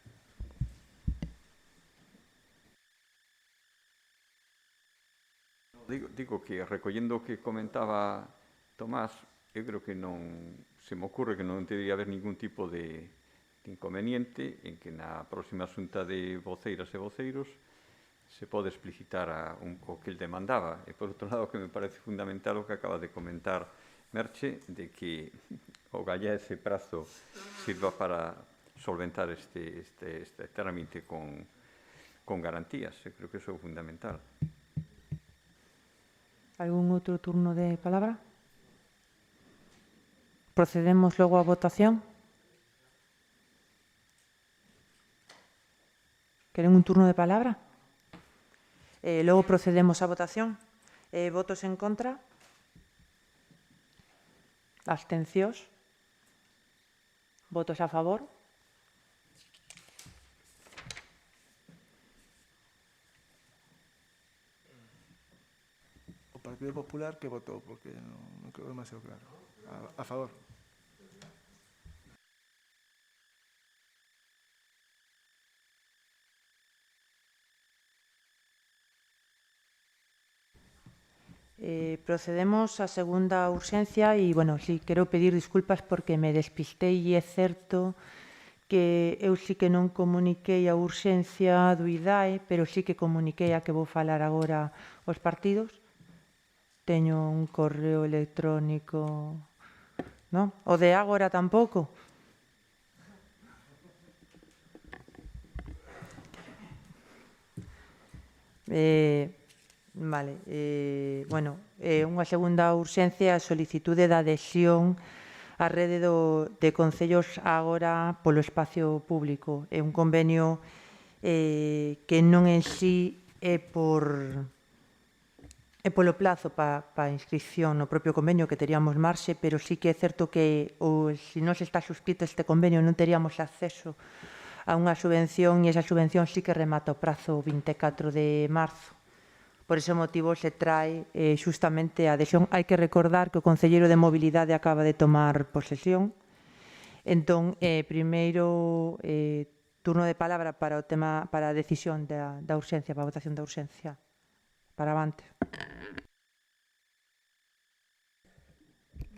Digo que, recollendo o que comentaba Tomás, eu creo que non se me ocurre que non debería haber ningún tipo de inconveniente en que na próxima xunta de voceiras e voceiros se pode explicitar o que el demandaba. E, por outro lado, que me parece fundamental o que acaba de comentar Merche, de que o gallez e prazo sirva para solventar este trámite con garantías. Eu creo que iso é fundamental. ¿Algún outro turno de palabra? Procedemos logo á votación. Queren un turno de palabra? Logo procedemos á votación. Votos en contra? Abstencións? Votos a favor? O Partido Popular que votou, porque non quedou demasiado claro. A favor. Procedemos á segunda urxencia e, bueno, sí, quero pedir disculpas porque me despistei e é certo que eu sí que non comuniquei a urxencia do IDAE, pero sí que comuniquei a que vou falar agora aos partidos. Teño un correo electrónico, non? O de agora tampouco. Vale, bueno, unha segunda urxencia, a solicitude da adhesión á rede de concellos agora polo espacio público. É un convenio que non en sí é polo plazo para inscripción no propio convenio que teríamos marxe, pero sí que é certo que se non se está suscrito este convenio non teríamos acceso a unha subvención e esa subvención sí que remata o prazo 24 de marzo. Por ese motivo se trae xustamente a adhesión. Hai que recordar que o Concelleiro de Mobilidade acaba de tomar posesión. Entón, primeiro turno de palabra para o tema, para a decisión da urxencia, para a votación da urxencia. Para avante.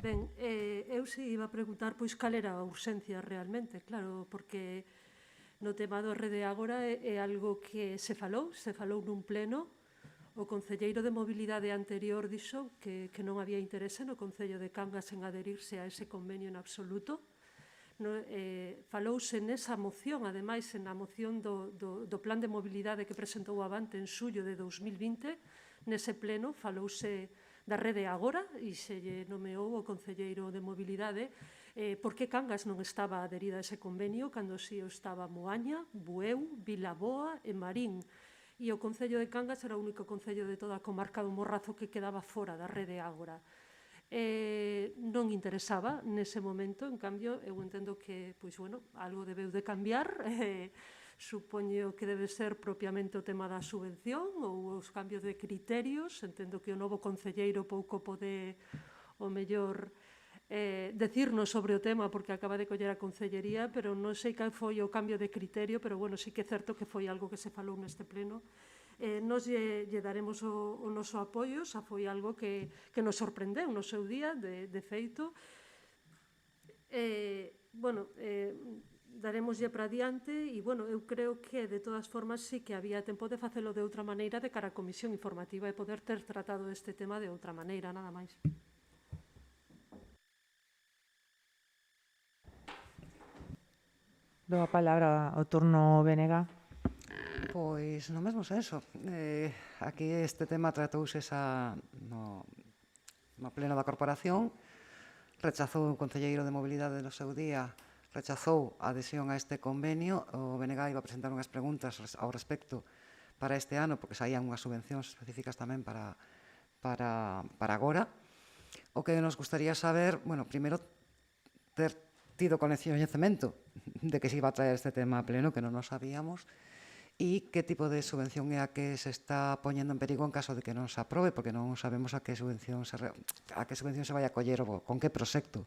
Ben, eu se iba a preguntar pois cal era a urxencia realmente, claro, porque no tema do Rede Ágora é algo que se falou nun pleno. O concelleiro de mobilidade anterior dixo que non había interese no Concello de Cangas en adherirse a ese convenio en absoluto. Falouse nesa moción, ademais, na moción do plan de mobilidade que presentou Avante en xullo de 2020, nese pleno falouse da Rede Agora e se lle nomeou o concelleiro de mobilidade porque Cangas non estaba adherida a ese convenio cando si o estaba Moaña, Bueu, Vilaboa e Marín. E o Concello de Cangas era o único concello de toda a comarca do Morrazo que quedaba fora da Rede Ágora. Non interesaba nese momento, en cambio, eu entendo que, pois, bueno, algo debeu de cambiar, supoño que debe ser propiamente o tema da subvención ou os cambios de criterios, entendo que o novo concelleiro pouco pode, o mellor, decirnos sobre o tema porque acaba de coller a concellería, pero non sei cal foi o cambio de criterio, pero bueno, sí que é certo que foi algo que se falou neste pleno. Nos lle daremos o noso apoio, xa foi algo que nos sorprendeu no seu día, de feito. Bueno, daremoslle para diante e, bueno, eu creo que, de todas formas, sí que había tempo de facelo de outra maneira de cara á comisión informativa e poder ter tratado este tema de outra maneira, nada máis. Dou a palabra ao turno BNG. Pois no mesmo senso. Aquí este tema tratouse no pleno da corporación. Rechazou o concelleiro de mobilidade no seu día, rechazou a adhesión a este convenio. O BNG iba a presentar unhas preguntas ao respecto para este ano, porque saían unhas subvencións específicas tamén para agora. O que nos gustaría saber, bueno, primeiro, ter tido coñecemento de que se iba a traer este tema a pleno, que non nos sabíamos, e que tipo de subvención é a que se está poñendo en perigo en caso de que non se aprobe, porque non sabemos a que subvención se vai a coller ou con que proxecto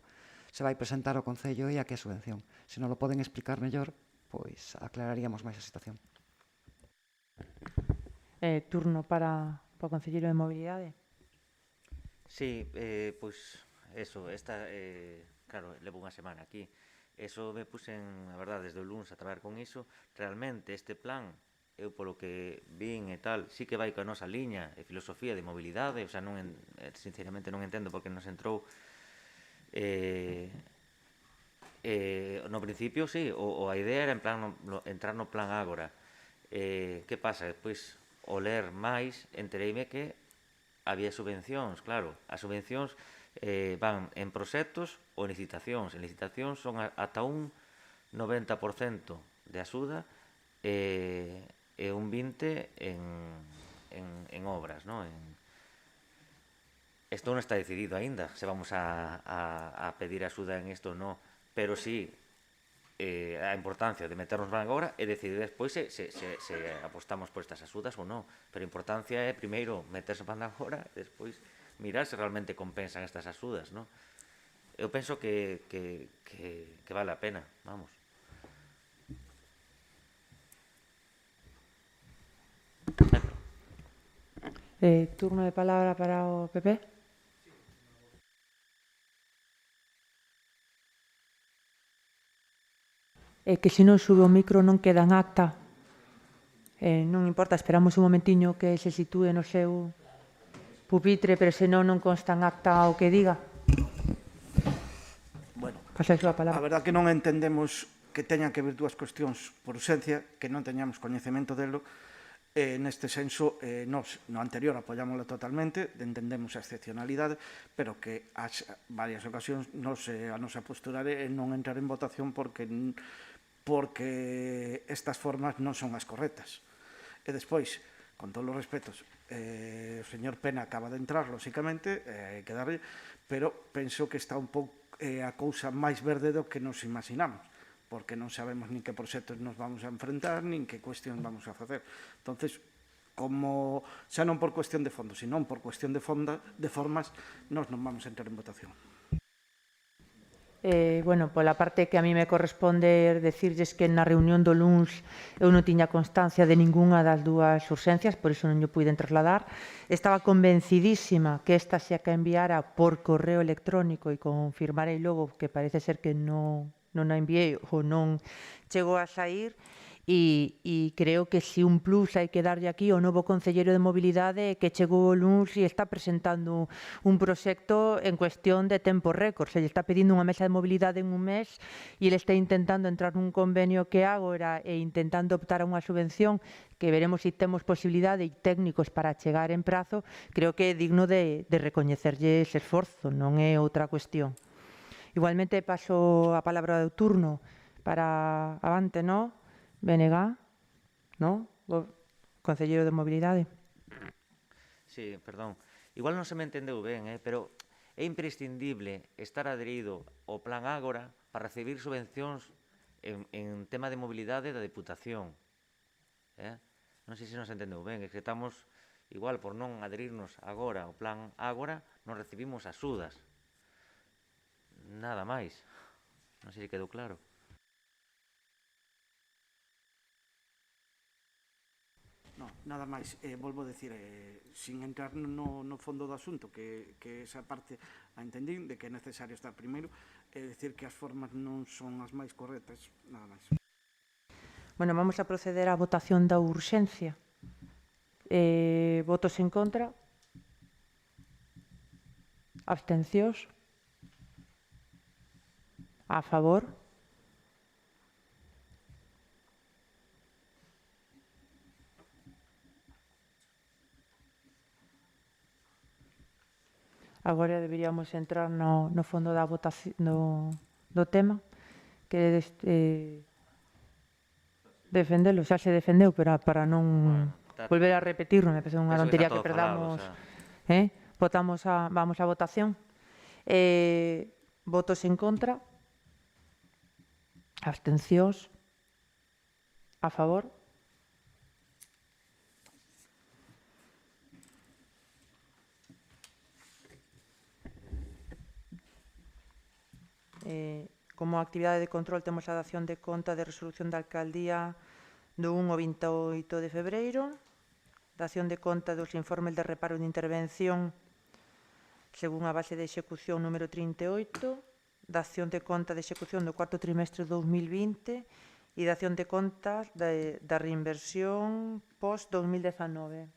se vai presentar ao Concello e a que subvención. Se non lo poden explicar mellor, pois aclararíamos máis a situación. Turno para o concelleiro de mobilidade. Sí, pois, eso, claro, levo unha semana aquí. Eso me puxen, a verdade, desde o lunes a traballar con iso. Realmente este plan, eu polo que vin e tal, sí que vai coa nosa liña e filosofía de mobilidade, o sea, sinceramente non entendo porque nos entrou no principio, sí, a idea era entrar no plan Ágora. Que pasa? Despois, ao ler máis, entereime que había subvencións, claro, as subvencións van en proxectos ou en licitacións. En licitacións son ata un 90% de axuda e un 20% en obras, non? Isto non está decidido aínda, se vamos a pedir axuda en isto ou non, pero sí a importancia de meternos ben agora e decidir despois se apostamos por estas axudas ou non. Pero a importancia é, primeiro, meterse ben agora e despois mirar se realmente compensan estas axudas, non? Eu penso que vale a pena, vamos. Turno de palabra para o PP. Que se non sube o micro non queda en acta. Non importa, esperamos un momentiño que se sitúe no seu pupitre, pero senón non consta en acta o que diga. Bueno, pasa a súa palabra. A verdad que non entendemos que teñan que ver dúas cuestións por urxencia, que non teñamos coñecemento delo. Neste senso, nos no anterior apoyámoslo totalmente, entendemos a excepcionalidade, pero que as varias ocasións a nosa postura é non entrar en votación porque estas formas non son as correctas. E despois, con todos os respetos, o señor Pena acaba de entrar, lóxicamente, hai que darlle, pero penso que está un pouco a cousa máis verde do que nos imaginamos, porque non sabemos nin que proxectos nos vamos a enfrentar, nin que cuestión vamos a facer. Entonces, como xa non por cuestión de fondo, senón por cuestión de formas, nos non vamos a entrar en votación. Bueno, pola parte que a mí me corresponde decirlles que na reunión do luns eu non tiña constancia de ningunha das dúas urxencias, por iso non lle puiden trasladar. Estaba convencidísima que esta xa que enviara por correo electrónico e confirmarei logo que parece ser que non a enviei ou non chegou a sair. E creo que si un plus hai que darlle aquí ao novo Concelleiro de Mobilidade que chegou o luns e está presentando un proxecto en cuestión de tempo récord. Se lle está pedindo unha mesa de mobilidade en un mes e ele está intentando entrar nun convenio que agora e intentando optar a unha subvención que veremos se temos posibilidade e técnicos para chegar en prazo, creo que é digno de recoñecerlle ese esforzo, non é outra cuestión. Igualmente paso a palabra do turno para avante, non? BNG, ¿no? Concelleiro de Mobilidade. Sí, perdón. Igual non se me entendeu ben, pero é imprescindible estar adherido ao Plan Ágora para recibir subvencións en tema de mobilidade da Deputación. Non sei se nos entendeu ben, é que estamos, igual, por non adherirnos agora ao Plan Ágora, non recibimos axudas. Nada máis. Non sei se quedou claro. No, nada máis, volvo a decir, sin entrar no fondo do asunto, que esa parte a entendín, de que é necesario estar primeiro, decir que as formas non son as máis correctas, nada máis. Bueno, vamos a proceder á votación da urxencia. Votos en contra? Abstencións? A favor? Agora deberíamos entrar no fondo da votación do tema. Que defendelo, xa se defendeu, pero para non volver a repetirlo, me parece unha tontería que perdamos. Vamos a votación. Votos en contra? Abstencións? A favor? Como actividade de control temos a dación de conta de resolución da alcaldía do 1 ao 28 de febreiro, dación de conta dos informes de reparo de intervención según a base de execución número 38, dación de conta de execución do cuarto trimestre de 2020 e dación de contas da reinversión post-2019.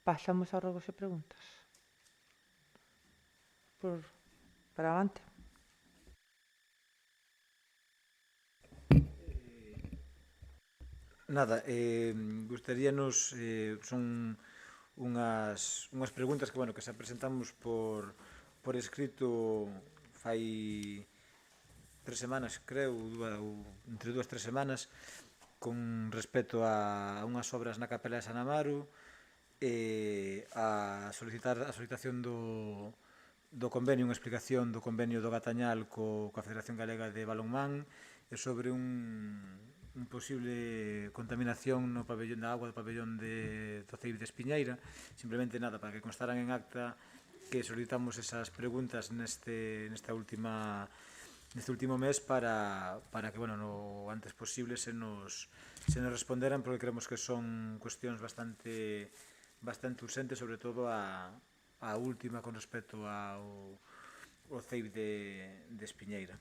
Pasamos a rogos e preguntas. Para avante. Nada, gustaríanos, son unhas preguntas que, bueno, que se presentamos por escrito fai 3 semanas, creo, entre 2 e 3 semanas, con respecto a unhas obras na Capela de San Amaro, a solicitación do convenio, unha explicación do convenio do Gatañal coa Federación Galega de Balonmán e sobre un posible contaminación no pabellón da agua do pabellón do CEIP de Espiñeira. Simplemente nada, para que constaran en acta que solicitamos esas preguntas neste último mes para que, bueno, no antes posible se nos responderan, porque creemos que son cuestións bastante urxentes, sobre todo a última con respecto ao CEIP de Espiñeira.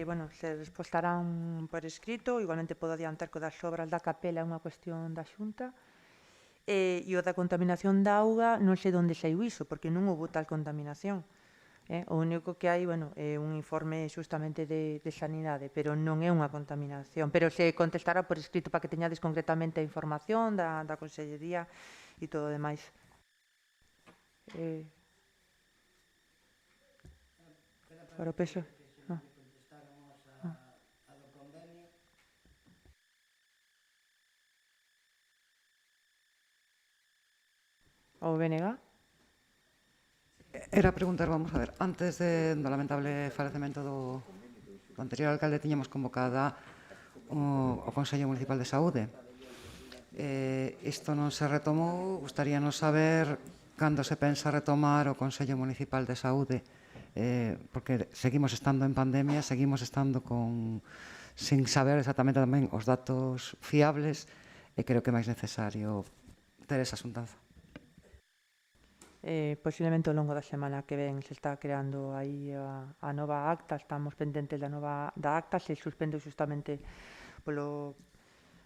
Bueno, se respostarán por escrito, igualmente podo adiantar que o das obras da capela é unha cuestión da Xunta, e o da contaminación da auga non sei onde saiu iso, porque non houve tal contaminación. O único que hai, bueno, é un informe xustamente de sanidade, pero non é unha contaminación. Pero se contestará por escrito para que teñades concretamente a información da Consellería e todo o demais. Para o peso. O BNG? Era preguntar, vamos a ver, antes do lamentable falecemento do anterior alcalde tiñamos convocada o Consello Municipal de Saúde Isto non se retomou, gustaríanos saber cando se pensa retomar o Consello Municipal de Saúde, porque seguimos estando en pandemia, seguimos estando sin saber exactamente tamén os datos fiables, e creo que é máis necesario ter esa xuntanza. Posiblemente ao longo da semana que ven se está creando aí a nova acta, estamos pendentes da acta, se suspende justamente polo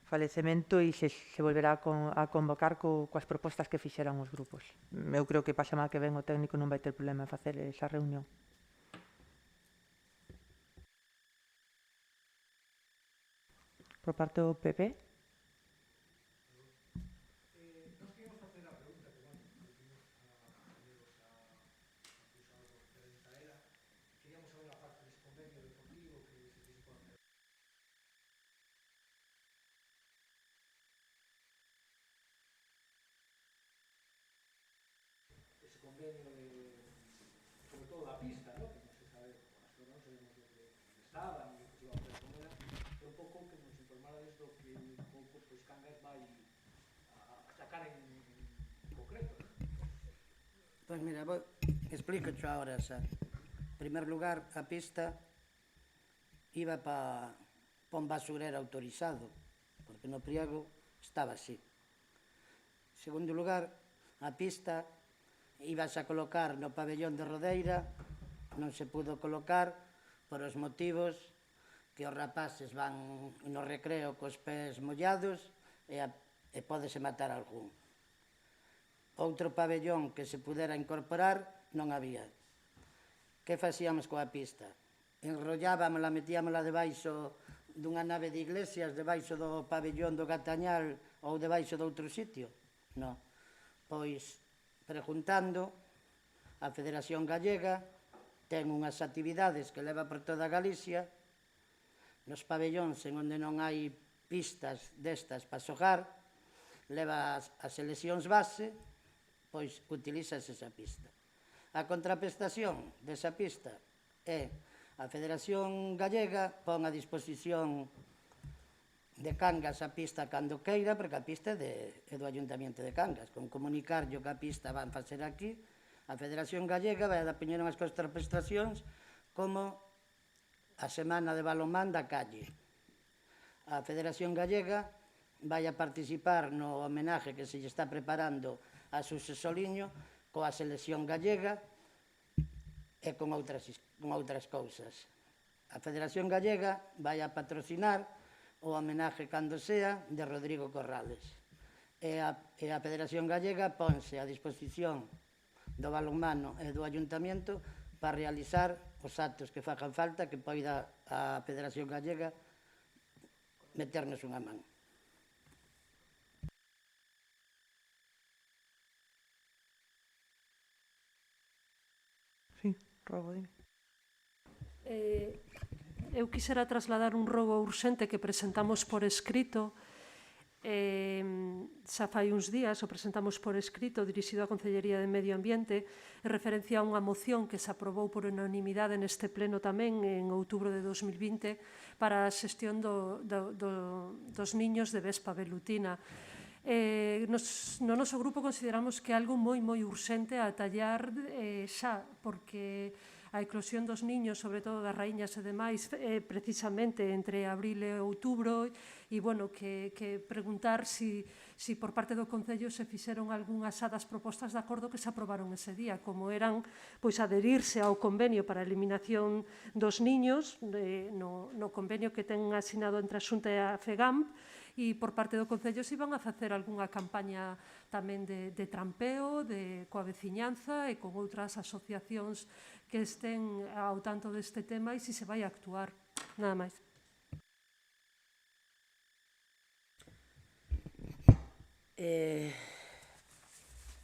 falecemento e se volverá a convocar coas propostas que fixeran os grupos. Eu creo que para a semana que ven o técnico non vai ter problema en facer esa reunión. Por parte do PP. Ese convenio sobre todo da pista, ¿no? Que non se sabe, non sabemos onde estaban, e o que se iba a facer con ela, é un pouco que nos informara do que un pouco pois Cangas vai a sacar en concreto. Pois mira, explico ahora xa. En primer lugar, a pista iba para un basurero autorizado, porque no pliego estaba así. En segundo lugar, a pista ibas a colocar no pabellón de Rodeira, non se pudo colocar por os motivos que os rapaces van no recreo cos pés mollados e pódese matar algún. Outro pabellón que se pudera incorporar non había. Que facíamos coa pista? Enrollábamosla, metíamosla debaixo dunha nave de iglesias, debaixo do pabellón do Gatañal ou debaixo de outro sitio? Non. Pois, preguntando, a Federación Gallega ten unhas actividades que leva por toda Galicia, nos pabellóns en onde non hai pistas destas para xogar, leva as seleccións base, pois utilizas esa pista. A contraprestación desa pista é a Federación Gallega pon a disposición de Cangas a pista cando queira, porque a pista é do Ayuntamiento de Cangas. Con comunicarlle que a pista van facer aquí, a Federación Gallega vai a poñer unhas contraprestacións como a semana de balonmán da calle. A Federación Gallega vai a participar no homenaje que se lle está preparando a Xuse Soliño coa selección gallega e con outras cousas. A Federación Gallega vai a patrocinar o homenaje cando sea de Rodrigo Corrales. E a Federación Gallega ponse a disposición do balonmano e do Ayuntamiento para realizar os actos que fagan falta que poida a Federación Gallega meternos unha man. Sí, rogo, dime. Eu quixera trasladar un rogo urxente que presentamos por escrito. Xa fai uns días o presentamos por escrito dirixido á Consellería de Medio Ambiente en referencia a unha moción que se aprobou por unanimidade neste pleno tamén en outubro de 2020 para a xestión dos niños de vespa velutina. No noso grupo consideramos que é algo moi urxente a tallar xa, porque a eclosión dos niños, sobre todo das raíñas e demais, precisamente entre abril e outubro, e, bueno, que preguntar si por parte do Concello se fixeron algunhas das propostas de acordo que se aprobaron ese día, como eran pois adherirse ao convenio para a eliminación dos niños, no convenio que ten asinado entre a Xunta e a FEGAMP, e por parte do Concello se iban a facer algunha campaña tamén de trampeo, coa veciñanza e con outras asociacións que estén ao tanto deste tema e se vai a actuar. Nada máis.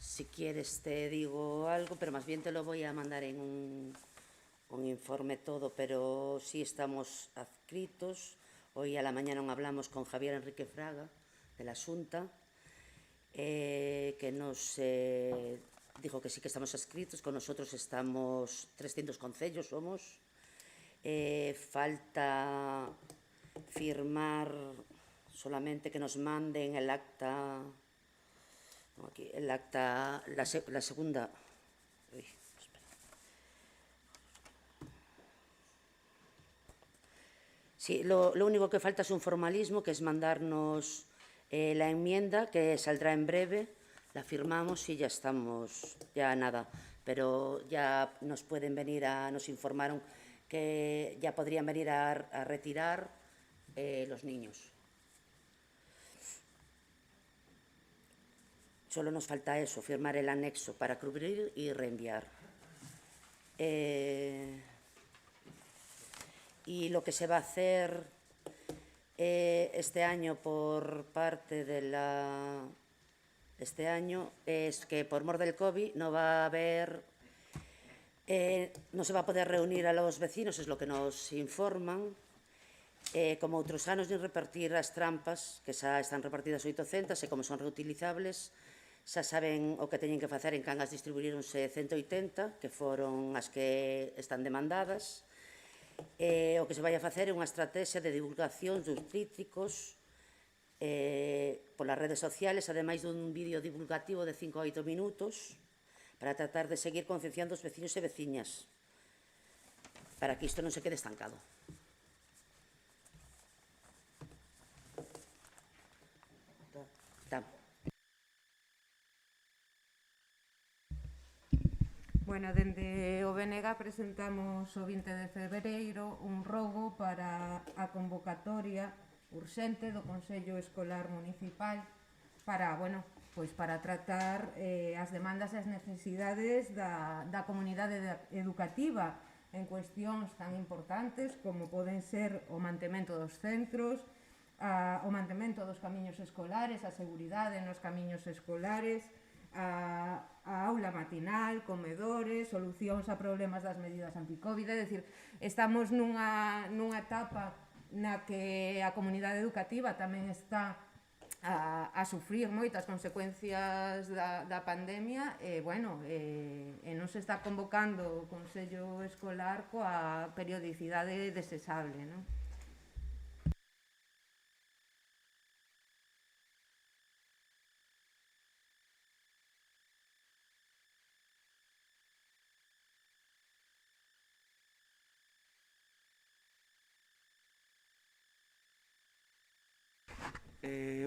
Si quieres te digo algo, pero más bien te lo voy a mandar en un informe todo, pero sí estamos adscritos. Hoy a la mañana hablamos con Javier Enrique Fraga, de la Xunta, que nos dijo que sí que estamos adscritos. Con nosotros estamos 300 concellos, somos. Falta firmar solamente que nos manden el acta, aquí, el acta, la segunda. Uy, espera. Sí, lo único que falta es un formalismo, que es mandarnos la enmienda, que saldrá en breve, la firmamos y ya estamos, ya nada. Pero ya nos pueden venir nos informaron que ya podrían venir a retirar los niños. Solo nos falta eso, firmar el anexo para cubrir y reenviar. Y lo que se va a hacer este año por parte de este año es que por mor del COVID no va a haber, no se va a poder reunir a los vecinos, es lo que nos informan, como outros anos, nin repartir as trampas, que xa están repartidas 800, e como son reutilizables, xa saben o que teñen que facer. En Cangas distribuíronse 180, que foron as que están demandadas. O que se vai a facer é unha estrategia de divulgación dos críticos polas redes sociales, ademais dun vídeo divulgativo de 5 a 8 minutos, para tratar de seguir concienciando os veciños e veciñas, para que isto non se quede estancado. Bueno, dende o BNG presentamos o 20 de febreiro un rogo para a convocatoria urxente do Consello Escolar Municipal para, bueno, pois para tratar as demandas e as necesidades da comunidade educativa en cuestións tan importantes como poden ser o mantemento dos centros, o mantemento dos camiños escolares, a seguridade nos camiños escolares, a aula matinal, comedores, solucións a problemas das medidas anti-Covid. É dicir, estamos nunha etapa na que a comunidade educativa tamén está a sufrir moitas consecuencias da pandemia e, bueno, non se está convocando o Consello Escolar coa periodicidade desexable, non?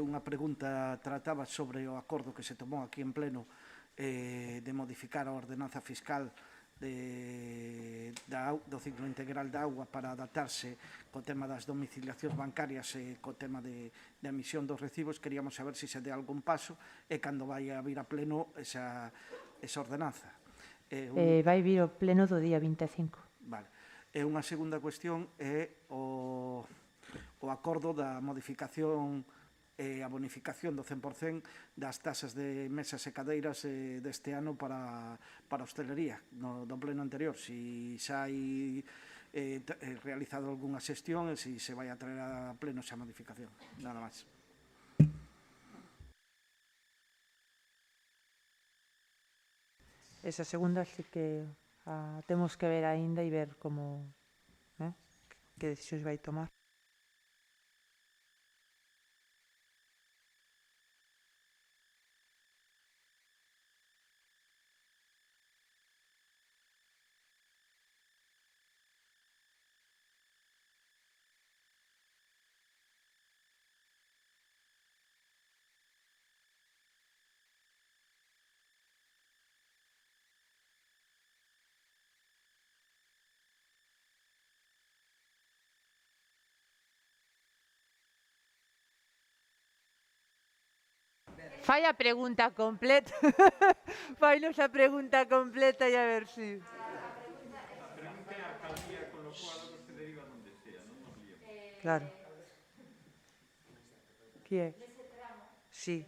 Unha pregunta trataba sobre o acordo que se tomou aquí en pleno de modificar a ordenanza fiscal do ciclo integral de auga para adaptarse co tema das domiciliacións bancarias e co tema de emisión dos recibos. Queríamos saber se de algún paso e cando vai a vir a pleno esa ordenanza. Vai vir ao pleno do día 25. Vale. E unha segunda cuestión é o acordo da modificación e a bonificación do 100% das tasas de mesas e cadeiras deste ano para a hostelería do pleno anterior. Si xa hai realizado algunha xestión e si se vai a traer a pleno esa modificación. Nada máis. Esa segunda sí que temos que ver aínda e ver como que decisións vai tomar. Fai a pregunta completa. Fainos a pregunta completa e a ver si. A pregunta é a alcaldía, con lo cual algo se deriva donde sea, non nos líamos. Claro. Que é? Sí.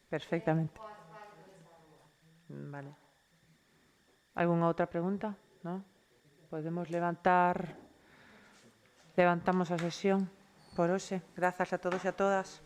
Perfectamente. Vale. ¿Alguna outra pregunta? ¿No? Podemos levantamos a sesión por hoxe. Grazas a todos e a todas.